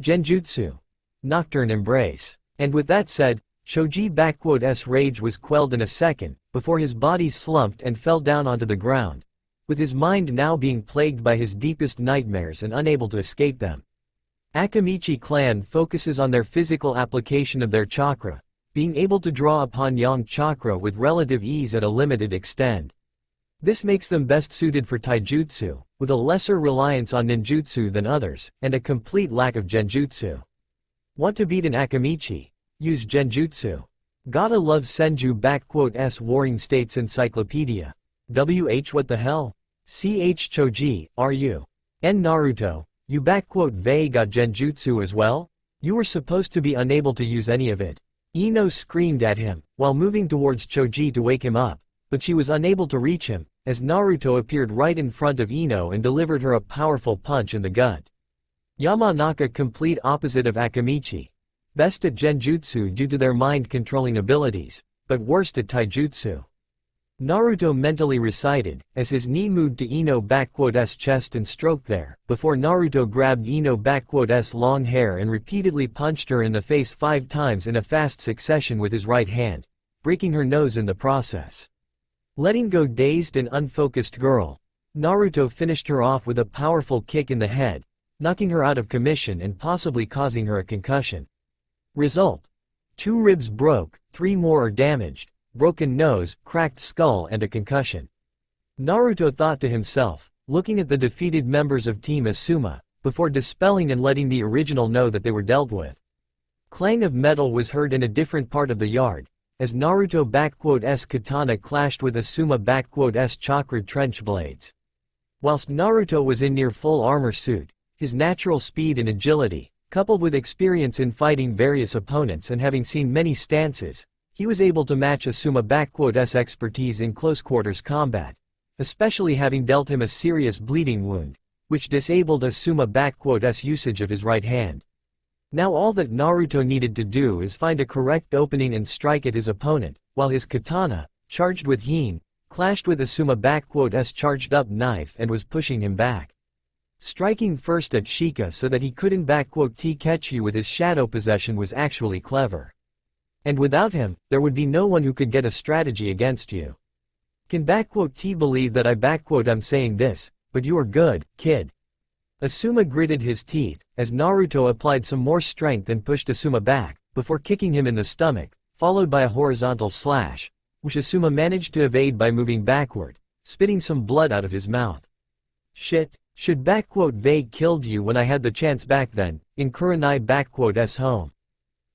Genjutsu. Nocturne embrace. And with that said, Choji's rage was quelled in a second, before his body slumped and fell down onto the ground, with his mind now being plagued by his deepest nightmares and unable to escape them. Akamichi clan focuses on their physical application of their chakra, being able to draw upon yang chakra with relative ease at a limited extent. This makes them best suited for taijutsu, with a lesser reliance on ninjutsu than others, and a complete lack of genjutsu. Want to beat an Akamichi? Use genjutsu. Gotta love Senju Warring States Encyclopedia. What the hell? Choji, are you? And Naruto, you got genjutsu as well? You were supposed to be unable to use any of it. Ino screamed at him, while moving towards Choji to wake him up, but she was unable to reach him, as Naruto appeared right in front of Ino and delivered her a powerful punch in the gut. Yamanaka complete opposite of Akamichi. Best at genjutsu due to their mind-controlling abilities, but worst at taijutsu. Naruto mentally recited, as his knee moved to Ino's chest and stroked there, before Naruto grabbed Ino's long hair and repeatedly punched her in the face 5 times in a fast succession with his right hand, breaking her nose in the process. Letting go dazed and unfocused girl, Naruto finished her off with a powerful kick in the head, knocking her out of commission and possibly causing her a concussion. Result: 2 ribs broke, 3 more are damaged, broken nose, cracked skull and a concussion. Naruto thought to himself, looking at the defeated members of Team Asuma, before dispelling and letting the original know that they were dealt with. Clang of metal was heard in a different part of the yard, as Naruto's katana clashed with Asuma's chakra trench blades. Whilst Naruto was in near full armor suit, his natural speed and agility, coupled with experience in fighting various opponents and having seen many stances, he was able to match Asuma's expertise in close quarters combat, especially having dealt him a serious bleeding wound, which disabled Asuma-S usage of his right hand. Now all that Naruto needed to do is find a correct opening and strike at his opponent, while his katana, charged with heen, clashed with Asuma-S charged-up knife and was pushing him back. Striking first at Shika so that he couldn't catch you with his shadow possession was actually clever. And without him, there would be no one who could get a strategy against you. Can T believe that I'm saying this, but you are good, kid. Asuma gritted his teeth, as Naruto applied some more strength and pushed Asuma back, before kicking him in the stomach, followed by a horizontal slash, which Asuma managed to evade by moving backward, spitting some blood out of his mouth. Shit, should Vei killed you when I had the chance back then, in Kurenai home.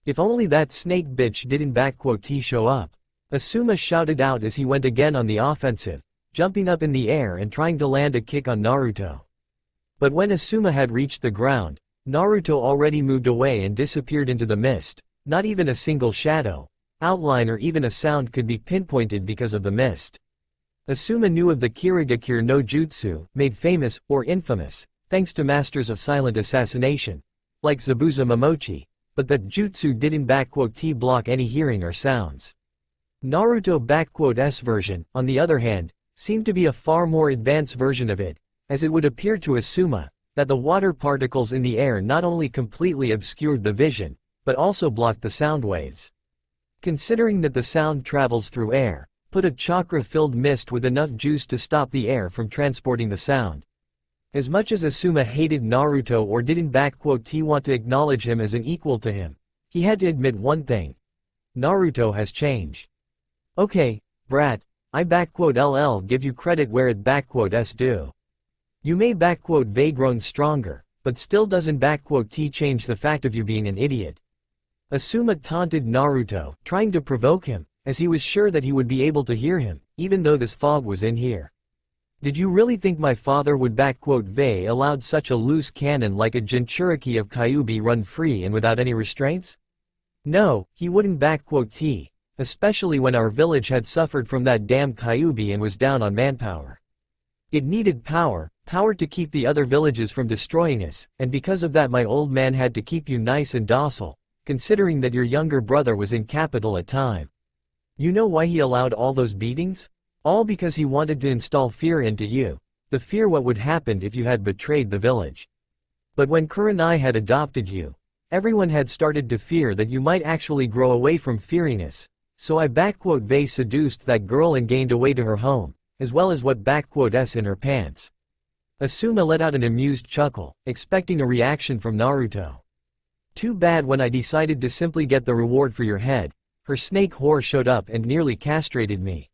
If only that snake bitch didn't T show up. Asuma shouted out as he went again on the offensive, jumping up in the air and trying to land a kick on Naruto. But when Asuma had reached the ground, Naruto already moved away and disappeared into the mist. Not even a single shadow, outline or even a sound could be pinpointed because of the mist. Asuma knew of the Kirigakure no Jutsu, made famous, or infamous, thanks to masters of silent assassination, like Zabuza Momochi, but that jutsu didn't block any hearing or sounds. Naruto version, on the other hand, seemed to be a far more advanced version of it, as it would appear to Asuma, that the water particles in the air not only completely obscured the vision, but also blocked the sound waves. Considering that the sound travels through air, put a chakra-filled mist with enough juice to stop the air from transporting the sound. As much as Asuma hated Naruto or didn't want to acknowledge him as an equal to him, he had to admit one thing. Naruto has changed. Okay, brat, I LL give you credit where it s due. You may Vei grown stronger, but still doesn't change the fact of you being an idiot. Asuma taunted Naruto, trying to provoke him, as he was sure that he would be able to hear him, even though this fog was in here. Did you really think my father would Vei allowed such a loose cannon like a Jinchuriki of Kyuubi run free and without any restraints? No, he wouldn't especially when our village had suffered from that damn Kyuubi and was down on manpower. It needed power to keep the other villages from destroying us, and because of that my old man had to keep you nice and docile, considering that your younger brother was in capital at time. You know why he allowed all those beatings? All because he wanted to install fear into you, the fear what would happen if you had betrayed the village. But when Kurenai had adopted you, everyone had started to fear that you might actually grow away from fearing us, so I Vei seduced that girl and gained a way to her home, as well as what s in her pants. Asuma let out an amused chuckle, expecting a reaction from Naruto. Too bad when I decided to simply get the reward for your head, her snake whore showed up and nearly castrated me.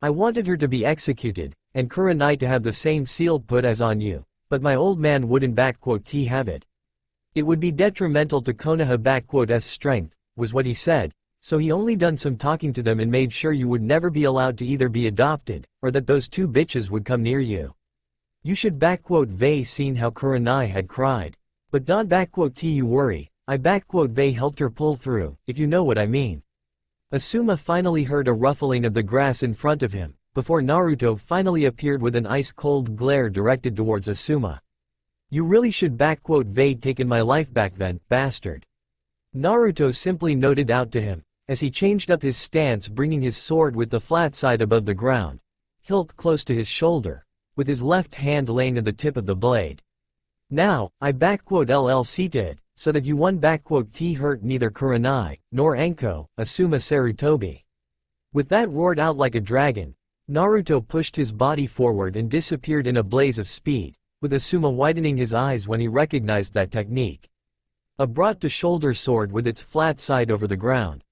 I wanted her to be executed, and Kurenai to have the same seal put as on you, but my old man wouldn't have it. It would be detrimental to Konoha strength, was what he said, so he only done some talking to them and made sure you would never be allowed to either be adopted, or that those two bitches would come near you. You should Vei seen how Kurenai had cried. But don't you worry, I Vei helped her pull through, if you know what I mean. Asuma finally heard a ruffling of the grass in front of him, before Naruto finally appeared with an ice-cold glare directed towards Asuma. You really should Vei taken my life back then, bastard. Naruto simply noted out to him, as he changed up his stance bringing his sword with the flat side above the ground, hilt close to his shoulder, with his left hand laying at the tip of the blade. Now, I LLC it, so that you one hurt neither Kurenai, nor Anko, Asuma Sarutobi. With that roared out like a dragon, Naruto pushed his body forward and disappeared in a blaze of speed, with Asuma widening his eyes when he recognized that technique. A brought-to-shoulder sword with its flat side over the ground.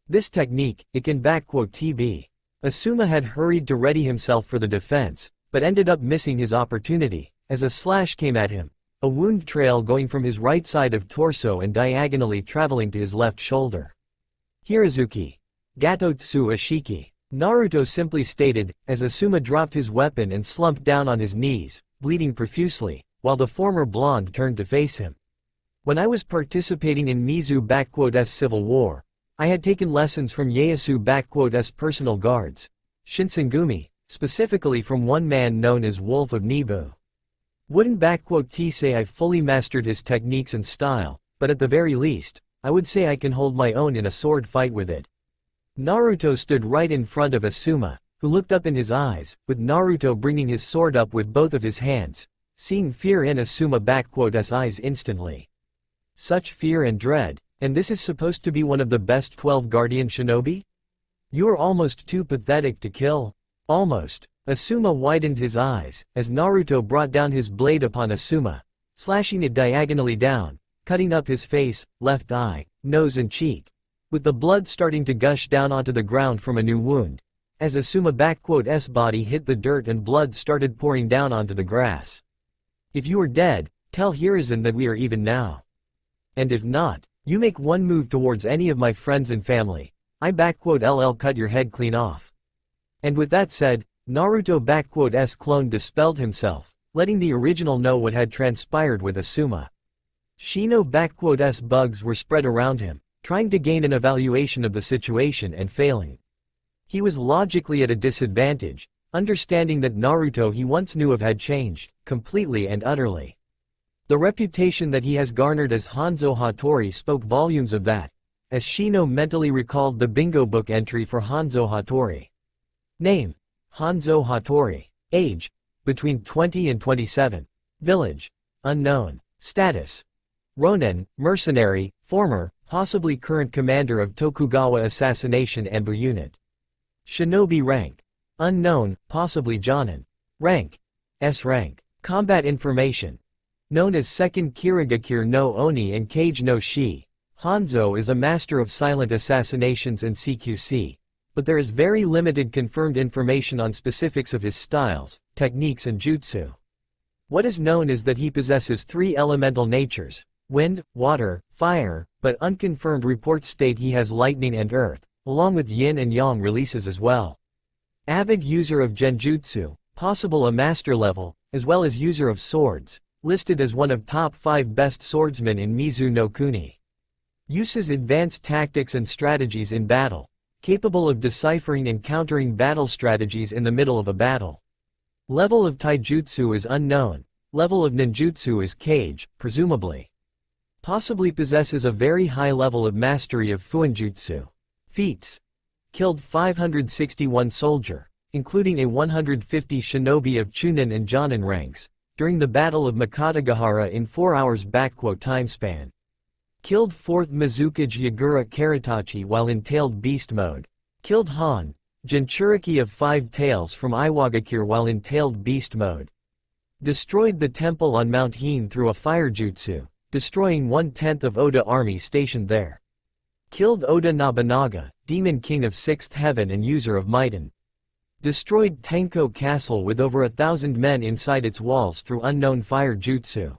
This technique, it can be. Asuma had hurried to ready himself for the defense, but ended up missing his opportunity, as a slash came at him, a wound trail going from his right side of torso and diagonally traveling to his left shoulder. Hirazuki. Gatotsu Ashiki. Naruto simply stated, as Asuma dropped his weapon and slumped down on his knees, bleeding profusely, while the former blonde turned to face him. When I was participating in Mizu civil war, I had taken lessons from Ieyasu personal guards, Shinsengumi, specifically from one man known as Wolf of Nibu. Wouldn't T say I fully mastered his techniques and style, but at the very least, I would say I can hold my own in a sword fight with it. Naruto stood right in front of Asuma, who looked up in his eyes, with Naruto bringing his sword up with both of his hands, seeing fear in Asuma's eyes instantly. Such fear and dread, and this is supposed to be one of the best 12 guardian shinobi? You're almost too pathetic to kill. Almost. Asuma widened his eyes, as Naruto brought down his blade upon Asuma, slashing it diagonally down, cutting up his face, left eye, nose and cheek, with the blood starting to gush down onto the ground from a new wound. As Asuma's body hit the dirt and blood started pouring down onto the grass. If you are dead, tell Hiruzen that we are even now. And if not, you make one move towards any of my friends and family, I LL cut your head clean off. And with that said, Naruto's clone dispelled himself, letting the original know what had transpired with Asuma. Shino's bugs were spread around him, trying to gain an evaluation of the situation and failing. He was logically at a disadvantage, understanding that Naruto he once knew of had changed, completely and utterly. The reputation that he has garnered as Hanzo Hattori spoke volumes of that, as Shino mentally recalled the bingo book entry for Hanzo Hattori. Name: Hanzo Hattori. Age: between 20 and 27. Village: unknown. Status: Ronin, mercenary, former, possibly current commander of Tokugawa Assassination Anbu Unit. Shinobi rank: unknown, possibly Jonin. Rank: S rank. Combat information: known as Second Kirigakure no Oni and Kage no Shi, Hanzo is a master of silent assassinations and CQC, but there is very limited confirmed information on specifics of his styles, techniques and jutsu. What is known is that he possesses 3 elemental natures: wind, water, fire, but unconfirmed reports state he has lightning and earth, along with yin and yang releases as well. Avid user of genjutsu, possible a master level, as well as user of swords, listed as one of top 5 best swordsmen in Mizu no Kuni. Uses advanced tactics and strategies in battle, capable of deciphering and countering battle strategies in the middle of a battle. Level of taijutsu is unknown, level of ninjutsu is kage, presumably. Possibly possesses a very high level of mastery of fuinjutsu. Feats: killed 561 soldier, including a 150 shinobi of Chunin and Jonin ranks, during the Battle of Makatagahara in 4 hours time span. Killed 4th Mizukage Yagura Karatachi while in tailed beast mode. Killed Han, Jinchuriki of 5 tails from Iwagakure while in tailed beast mode. Destroyed the temple on Mount Hien through a fire jutsu, destroying 1/10 of Oda army stationed there. Killed Oda Nobunaga, Demon King of 6th Heaven and user of Maiden. Destroyed Tenko Castle with over 1,000 men inside its walls through unknown fire jutsu.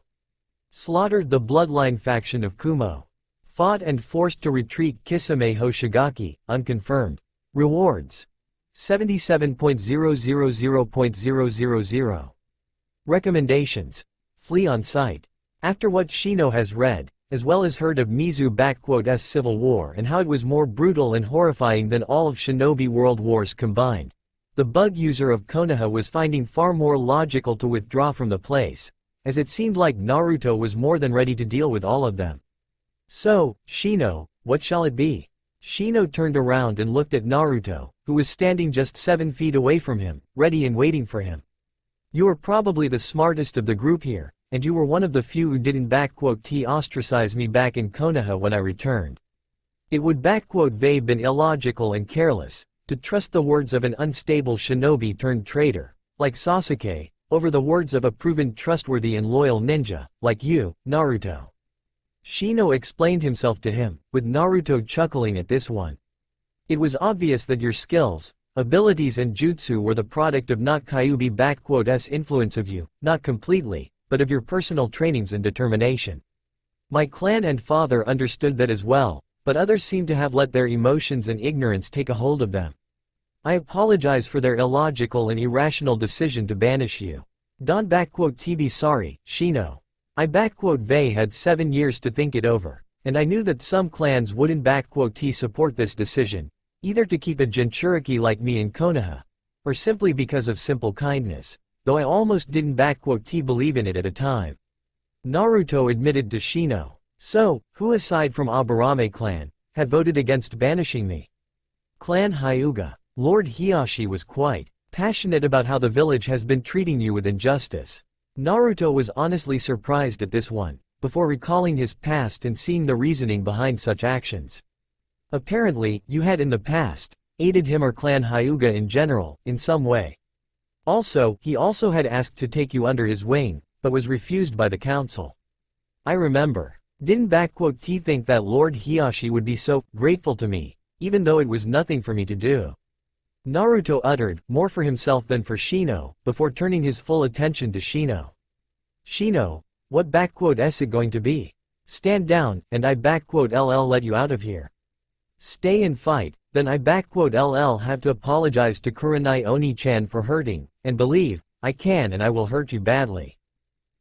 Slaughtered the bloodline faction of Kumo. Fought and forced to retreat Kisame Hoshigaki, unconfirmed. Rewards: 77.000.000. Recommendations: flee on sight. After what Shino has read, as well as heard of Mizu's civil war and how it was more brutal and horrifying than all of Shinobi World Wars combined, the bug user of Konoha was finding far more logical to withdraw from the place, as it seemed like Naruto was more than ready to deal with all of them. So, Shino, what shall it be? Shino turned around and looked at Naruto, who was standing just 7 feet away from him, ready and waiting for him. You are probably the smartest of the group here, and you were one of the few who didn't ostracize me back in Konoha when I returned. It would been illogical and careless, to trust the words of an unstable shinobi turned traitor, like Sasuke, over the words of a proven trustworthy and loyal ninja, like you, Naruto. Shino explained himself to him, with Naruto chuckling at this one. It was obvious that your skills, abilities and jutsu were the product of not Kyuubi's influence of you, not completely, but of your personal trainings and determination. My clan and father understood that as well, but others seem to have let their emotions and ignorance take a hold of them. I apologize for their illogical and irrational decision to banish you. Don't be sorry, Shino. I had 7 years to think it over, and I knew that some clans wouldn't support this decision, either to keep a Jinchuriki like me in Konoha, or simply because of simple kindness. though I almost didn't believe in it at a time. Naruto admitted to Shino. So, who aside from Aburame clan, had voted against banishing me? Clan Hyuga. Lord Hiyashi was quite passionate about how the village has been treating you with injustice. Naruto was honestly surprised at this one, before recalling his past and seeing the reasoning behind such actions. Apparently, you had in the past, aided him or Clan Hyuga in general, in some way. Also, he also had asked to take you under his wing, but was refused by the council. I remember. Didn't T think that Lord Hiyashi would be so grateful to me, even though it was nothing for me to do? Naruto uttered, more for himself than for Shino, before turning his full attention to Shino. Shino, what is it going to be? Stand down, and I LL let you out of here. Stay and fight, then I LL have to apologize to Kurenai Oni-chan for hurting, and believe, I can and I will hurt you badly.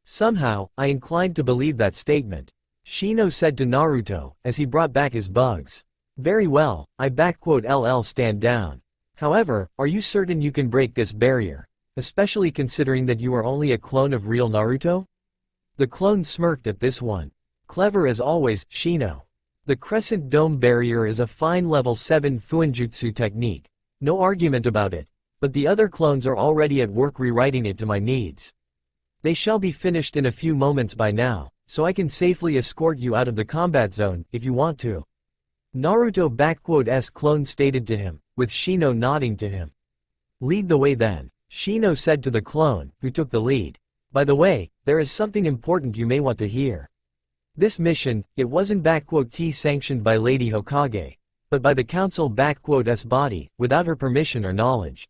Somehow, I inclined to believe that statement. Shino said to Naruto, as he brought back his bugs. Very well, I LL stand down. However, are you certain you can break this barrier? Especially considering that you are only a clone of real Naruto? The clone smirked at this one. Clever as always, Shino. The Crescent Dome barrier is a fine level 7 Fuinjutsu technique. No argument about it. But the other clones are already at work rewriting it to my needs. They shall be finished in a few moments by now, so I can safely escort you out of the combat zone, if you want to. Naruto clone stated to him, with Shino nodding to him. Lead the way then, Shino said to the clone, who took the lead. By the way, there is something important you may want to hear. This mission, it wasn't sanctioned by Lady Hokage, but by the council body, without her permission or knowledge.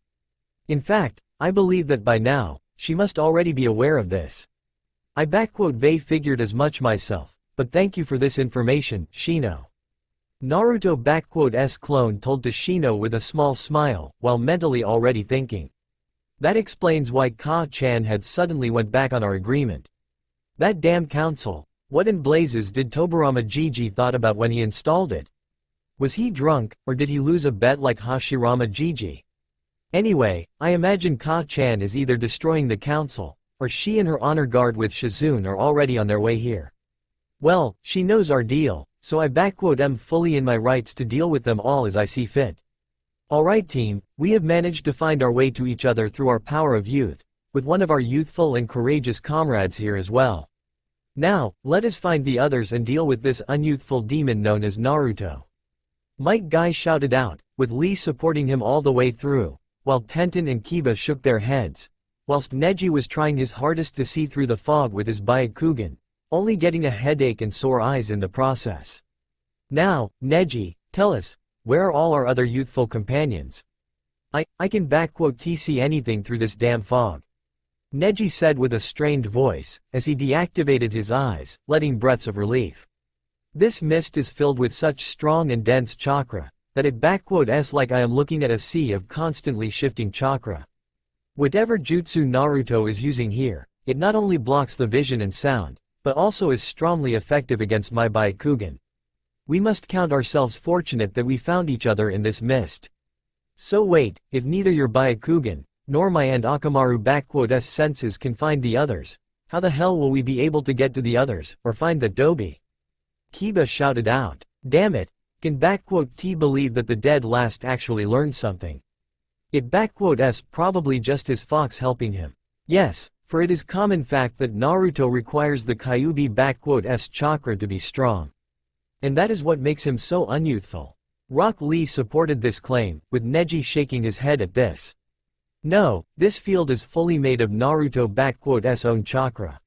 In fact, I believe that by now, she must already be aware of this. I figured as much myself, but thank you for this information, Shino. Naruto clone told to Shino with a small smile, while mentally already thinking. That explains why Ka-chan had suddenly went back on our agreement. That damn council, what in blazes did Tobirama Gigi thought about when he installed it? Was he drunk, or did he lose a bet like Hashirama Gigi? Anyway, I imagine Ka-chan is either destroying the council, or she and her honor guard with Shizune are already on their way here. Well, she knows our deal, so I am fully in my rights to deal with them all as I see fit. Alright team, we have managed to find our way to each other through our power of youth, with one of our youthful and courageous comrades here as well. Now, let us find the others and deal with this unyouthful demon known as Naruto. Might Guy shouted out, with Lee supporting him all the way through, while Tenten and Kiba shook their heads, whilst Neji was trying his hardest to see through the fog with his Byakugan, only getting a headache and sore eyes in the process. Now, Neji, tell us, where are all our other youthful companions? I can see anything through this damn fog. Neji said with a strained voice, as he deactivated his eyes, letting breaths of relief. This mist is filled with such strong and dense chakra, that it like I am looking at a sea of constantly shifting chakra. Whatever jutsu Naruto is using here, it not only blocks the vision and sound, but also is strongly effective against my Byakugan. We must count ourselves fortunate that we found each other in this mist. So wait, if neither your Byakugan, nor my and Akamaru senses can find the others, how the hell will we be able to get to the others, or find the Dobi? Kiba shouted out. Damn it, can T believe that the dead last actually learned something? It probably just his fox helping him. Yes, for it is common fact that Naruto requires the Kyuubi chakra to be strong. And that is what makes him so unyouthful. Rock Lee supported this claim, with Neji shaking his head at this. No, this field is fully made of Naruto own chakra.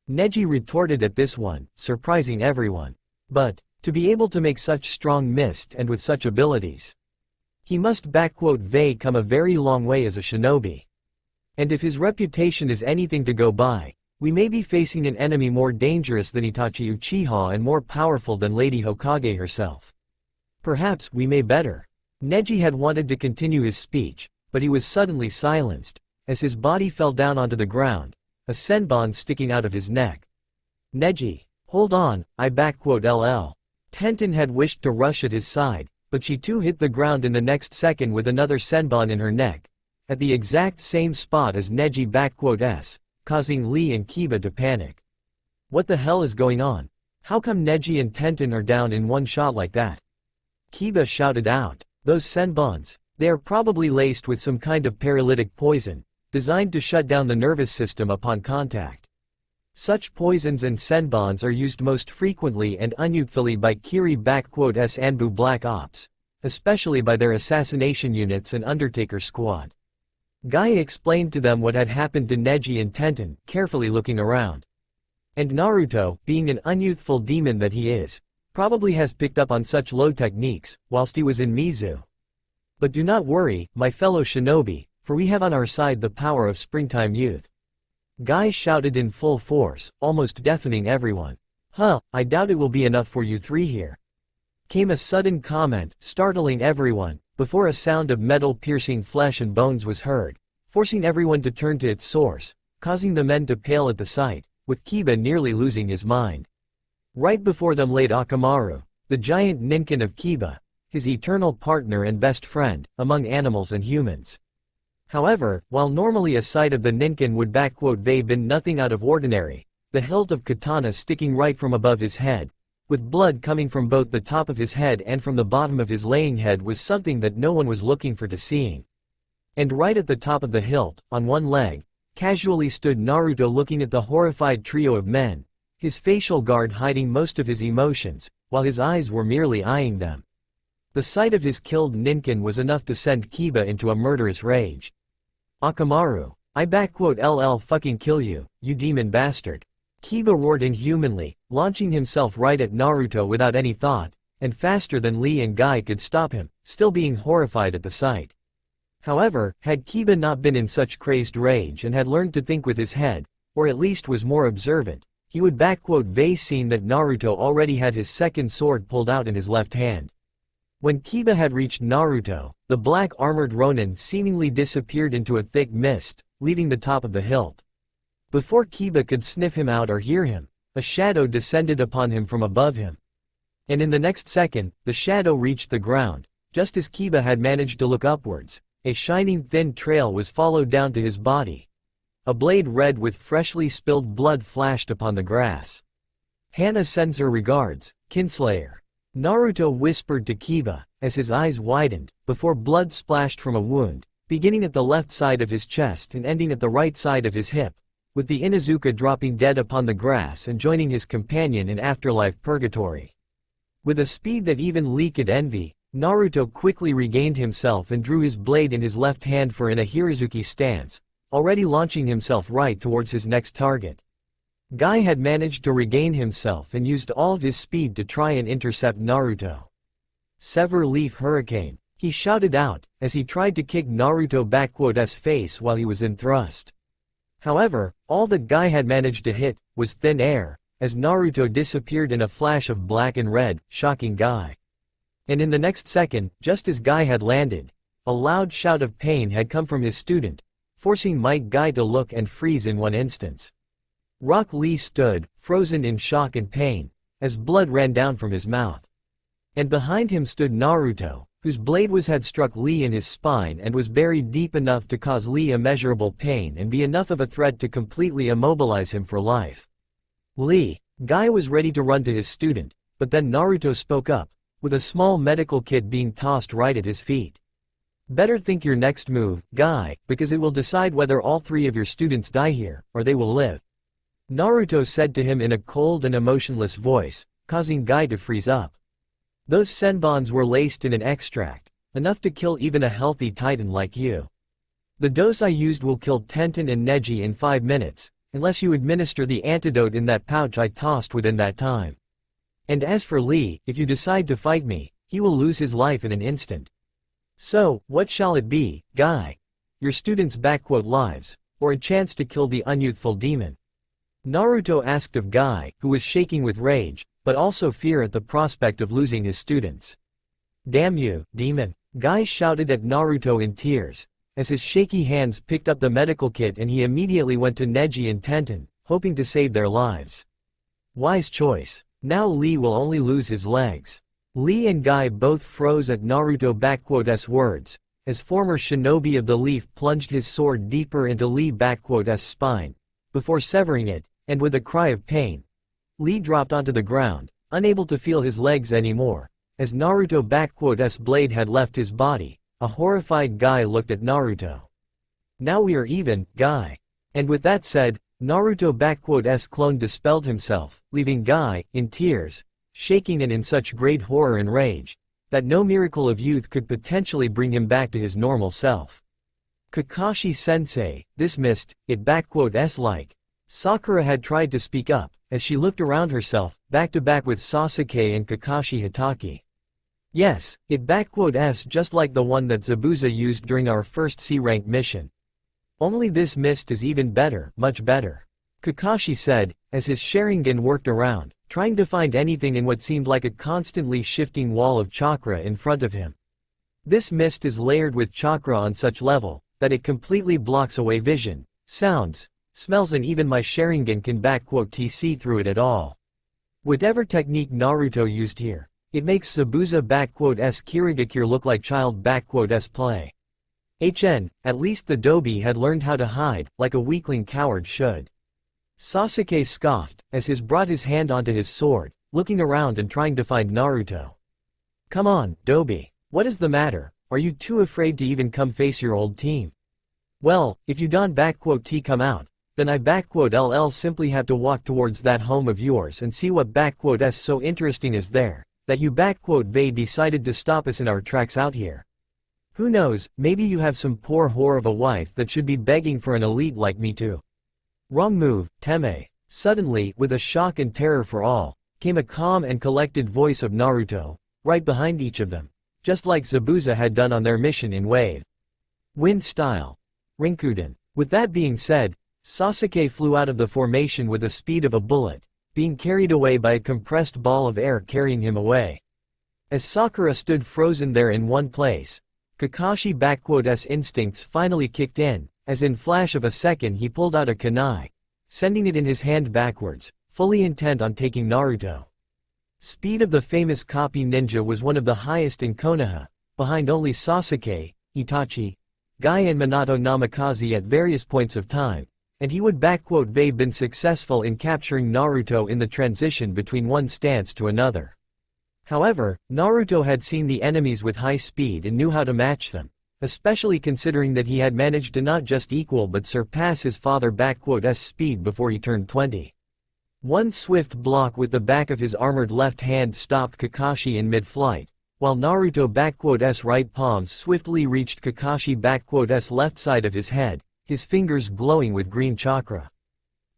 Neji retorted at this one, surprising everyone. But, to be able to make such strong mist and with such abilities, he must come a very long way as a shinobi. And if his reputation is anything to go by, we may be facing an enemy more dangerous than Itachi Uchiha and more powerful than Lady Hokage herself. Perhaps we may better. Neji had wanted to continue his speech, but he was suddenly silenced, as his body fell down onto the ground, a senbon sticking out of his neck. Neji, hold on, LL. Tenten had wished to rush at his side, but she too hit the ground in the next second with another senbon in her neck, at the exact same spot as Neji causing Lee and Kiba to panic. What the hell is going on? How come Neji and Tenten are down in one shot like that? Kiba shouted out. Those senbons, they are probably laced with some kind of paralytic poison, designed to shut down the nervous system upon contact. Such poisons and senbons are used most frequently and unusually by Kiri-S Anbu Black Ops, especially by their assassination units and Undertaker squad. Guy explained to them what had happened to Neji and Tenten, carefully looking around. And Naruto, being an unyouthful demon that he is, probably has picked up on such low techniques, whilst he was in Mizu. But do not worry, my fellow shinobi, for we have on our side the power of springtime youth. Guy shouted in full force, almost deafening everyone. I doubt it will be enough for you three here. Came a sudden comment, startling everyone, before a sound of metal piercing flesh and bones was heard, forcing everyone to turn to its source, causing the men to pale at the sight, with Kiba nearly losing his mind. Right before them laid Akamaru, the giant ninkin of Kiba, his eternal partner and best friend, among animals and humans. However, while normally a sight of the ninkin would been nothing out of ordinary, the hilt of katana sticking right from above his head, with blood coming from both the top of his head and from the bottom of his laying head was something that no one was looking for to seeing. And right at the top of the hilt, on one leg, casually stood Naruto looking at the horrified trio of men, his facial guard hiding most of his emotions, while his eyes were merely eyeing them. The sight of his killed ninkin was enough to send Kiba into a murderous rage. Akamaru, I LL fucking kill you, you demon bastard. Kiba roared inhumanly, launching himself right at Naruto without any thought, and faster than Lee and Guy could stop him, still being horrified at the sight. However, had Kiba not been in such crazed rage and had learned to think with his head, or at least was more observant, he would seen that Naruto already had his second sword pulled out in his left hand. When Kiba had reached Naruto, the black armored Ronin seemingly disappeared into a thick mist, leaving the top of the hilt. Before Kiba could sniff him out or hear him, a shadow descended upon him from above him. And in the next second, the shadow reached the ground, just as Kiba had managed to look upwards. A shining thin trail was followed down to his body. A blade red with freshly spilled blood flashed upon the grass. Hana sends her regards, Kinslayer. Naruto whispered to Kiba, as his eyes widened, before blood splashed from a wound, beginning at the left side of his chest and ending at the right side of his hip, with the Inuzuka dropping dead upon the grass and joining his companion in afterlife purgatory. With a speed that even Lee could envy, Naruto quickly regained himself and drew his blade in his left hand for in a Hirazuki stance, already launching himself right towards his next target. Guy had managed to regain himself and used all of his speed to try and intercept Naruto. Sever Leaf Hurricane, he shouted out, as he tried to kick Naruto's face while he was in thrust. However, all that Guy had managed to hit was thin air, as Naruto disappeared in a flash of black and red, shocking Guy. And in the next second, just as Guy had landed, a loud shout of pain had come from his student, forcing Might Guy to look and freeze in one instance. Rock Lee stood, frozen in shock and pain, as blood ran down from his mouth. And behind him stood Naruto, whose blade had struck Lee in his spine and was buried deep enough to cause Lee immeasurable pain and be enough of a threat to completely immobilize him for life. Lee, Guy was ready to run to his student, but then Naruto spoke up, with a small medical kit being tossed right at his feet. Better think your next move, Guy, because it will decide whether all three of your students die here, or they will live. Naruto said to him in a cold and emotionless voice, causing Guy to freeze up. Those senbons were laced in an extract, enough to kill even a healthy titan like you. The dose I used will kill Tenten and Neji in 5 minutes, unless you administer the antidote in that pouch I tossed within that time. And as for Lee, if you decide to fight me, he will lose his life in an instant. So, what shall it be, Guy? Your students' lives, or a chance to kill the unyouthful demon? Naruto asked of Guy, who was shaking with rage, but also fear at the prospect of losing his students. Damn you, demon! Guy shouted at Naruto in tears, as his shaky hands picked up the medical kit and he immediately went to Neji and Tenten, hoping to save their lives. Wise choice. Now Lee will only lose his legs. Lee and Guy both froze at Naruto's words, as former shinobi of the leaf plunged his sword deeper into Lee*'s spine, before severing it, and with a cry of pain, Lee dropped onto the ground, unable to feel his legs anymore, as Naruto**'s blade had left his body. A horrified Guy looked at Naruto. "Now we are even, Guy." And with that said, Naruto**'s clone dispelled himself, leaving Guy, in tears, shaking and in such great horror and rage, that no miracle of youth could potentially bring him back to his normal self. "Kakashi-sensei, this missed it***s like." Sakura had tried to speak up, as she looked around herself, back to back with Sasuke and Kakashi Hatake. "Yes, it***s just like the one that Zabuza used during our first C-rank mission. Only this mist is even better, much better," Kakashi said, as his Sharingan worked around, trying to find anything in what seemed like a constantly shifting wall of chakra in front of him. "This mist is layered with chakra on such level, that it completely blocks away vision, sounds, smells, and even my Sharingan can see through it at all. Whatever technique Naruto used here, it makes Zabuza***s Kirigakure look like child***s play. At least the Dobi had learned how to hide, like a weakling coward should." Sasuke scoffed, as he brought his hand onto his sword, looking around and trying to find Naruto. "Come on, Dobi. What is the matter? Are you too afraid to even come face your old team? Well, if you don't come out, then I simply have to walk towards that home of yours and see what so interesting is there, that you decided to stop us in our tracks out here. Who knows, maybe you have some poor whore of a wife that should be begging for an elite like me too." "Wrong move, Teme." Suddenly, with a shock and terror for all, came a calm and collected voice of Naruto, right behind each of them, just like Zabuza had done on their mission in Wave Wind style. Rinkuden. With that being said, Sasuke flew out of the formation with the speed of a bullet, being carried away by a compressed ball of air carrying him away. As Sakura stood frozen there in one place, Kakashi***s instincts finally kicked in, as in flash of a second he pulled out a kunai, sending it in his hand backwards, fully intent on taking Naruto. Speed of the famous copy ninja was one of the highest in Konoha, behind only Sasuke, Itachi, Guy and Minato Namikaze at various points of time, and he would been successful in capturing Naruto in the transition between one stance to another. However, Naruto had seen the enemies with high speed and knew how to match them, especially considering that he had managed to not just equal but surpass his father's speed before he turned 20. One swift block with the back of his armored left hand stopped Kakashi in mid-flight, while Naruto's right palm swiftly reached Kakashi's left side of his head, his fingers glowing with green chakra.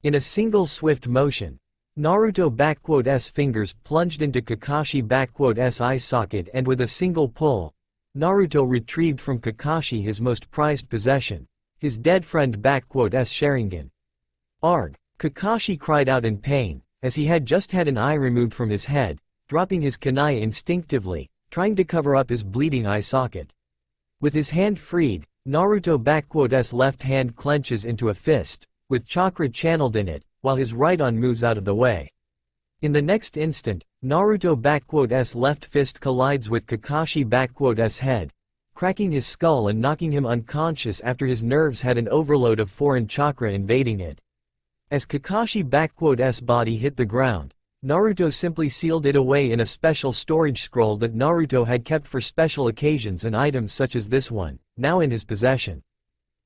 In a single swift motion, Naruto's fingers plunged into Kakashi's eye socket, and with a single pull, Naruto retrieved from Kakashi his most prized possession, his dead friend's Sharingan. "Arg!" Kakashi cried out in pain, as he had just had an eye removed from his head, dropping his kunai instinctively, trying to cover up his bleeding eye socket. With his hand freed, Naruto's left hand clenches into a fist, with chakra channeled in it, while his right arm moves out of the way. In the next instant, Naruto's left fist collides with Kakashi's head, cracking his skull and knocking him unconscious after his nerves had an overload of foreign chakra invading it. As Kakashi's body hit the ground, Naruto simply sealed it away in a special storage scroll that Naruto had kept for special occasions and items such as this one, now in his possession.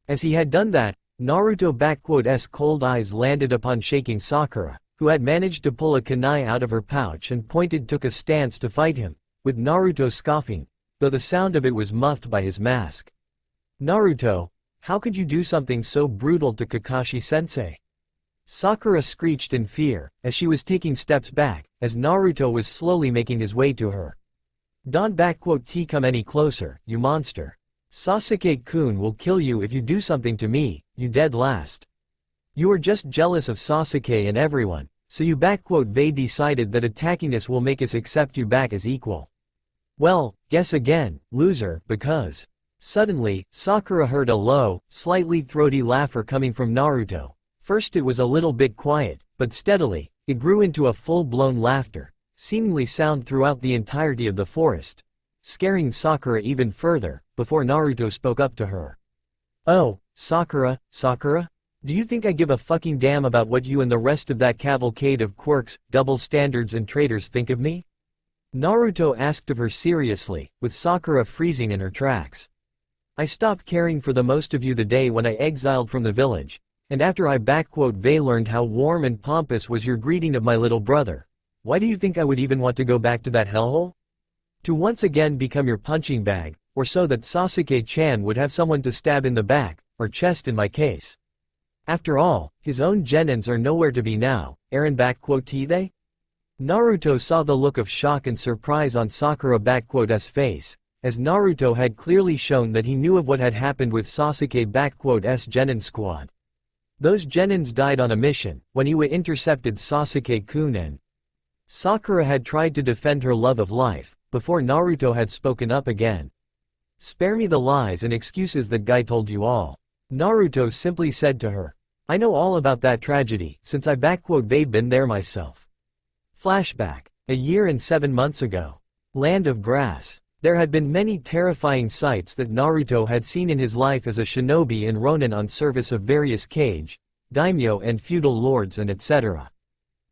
As he had done that, Naruto's cold eyes landed upon shaking Sakura, who had managed to pull a kunai out of her pouch and took a stance to fight him, with Naruto scoffing, though the sound of it was muffled by his mask. "Naruto, how could you do something so brutal to Kakashi-sensei?" Sakura screeched in fear, as she was taking steps back, as Naruto was slowly making his way to her. "Don't come any closer, you monster. Sasuke-kun will kill you if you do something to me, you dead last. You are just jealous of Sasuke and everyone, so you decided that attacking us will make us accept you back as equal. Well, guess again, loser, because..." Suddenly, Sakura heard a low, slightly throaty laughter coming from Naruto. First it was a little bit quiet, but steadily, it grew into a full-blown laughter, seemingly sound throughout the entirety of the forest. scaring Sakura even further, before Naruto spoke up to her. "Oh, Sakura, Sakura? Do you think I give a fucking damn about what you and the rest of that cavalcade of quirks, double standards and traitors think of me?" Naruto asked of her seriously, with Sakura freezing in her tracks. "I stopped caring for the most of you the day when I exiled from the village, and after I learned how warm and pompous was your greeting of my little brother. Why do you think I would even want to go back to that hellhole? To once again become your punching bag, or so that Sasuke-chan would have someone to stab in the back, or chest in my case. After all, his own genins are nowhere to be now, Eren they?" Naruto saw the look of shock and surprise on Sakura's face, as Naruto had clearly shown that he knew of what had happened with Sasuke's genin squad. Those genins died on a mission, when Iwa intercepted Sasuke-kun and Sakura had tried to defend her love of life, before Naruto had spoken up again. "Spare me the lies and excuses that guy told you all," Naruto simply said to her. "I know all about that tragedy, since I've been there myself." Flashback. A year and 7 months ago. Land of Grass. There had been many terrifying sights that Naruto had seen in his life as a shinobi and ronin on service of various kage, daimyo and feudal lords and etc.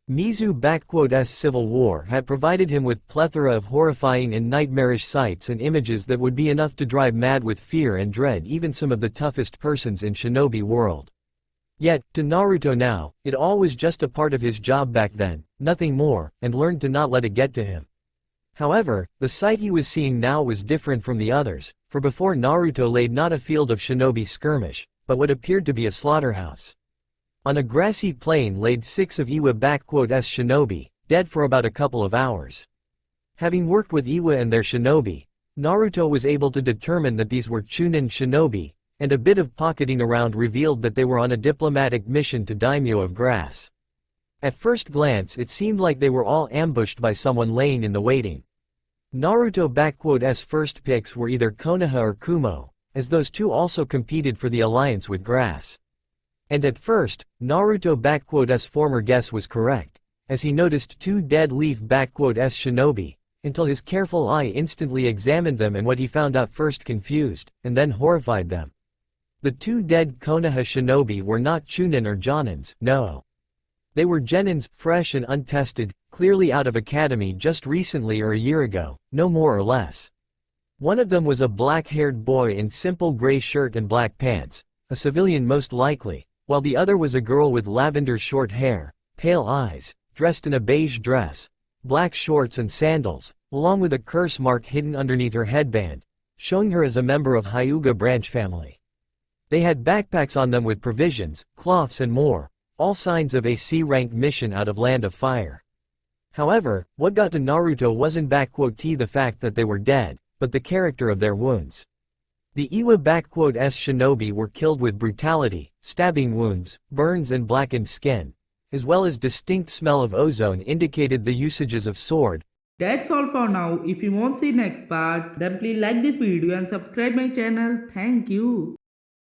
Mizu's civil war had provided him with plethora of horrifying and nightmarish sights and images that would be enough to drive mad with fear and dread even some of the toughest persons in shinobi world. Yet, to Naruto now, it all was just a part of his job back then, nothing more, and learned to not let it get to him. However, the sight he was seeing now was different from the others, for before Naruto laid not a field of shinobi skirmish, but what appeared to be a slaughterhouse. On a grassy plain laid 6 of Iwa's shinobi, dead for about a couple of hours. Having worked with Iwa and their shinobi, Naruto was able to determine that these were Chunin shinobi, and a bit of pocketing around revealed that they were on a diplomatic mission to Daimyo of Grass. At first glance it seemed like they were all ambushed by someone laying in the waiting. Naruto's first picks were either Konoha or Kumo, as those two also competed for the alliance with Grass. And at first, Naruto's former guess was correct, as he noticed 2 dead Leaf shinobi, until his careful eye instantly examined them and what he found out first confused, and then horrified them. The 2 dead Konoha shinobi were not Chunin or Jonins, no. They were genins, fresh and untested, clearly out of academy just recently or a year ago, no more or less. One of them was a black-haired boy in simple gray shirt and black pants, a civilian most likely, while the other was a girl with lavender short hair, pale eyes, dressed in a beige dress, black shorts and sandals, along with a curse mark hidden underneath her headband, showing her as a member of Hyuga branch family. They had backpacks on them with provisions, cloths and more, all signs of a C-rank mission out of Land of Fire. However, what got to Naruto wasn't the fact that they were dead, but the character of their wounds. The Iwa's shinobi were killed with brutality, stabbing wounds, burns and blackened skin, as well as distinct smell of ozone indicated the usages of sword. That's all for now. If you want to see next part, then please like this video and subscribe my channel. Thank you.